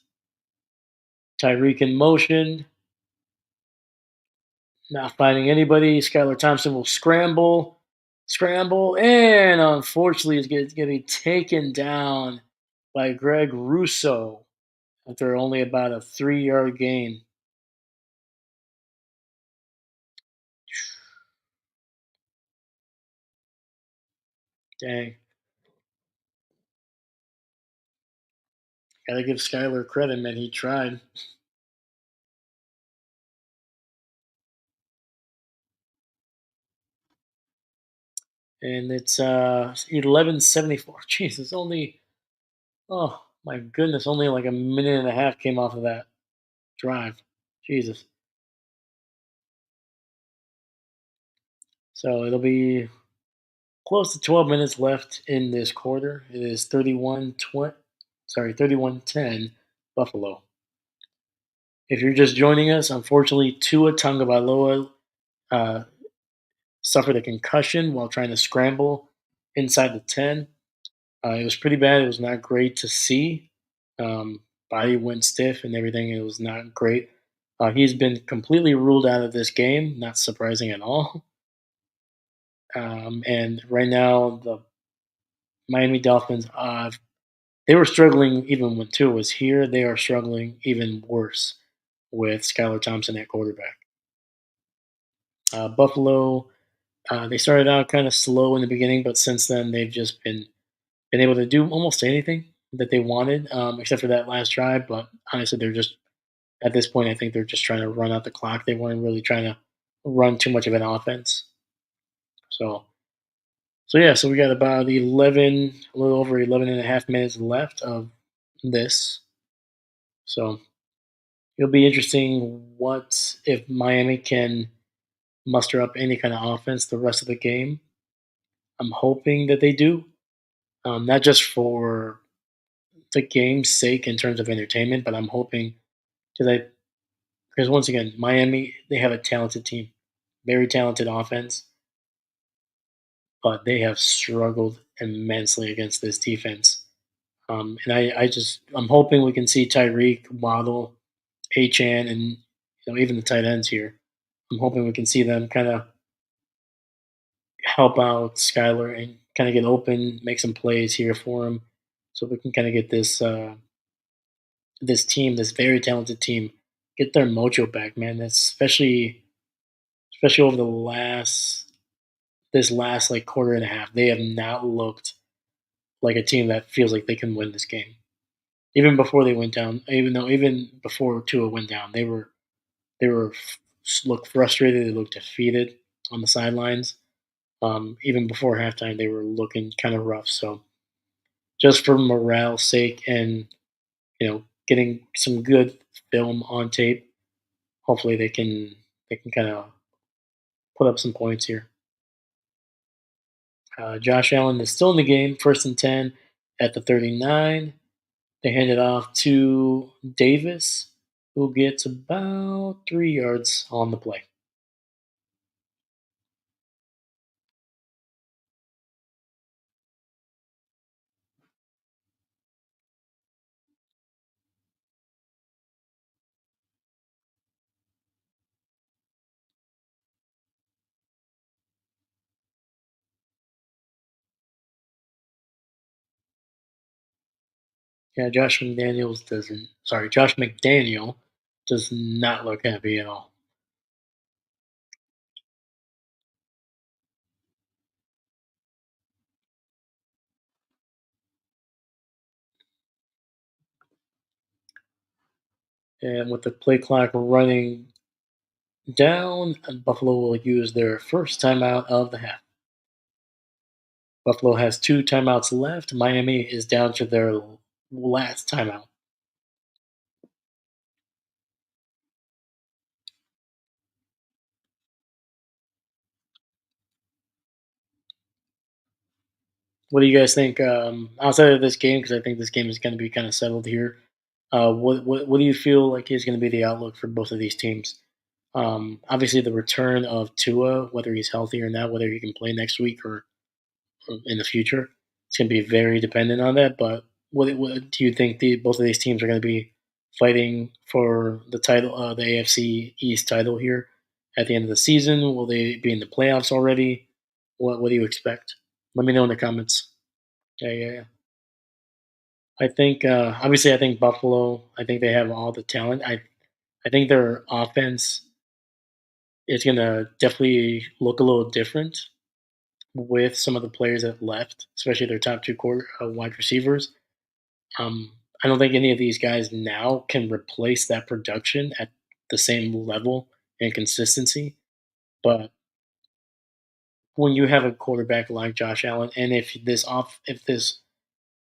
Tyreek in motion, not finding anybody. Skylar Thompson will scramble, and unfortunately, is going to be taken down by Greg Russo after only about a 3 yard gain. Dang. Gotta give Skylar credit, man. He tried. And it's 11:74. Jeez, it's only oh my goodness, only like a minute and a half came off of that drive. Jesus. So it'll be close to 12 minutes left in this quarter. It is 31-10 Buffalo. If you're just joining us, unfortunately, Tua Tagovailoa uh, suffered a concussion while trying to scramble inside the 10. It was pretty bad. It was not great to see. Body went stiff and everything. It was not great. He's been completely ruled out of this game. Not surprising at all. And right now, the Miami Dolphins, they were struggling even when Tua was here. They are struggling even worse with Skylar Thompson at quarterback. Buffalo, they started out kind of slow in the beginning, but since then they've just been able to do almost anything. that they wanted, except for that last drive. But honestly, they're just at this point. I think they're just trying to run out the clock. They weren't really trying to run too much of an offense. So yeah. So we got about 11, a little over 11 and a half minutes left of this. So it'll be interesting what if Miami can muster up any kind of offense the rest of the game. I'm hoping that they do, not just for the game's sake in terms of entertainment, but I'm hoping because once again, Miami they have a talented team, very talented offense, but they have struggled immensely against this defense. And I'm hoping we can see Tyreek, Waddle, Achan, and even the tight ends here. I'm hoping we can see them kind of help out Skyler and kind of get open, make some plays here for him, so we can kind of get this team, this very talented team, get their mojo back, man. Especially over the last this last like quarter and a half, they have not looked like a team that feels like they can win this game. Even before they went down, even before Tua went down, they looked frustrated. They looked defeated on the sidelines. Even before halftime, they were looking kind of rough. So just for morale's sake and getting some good film on tape, hopefully they can kind of put up some points here. Josh Allen is still in the game, 1st and 10 at the 39. They hand it off to Davis, who gets about 3 yards on the play. Yeah, Josh McDaniel does not look happy at all. And with the play clock running down, Buffalo will use their first timeout of the half. Buffalo has 2 timeouts left. Miami is down to their last timeout. What do you guys think outside of this game? Because I think this game is going to be kind of settled here. What do you feel like is going to be the outlook for both of these teams? Obviously, the return of Tua, whether he's healthy or not, whether he can play next week or in the future, it's going to be very dependent on that. But what do you think both of these teams are going to be fighting for the title, the AFC East title here at the end of the season? Will they be in the playoffs already? What do you expect? Let me know in the comments. Yeah, yeah, yeah. I think obviously I think Buffalo. I think they have all the talent. I think their offense is gonna definitely look a little different with some of the players that left, especially their top two wide receivers. I don't think any of these guys now can replace that production at the same level and consistency. But when you have a quarterback like Josh Allen, and if this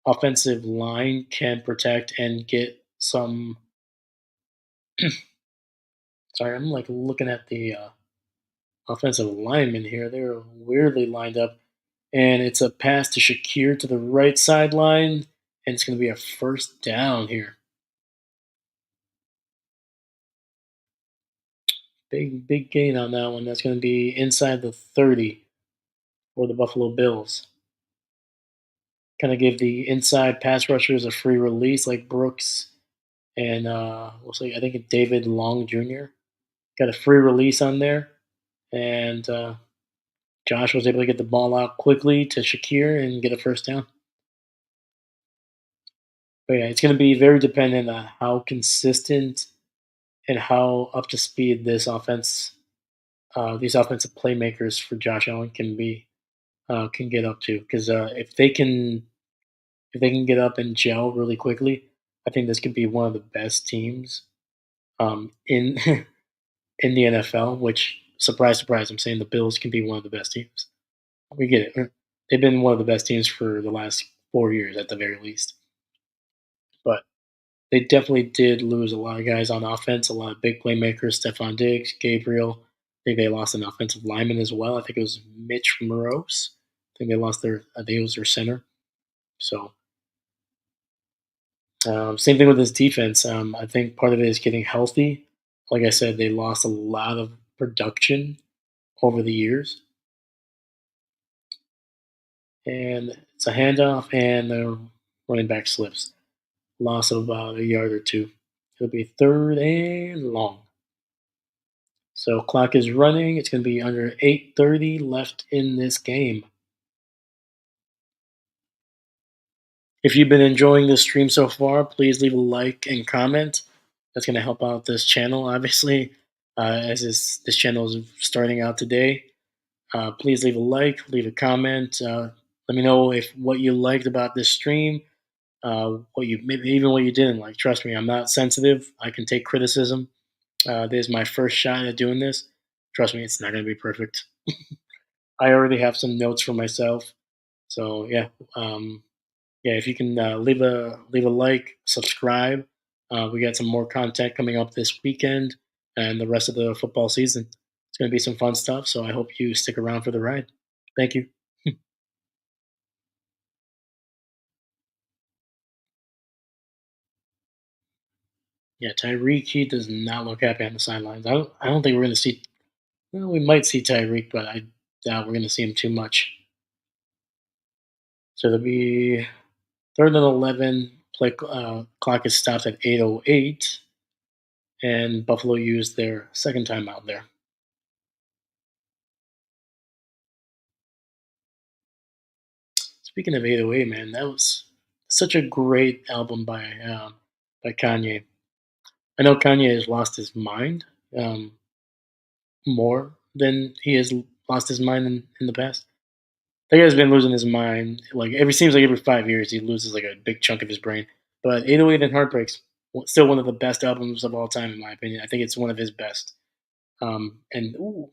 offensive line can protect and get some. Sorry, I'm like looking at the offensive linemen here. They're weirdly lined up, and it's a pass to Shakir to the right sideline, and it's going to be a first down here. Big gain on that one. That's going to be inside the 30 for the Buffalo Bills. Kind of give the inside pass rushers a free release like Brooks and we'll say I think David Long Jr. got a free release on there, and Josh was able to get the ball out quickly to Shakir and get a first down. But yeah, it's going to be very dependent on how consistent and how up to speed these offensive playmakers for Josh Allen can get up to. Because if they can If they can get up and gel really quickly, I think this could be one of the best teams in in the NFL. Which surprise, surprise, I'm saying the Bills can be one of the best teams. We get it. They've been one of the best teams for the last 4 years at the very least. But they definitely did lose a lot of guys on offense, a lot of big playmakers, Stephon Diggs, Gabriel. I think they lost an offensive lineman as well. I think it was Mitch Morose. I think they lost I think it was their center. So, same thing with this defense. I think part of it is getting healthy. Like I said, they lost a lot of production over the years. And it's a handoff, and the running back slips. Loss of about a yard or two. It'll be third and long. So clock is running. It's going to be under 8:30 left in this game. If you've been enjoying this stream so far, please leave a like and comment. That's going to help out this channel, obviously, as this channel is starting out today. Please leave a like, leave a comment. Let me know if what you liked about this stream, what you maybe even what you didn't like. Trust me, I'm not sensitive. I can take criticism. This is my first shot at doing this. Trust me, it's not going to be perfect. I already have some notes for myself. So um, yeah. If you can leave a like, subscribe. We got some more content coming up this weekend and the rest of the football season. It's going to be some fun stuff. So I hope you stick around for the ride. Thank you. Yeah, Tyreek, he does not look happy on the sidelines. I don't think we're going to see. Well, we might see Tyreek, but I doubt we're going to see him too much. So there'll be third and 11. Clock is stopped at 8:08, and Buffalo used their second timeout there. Speaking of 808, man, that was such a great album by Kanye. I know Kanye has lost his mind um, more than he has lost his mind in the past. That guy's been losing his mind. Like every seems like every 5 years he loses like a big chunk of his brain. But 808 and Heartbreaks, still one of the best albums of all time in my opinion. I think it's one of his best. And ooh,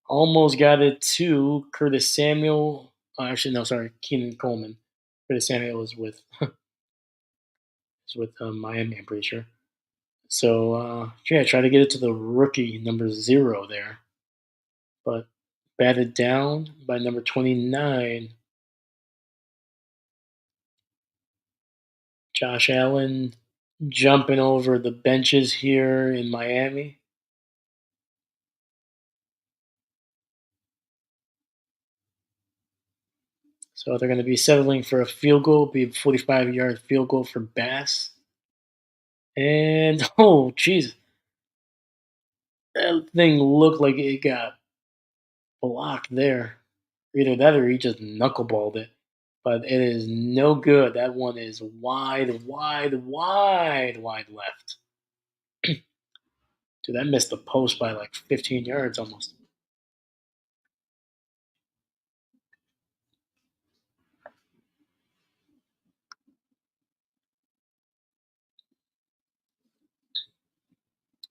almost got it to Curtis Samuel. Actually, no, sorry, Keenan Coleman. Curtis Samuel is with Miami, I'm pretty sure. So yeah, try to get it to the rookie number 0 there, but batted down by number 29, Josh Allen, jumping over the benches here in Miami. So they're going to be settling for a field goal, be a 45-yard field goal for Bass. And oh, jeez, that thing looked like it got blocked there. Either that or he just knuckleballed it. But it is no good. That one is wide, wide, wide, wide left. Dude, that missed the post by like 15 yards almost.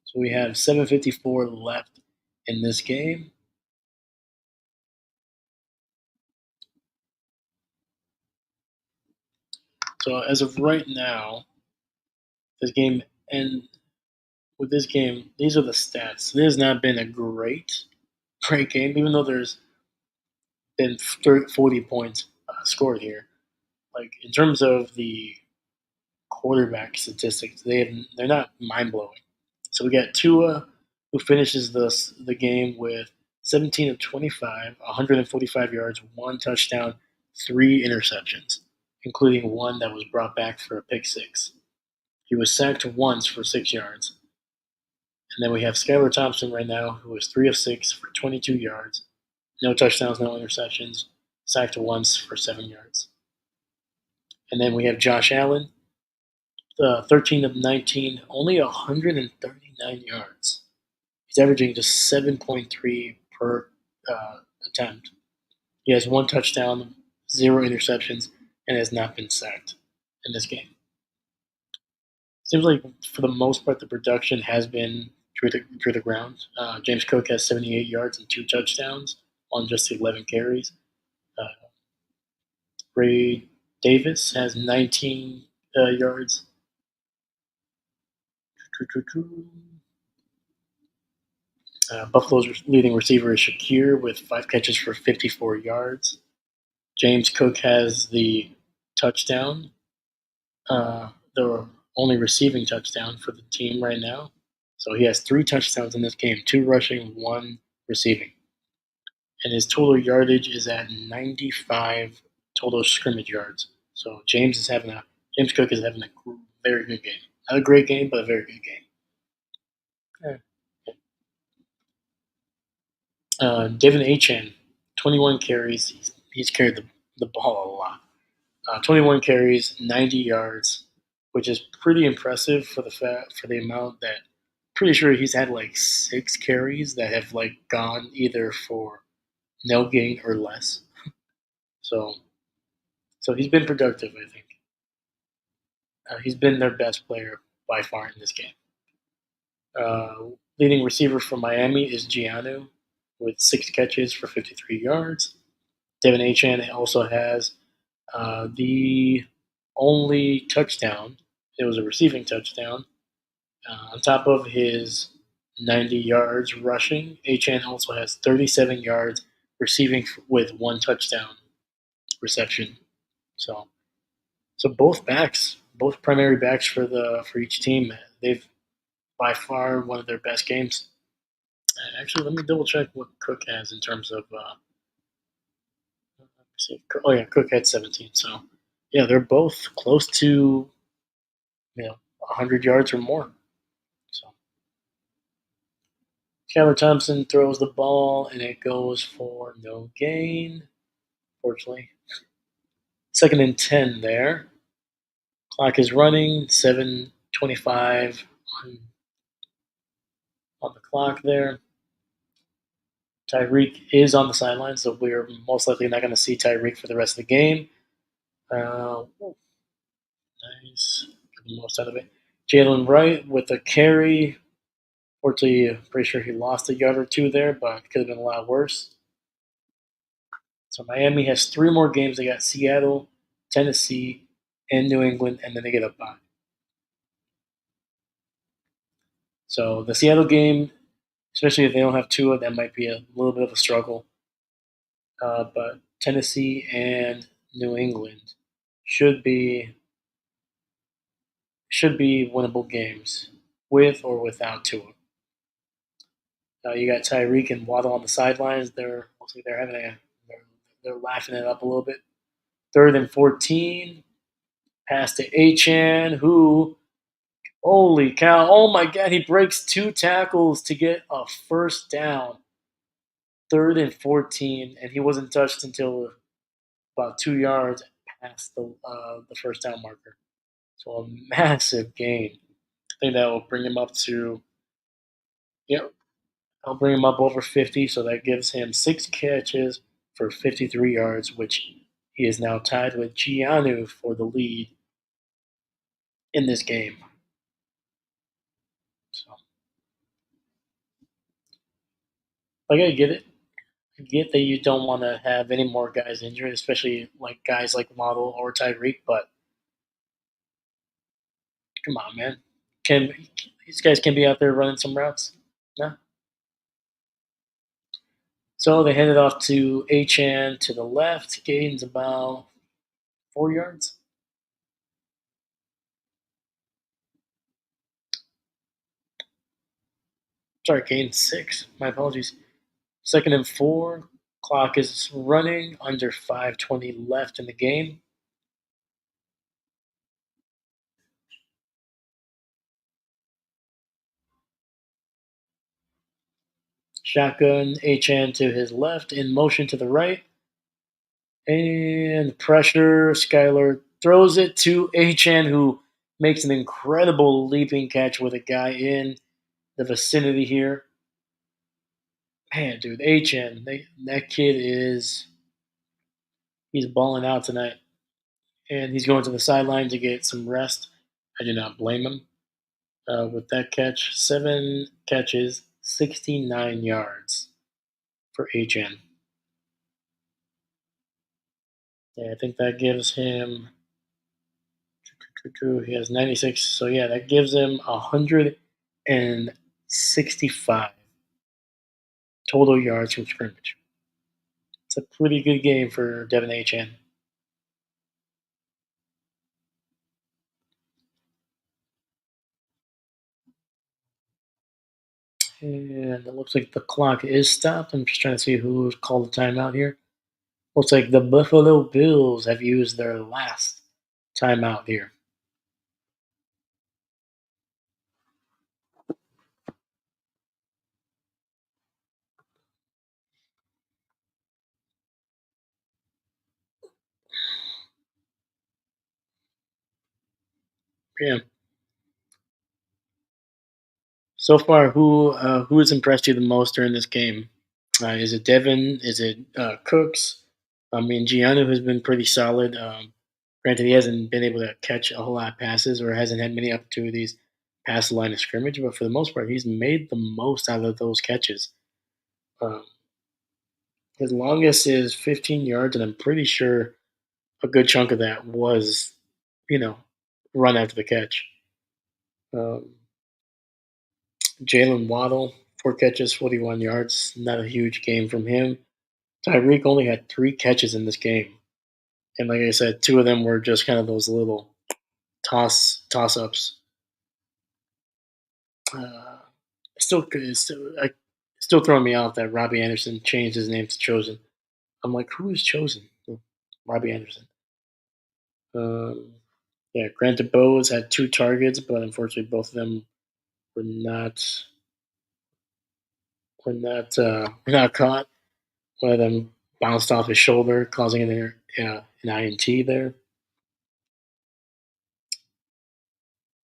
So we have 7:54 left in this game. So as of right now, this game and with this game, these are the stats. It has not been a great game, even though there's been 40 points scored here. Like in terms of the quarterback statistics, they're not mind blowing. So we got Tua, who finishes the game with 17 of 25, 145 yards, one touchdown, three interceptions, including one that was brought back for a pick six. He was sacked once for 6 yards. And then we have Skylar Thompson right now, who is 3 of 6 for 22 yards, no touchdowns, no interceptions, sacked once for 7 yards. And then we have Josh Allen, 13 of 19, only 139 yards. He's averaging just 7.3 per attempt. He has one touchdown, zero interceptions, and has not been sacked in this game. Seems like for the most part, the production has been through the ground. James Cook has 78 yards and 2 touchdowns on just 11 carries. Uh, Ray Davis has 19 yards. Buffalo's leading receiver is Shakir with 5 catches for 54 yards. James Cook has the touchdown, the only receiving touchdown for the team right now. So he has 3 touchdowns in this game, 2 rushing, 1 receiving. And his total yardage is at 95 total scrimmage yards. So James Cook is having a very good game. Not a great game, but a very good game. Yeah. David Achan, 21 carries. He's carried the ball a lot. 21 carries, 90 yards, which is pretty impressive for the amount that. Pretty sure he's had like 6 carries that have like gone either for no gain or less. So so he's been productive. I think he's been their best player by far in this game. Leading receiver for Miami is Giannu with 6 catches for 53 yards. Devin Achan also has the only touchdown. It was a receiving touchdown. On top of his 90 yards rushing, Achan also has 37 yards receiving with 1 touchdown reception. So, so both primary backs for each team, they've by far one of their best games. Actually, let me double check what Cook has in terms of. Oh yeah, Cook had 17. So yeah, they're both close to 100 yards or more. So Skylar Thompson throws the ball and it goes for no gain. Fortunately, 2nd and 10 there. Clock is running. 7:25 on the clock there. Tyreek is on the sideline, so we're most likely not going to see Tyreek for the rest of the game. Nice. Get the most out of it. Jalen Wright with a carry. Fortunately, I'm pretty sure he lost a yard or two there, but it could have been a lot worse. So Miami has 3 more games. They got Seattle, Tennessee, and New England, and then they get a bye. So the Seattle game, especially if they don't have Tua, that might be a little bit of a struggle. But Tennessee and New England should be winnable games with or without Tua. You got Tyreek and Waddle on the sidelines. They're having they're laughing it up a little bit. 3rd and 14, pass to Achan, who, holy cow, oh my God, he breaks 2 tackles to get a first down. 3rd and 14, and he wasn't touched until about 2 yards past the first down marker. So a massive gain. I think that will bring him up to, yep, I'll bring him up over 50, so that gives him 6 catches for 53 yards, which he is now tied with Giannu for the lead in this game. So, like, I get it. I get that you don't want to have any more guys injured, especially like guys like Waddle or Tyreek, but come on, man. Can these guys can be out there running some routes? No. So they handed off to Achan to the left, gains about 4 yards. Sorry, gained 6. My apologies. 2nd and 4. Clock is running. Under 5:20 left in the game. Shotgun, Achan to his left, in motion to the right. And pressure. Skyler throws it to Achan, who makes an incredible leaping catch with a guy in the vicinity here. Man, dude, Achan, that kid he's balling out tonight. and he's going to the sideline to get some rest. I do not blame him. With that catch, 7 catches, 69 yards for HN. Yeah, I think that gives him. He has 96. So yeah, that gives him 165 total yards from scrimmage. It's a pretty good game for Devin HN. And it looks like the clock is stopped. I'm just trying to see who called the timeout here. Looks like the Buffalo Bills have used their last timeout here. Yeah. So far, who has impressed you the most during this game? Is it Devin? Is it Cooks? I mean, Giannu has been pretty solid. Granted, he hasn't been able to catch a whole lot of passes or hasn't had many opportunities past the line of scrimmage, but for the most part, he's made the most out of those catches. Um, his longest is 15 yards, and I'm pretty sure a good chunk of that was, you know, run after the catch. Um, Jalen Waddle, 4 catches, 41 yards. Not a huge game from him. Tyreek only had 3 catches in this game, and like I said, 2 of them were just kind of those little toss ups. Still throwing me off that Robbie Anderson changed his name to Chosen. I'm like, who is Chosen? Oh, Robbie Anderson. Um, yeah, granted, Bose had 2 targets, but unfortunately, both of them were not were not caught. One of them bounced off his shoulder, causing an INT there.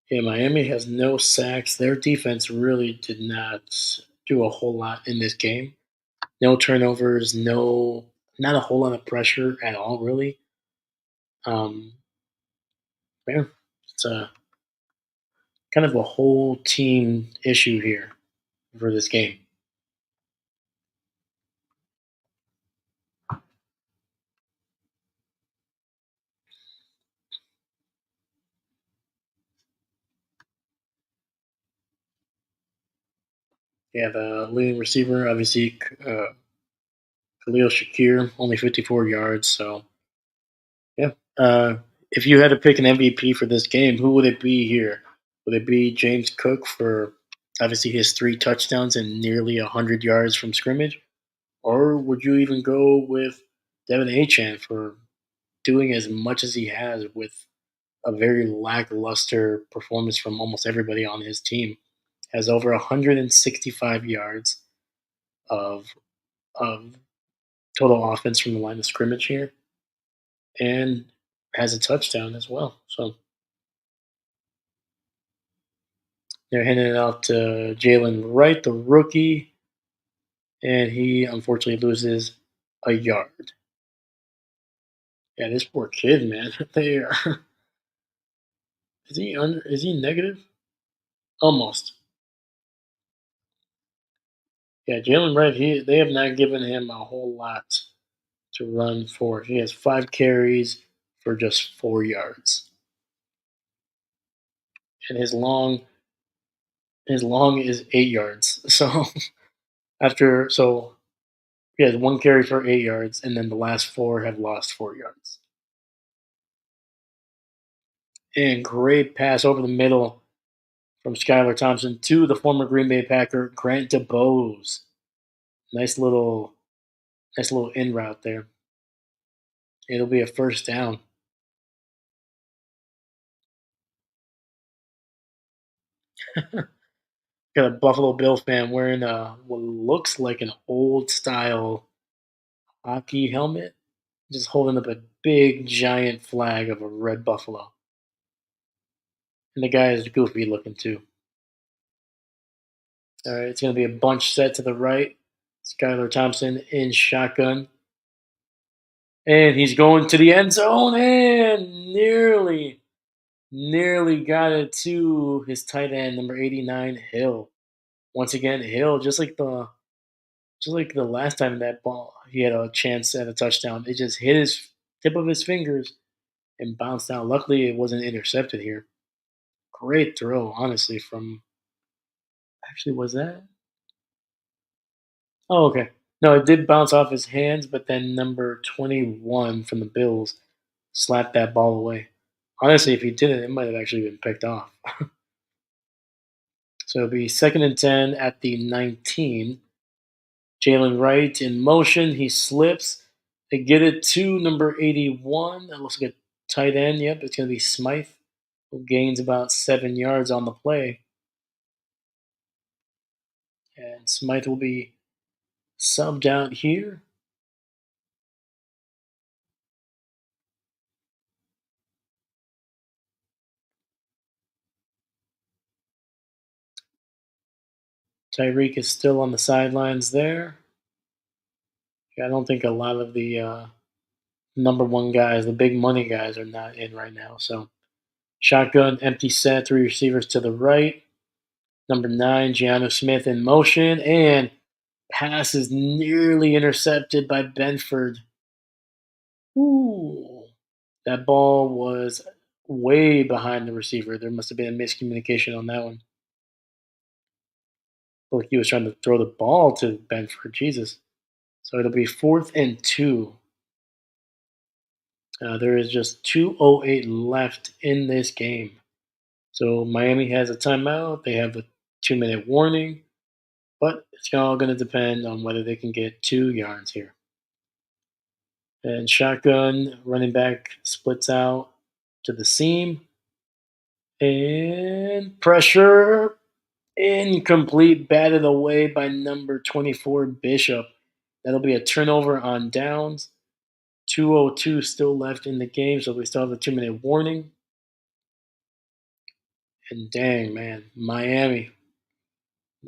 Yeah, Miami has no sacks. Their defense really did not do a whole lot in this game. No turnovers, not a whole lot of pressure at all, really. Um, yeah, it's a kind of a whole team issue here for this game. Yeah, the leading receiver, obviously, Khalil Shakir, only 54 yards. So, yeah. If you had to pick an MVP for this game, who would it be here? Would it be James Cook for obviously his 3 touchdowns and nearly 100 yards from scrimmage? Or would you even go with Devin Achan for doing as much as he has with a very lackluster performance from almost everybody on his team? Has over 165 yards of of total offense from the line of scrimmage here, and has a touchdown as well. So they're handing it out to Jalen Wright, the rookie, and he unfortunately loses a yard. Yeah, this poor kid, man. They are. Is he under? Is he negative? Almost. Yeah, Jalen Wright. They have not given him a whole lot to run for. He has 5 carries for just 4 yards, and his long is 8 yards. So he has 1 carry for 8 yards, and then the last four have lost 4 yards. And great pass over the middle from Skylar Thompson to the former Green Bay Packer Grant DeBose. Nice little, nice little in route there. It'll be a first down. Got a Buffalo Bill fan wearing what looks like an old style hockey helmet, just holding up a big giant flag of a red buffalo. And the guy is goofy looking too. All right, it's going to be a bunch set to the right. Skylar Thompson in shotgun. And he's going to the end zone and nearly got it to his tight end, number 89, Hill. Once again, Hill, just like the last time that ball he had a chance at a touchdown, it just hit his tip of his fingers and bounced out. Luckily, it wasn't intercepted here. Great throw, honestly. From actually, was that? Oh, okay. No, it did bounce off his hands, but then number 21 from the Bills slapped that ball away. Honestly, if he didn't, it might have actually been picked off. So it'll be second and 10 at the 19. Jalen Wright in motion. He slips. They get it to number 81. That looks like a tight end. Yep, it's going to be Smythe, who gains about 7 yards on the play. And Smythe will be subbed out here. Tyreek is still on the sidelines there. Yeah, I don't think a lot of the number one guys, the big money guys, are not in right now. So shotgun, empty set, three receivers to the right. Number 9, Gianno Smith in motion, and pass is nearly intercepted by Benford. Ooh. That ball was way behind the receiver. There must have been a miscommunication on that one. Like he was trying to throw the ball to Benford. Jesus. So it'll be fourth and 2. There is just 2:08 left in this game. So Miami has a timeout. They have a 2-minute warning, but it's all going to depend on whether they can get 2 yards here. And shotgun running back splits out to the seam. And pressure incomplete, batted away by number 24, Bishop. That'll be a turnover on downs. 2:02 still left in the game, so we still have a 2-minute warning. And dang, man, Miami.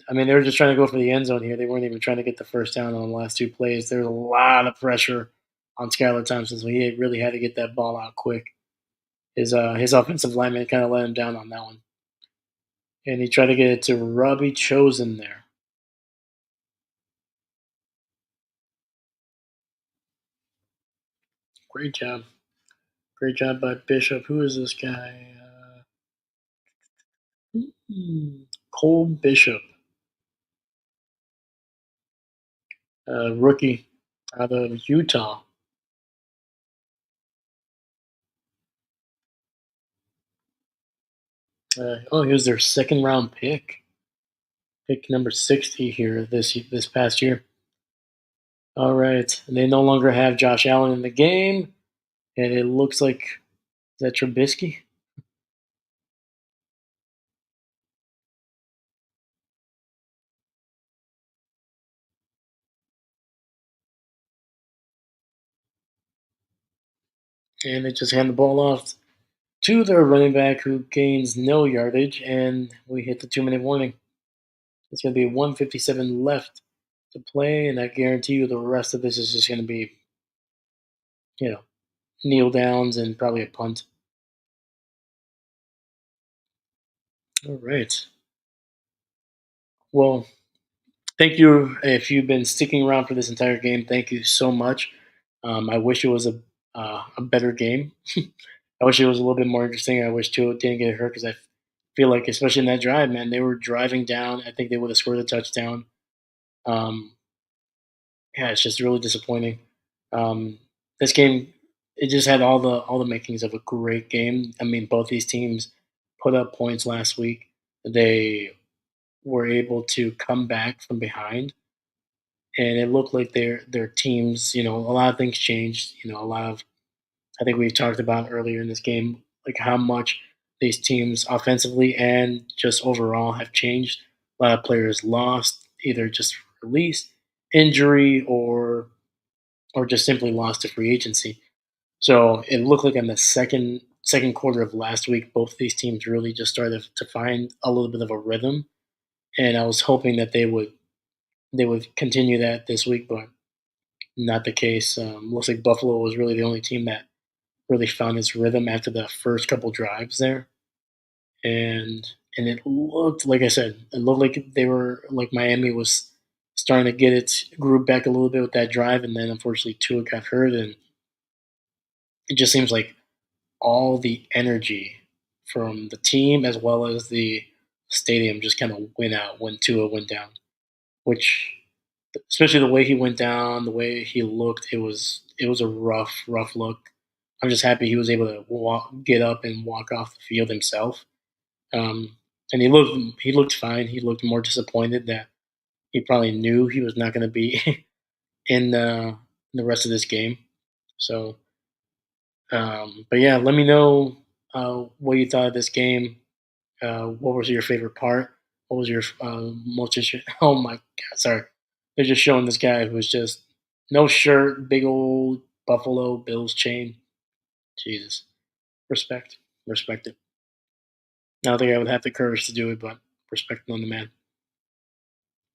I mean, they were just trying to go for the end zone here. They weren't even trying to get the first down on the last two plays. There's a lot of pressure on Skylar Thompson, so he really had to get that ball out quick. His offensive lineman kind of let him down on that one. And he tried to get it to Robbie Chosen there. Great job. Great job by Bishop. Who is this guy? Cole Bishop, rookie out of Utah. He was their second round pick number 60 here this past year. All right, and they no longer have Josh Allen in the game, and it looks like is that Trubisky. And they just hand the ball off to their running back, who gains no yardage, and we hit the 2-minute warning. It's going to be 1:57 left to play, and I guarantee you the rest of this is just going to be, you know, kneel downs and probably a punt. All right. Well, thank you. If you've been sticking around for this entire game, thank you so much. I wish it was a better game. I wish it was a little bit more interesting. I wish Tua didn't get hurt because I feel like, especially in that drive, man, they were driving down. I think they would have scored a touchdown. Um, yeah, it's just really disappointing. Um, this game, it just had all the makings of a great game. I mean, both these teams put up points last week. They were able to come back from behind, and it looked like their teams. A lot of things changed. A lot of I think we've talked about earlier in this game, like how much these teams offensively and just overall have changed. A lot of players lost, either just released, injury, or just simply lost to free agency. So it looked like in the second quarter of last week, both these teams really just started to find a little bit of a rhythm, and I was hoping that they would continue that this week, but not the case. Looks like Buffalo was really the only team that really found its rhythm after the first couple drives there, and it looked like I said, it looked like they were like Miami was starting to get its group back a little bit with that drive, and then unfortunately Tua got hurt, and it just seems like all the energy from the team as well as the stadium just kind of went out when Tua went down. Which, especially the way he went down, the way he looked, it was a rough look. I'm just happy he was able to get up and walk off the field himself. And he looked fine. He looked more disappointed that he probably knew he was not going to be in the rest of this game. So, but yeah, let me know what you thought of this game. What was your favorite part? What was your most Oh my god! Sorry, they're just showing this guy who was just no shirt, big old Buffalo Bills chain. Jesus, respect, respect it. I don't think I would have the courage to do it, but respect on the man.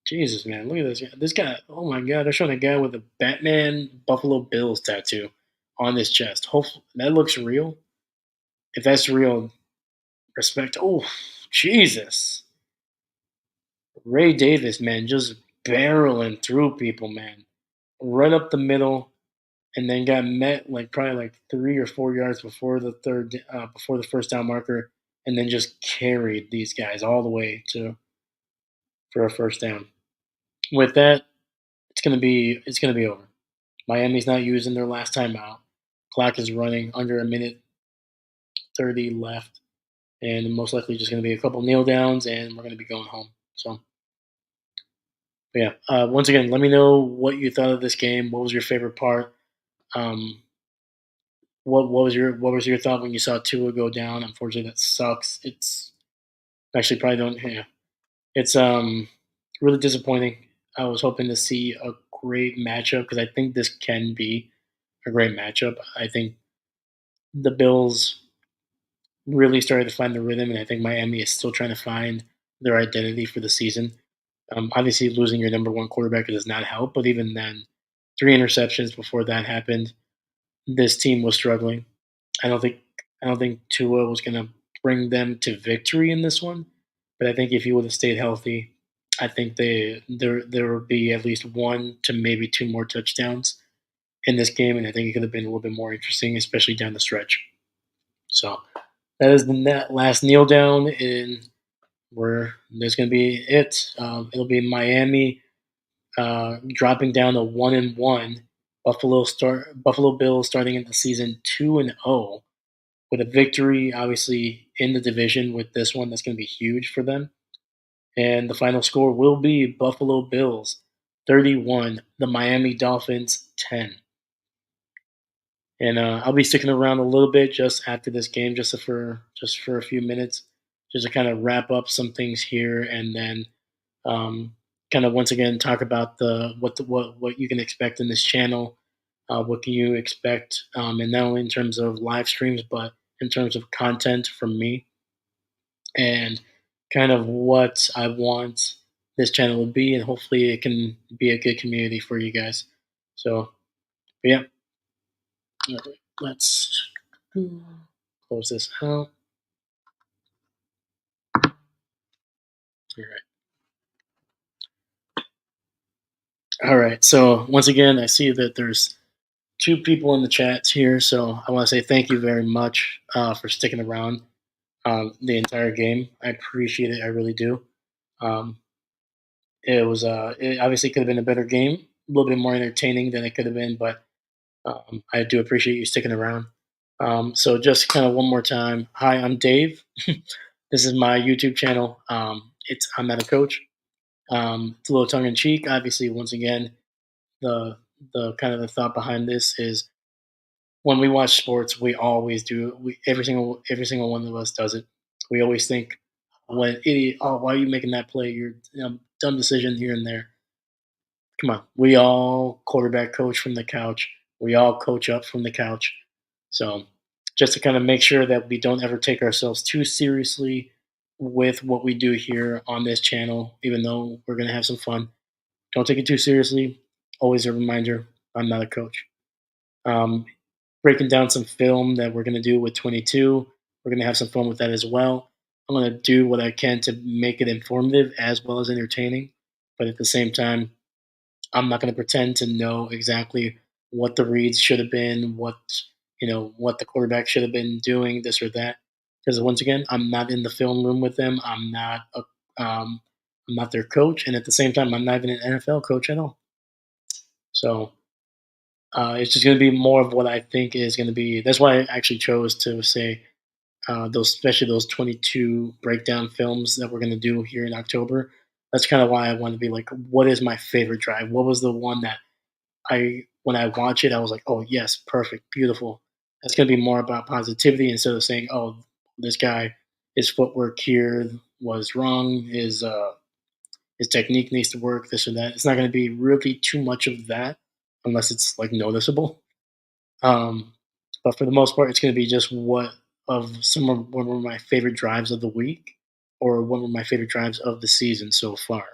Jesus, man, look at this guy. This guy. Oh my god, they're showing a guy with a Batman Buffalo Bills tattoo on his chest. Hopefully, that looks real. If that's real, respect. Oh, Jesus. Ray Davis, man, just barreling through people, man, right up the middle, and then got met like probably like 3 or 4 yards before the first down marker, and then just carried these guys all the way to for a first down. With that, it's gonna be over. Miami's not using their last timeout. Clock is running under a minute 30 left, and most likely just gonna be a couple kneel downs, and we're gonna be going home. So yeah. Once again, let me know what you thought of this game. What was your favorite part? Um, what was your thought when you saw Tua go down? Unfortunately, that sucks. It's actually probably don't. Yeah, it's really disappointing. I was hoping to see a great matchup because I think this can be a great matchup. I think the Bills really started to find the rhythm, and I think Miami is still trying to find their identity for the season. Obviously, losing your number one quarterback does not help, but even then, 3 interceptions before that happened. This team was struggling. I don't think I don't think Tua was going to bring them to victory in this one, but I think if he would have stayed healthy, I think there would be at least one to maybe two more touchdowns in this game, and I think it could have been a little bit more interesting, especially down the stretch. So that is the last kneel down in where there's going to be it. It'll be Miami dropping down to 1-1. Buffalo Bills starting in the season 2-0 with a victory, obviously in the division with this one. That's going to be huge for them. And the final score will be Buffalo Bills 31, the Miami Dolphins 10. And I'll be sticking around a little bit just after this game, just for a few minutes, just to kind of wrap up some things here, and then um, kind of once again talk about what you can expect in this channel. What can you expect, and not only in terms of live streams, but in terms of content from me, and kind of what I want this channel to be, and hopefully it can be a good community for you guys. So, yeah, all right, let's close this out. All right. All right. So once again, I see that there's two people in the chats here, so I want to say thank you very much for sticking around the entire game. I appreciate it. I really do. Um, it obviously could have been a better game, a little bit more entertaining than it could have been, but I do appreciate you sticking around. So just kind of one more time. Hi, I'm Dave. This is my YouTube channel. I'm not a coach. It's a little tongue in cheek. Obviously, once again, the the kind of the thought behind this is when we watch sports, we always do. Every single one of us does it. We always think, "What an idiot! Oh, why are you making that play? Dumb decision here and there." Come on, we all quarterback coach from the couch. We all coach up from the couch. So, just to kind of make sure that we don't ever take ourselves too seriously with what we do here on this channel, even though we're gonna have some fun. Don't take it too seriously. Always a reminder. I'm not a coach. Um, Breaking down some film that we're going to do with 22. We're going to have some fun with that as well. I'm going to do what I can to make it informative as well as entertaining. But at the same time, I'm not going to pretend to know exactly what the reads should have been, what the quarterback should have been doing, this or that. Because once again, I'm not in the film room with them. Um, I'm not their coach, and at the same time, I'm not even an NFL coach at all. So it's just going to be more of what I think is going to be. That's why I actually chose to say especially those 22 breakdown films that we're going to do here in October. That's kind of why I want to be like, what is my favorite drive? What was the one that when I watch it, I was like, oh yes, perfect, beautiful. That's going to be more about positivity instead of saying, oh, this guy, his footwork here was wrong. His technique needs to work. This or that. It's not going to be really too much of that unless it's like noticeable. Um, but for the most part, it's going to be just one of my favorite drives of the week, or one of my favorite drives of the season so far,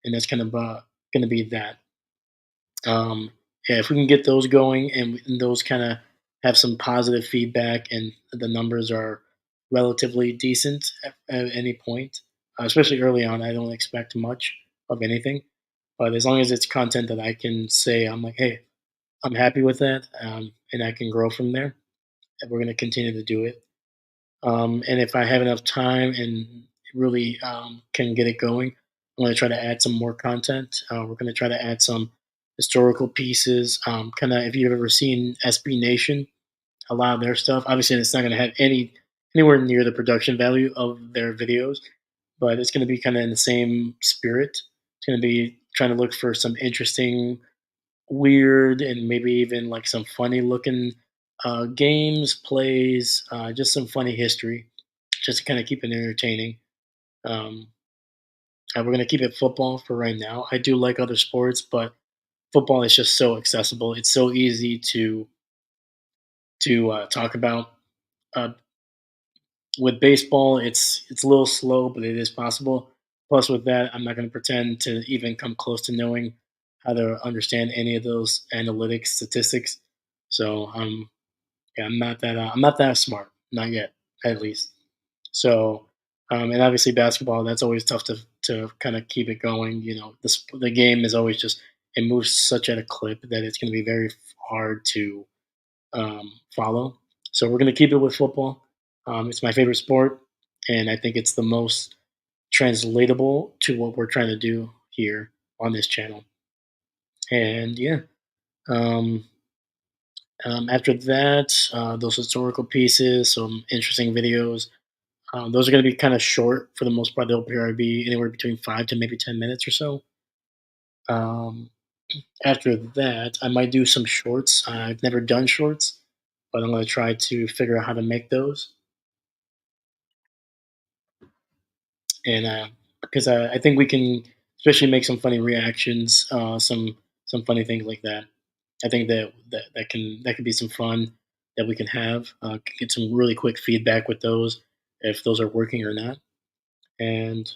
and that's kind of going to be that. Yeah, if we can get those going and those kind of have some positive feedback, and the numbers are relatively decent at any point, especially early on, I don't expect much of anything. But as long as it's content that I can say, I'm like, hey, I'm happy with that, and I can grow from there. And we're going to continue to do it. And if I have enough time and really can get it going, I'm going to try to add some more content. We're going to try to add some historical pieces. Kind of, if you've ever seen SB Nation, a lot of their stuff. Obviously, it's not going to have anywhere near the production value of their videos, but it's going to be kind of in the same spirit. It's going to be trying to look for some interesting, weird, and maybe even like some funny looking games, plays, just some funny history, just to kind of keep it entertaining. Um, we're going to keep it football for right now. I do like other sports, but football is just so accessible. It's so easy to talk about. Uh, with baseball, it's a little slow, but it is possible. Plus, with that, I'm not going to pretend to even come close to knowing how to understand any of those analytics statistics. So, yeah, I'm not that smart, not yet, at least. So, and obviously basketball, that's always tough to kind of keep it going. The game is always just it moves such at a clip that it's going to be very hard to follow. So we're going to keep it with football. It's my favorite sport, and I think it's the most translatable to what we're trying to do here on this channel. And yeah, um, after that, those historical pieces, some interesting videos. Those are going to be kind of short for the most part. They'll probably be anywhere between 5 to maybe 10 minutes or so. Um, After that, I might do some shorts. I've never done shorts, but I'm going to try to figure out how to make those. And because I think we can, especially make some funny reactions, some funny things like that. I think that could be some fun that we can have. Get some really quick feedback with those if those are working or not. And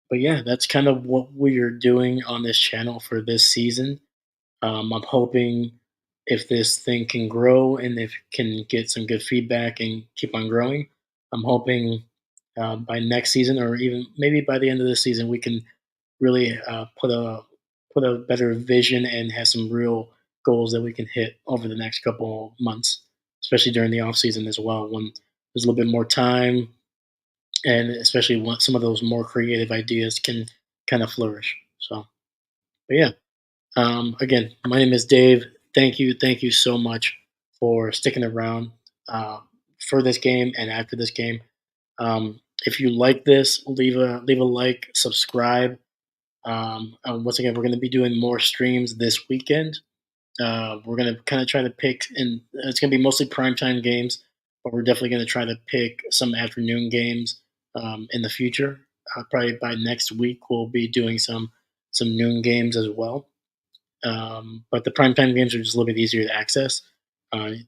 but yeah, that's kind of what we are doing on this channel for this season. I'm hoping if this thing can grow and if it can get some good feedback and keep on growing, I'm hoping by next season or even maybe by the end of the season we can really put a better vision and have some real goals that we can hit over the next couple months, especially during the off season as well when there's a little bit more time and especially when some of those more creative ideas can kind of flourish. So, but yeah, again, my name is Dave. Thank you so much for sticking around uh, for this game and after this game. If you like this, leave a like, subscribe. Once again, we're going to be doing more streams this weekend. We're going to kind of try to pick, and it's going to be mostly primetime games, but we're definitely going to try to pick some afternoon games in the future. Probably by next week, we'll be doing some noon games as well. But the primetime games are just a little bit easier to access.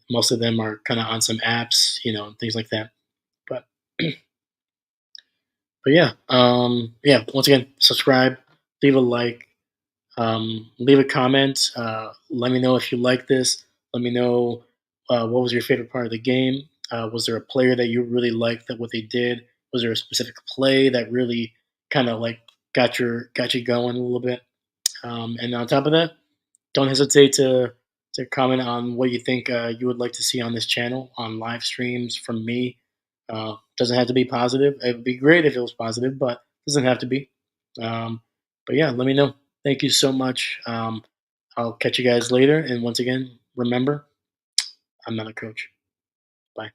Most of them are kind of on some apps, and things like that. But but yeah, yeah. Once again, subscribe, leave a like, Leave a comment. Let me know if you like this. Let me know what was your favorite part of the game. Was there a player that you really liked that what they did? Was there a specific play that really kind of like got you going a little bit? And on top of that, don't hesitate to comment on what you think you would like to see on this channel on live streams from me. Doesn't have to be positive. It would be great if it was positive, but doesn't have to be. Um, but yeah, let me know. Thank you so much. I'll catch you guys later. And once again, remember, I'm not a coach. Bye.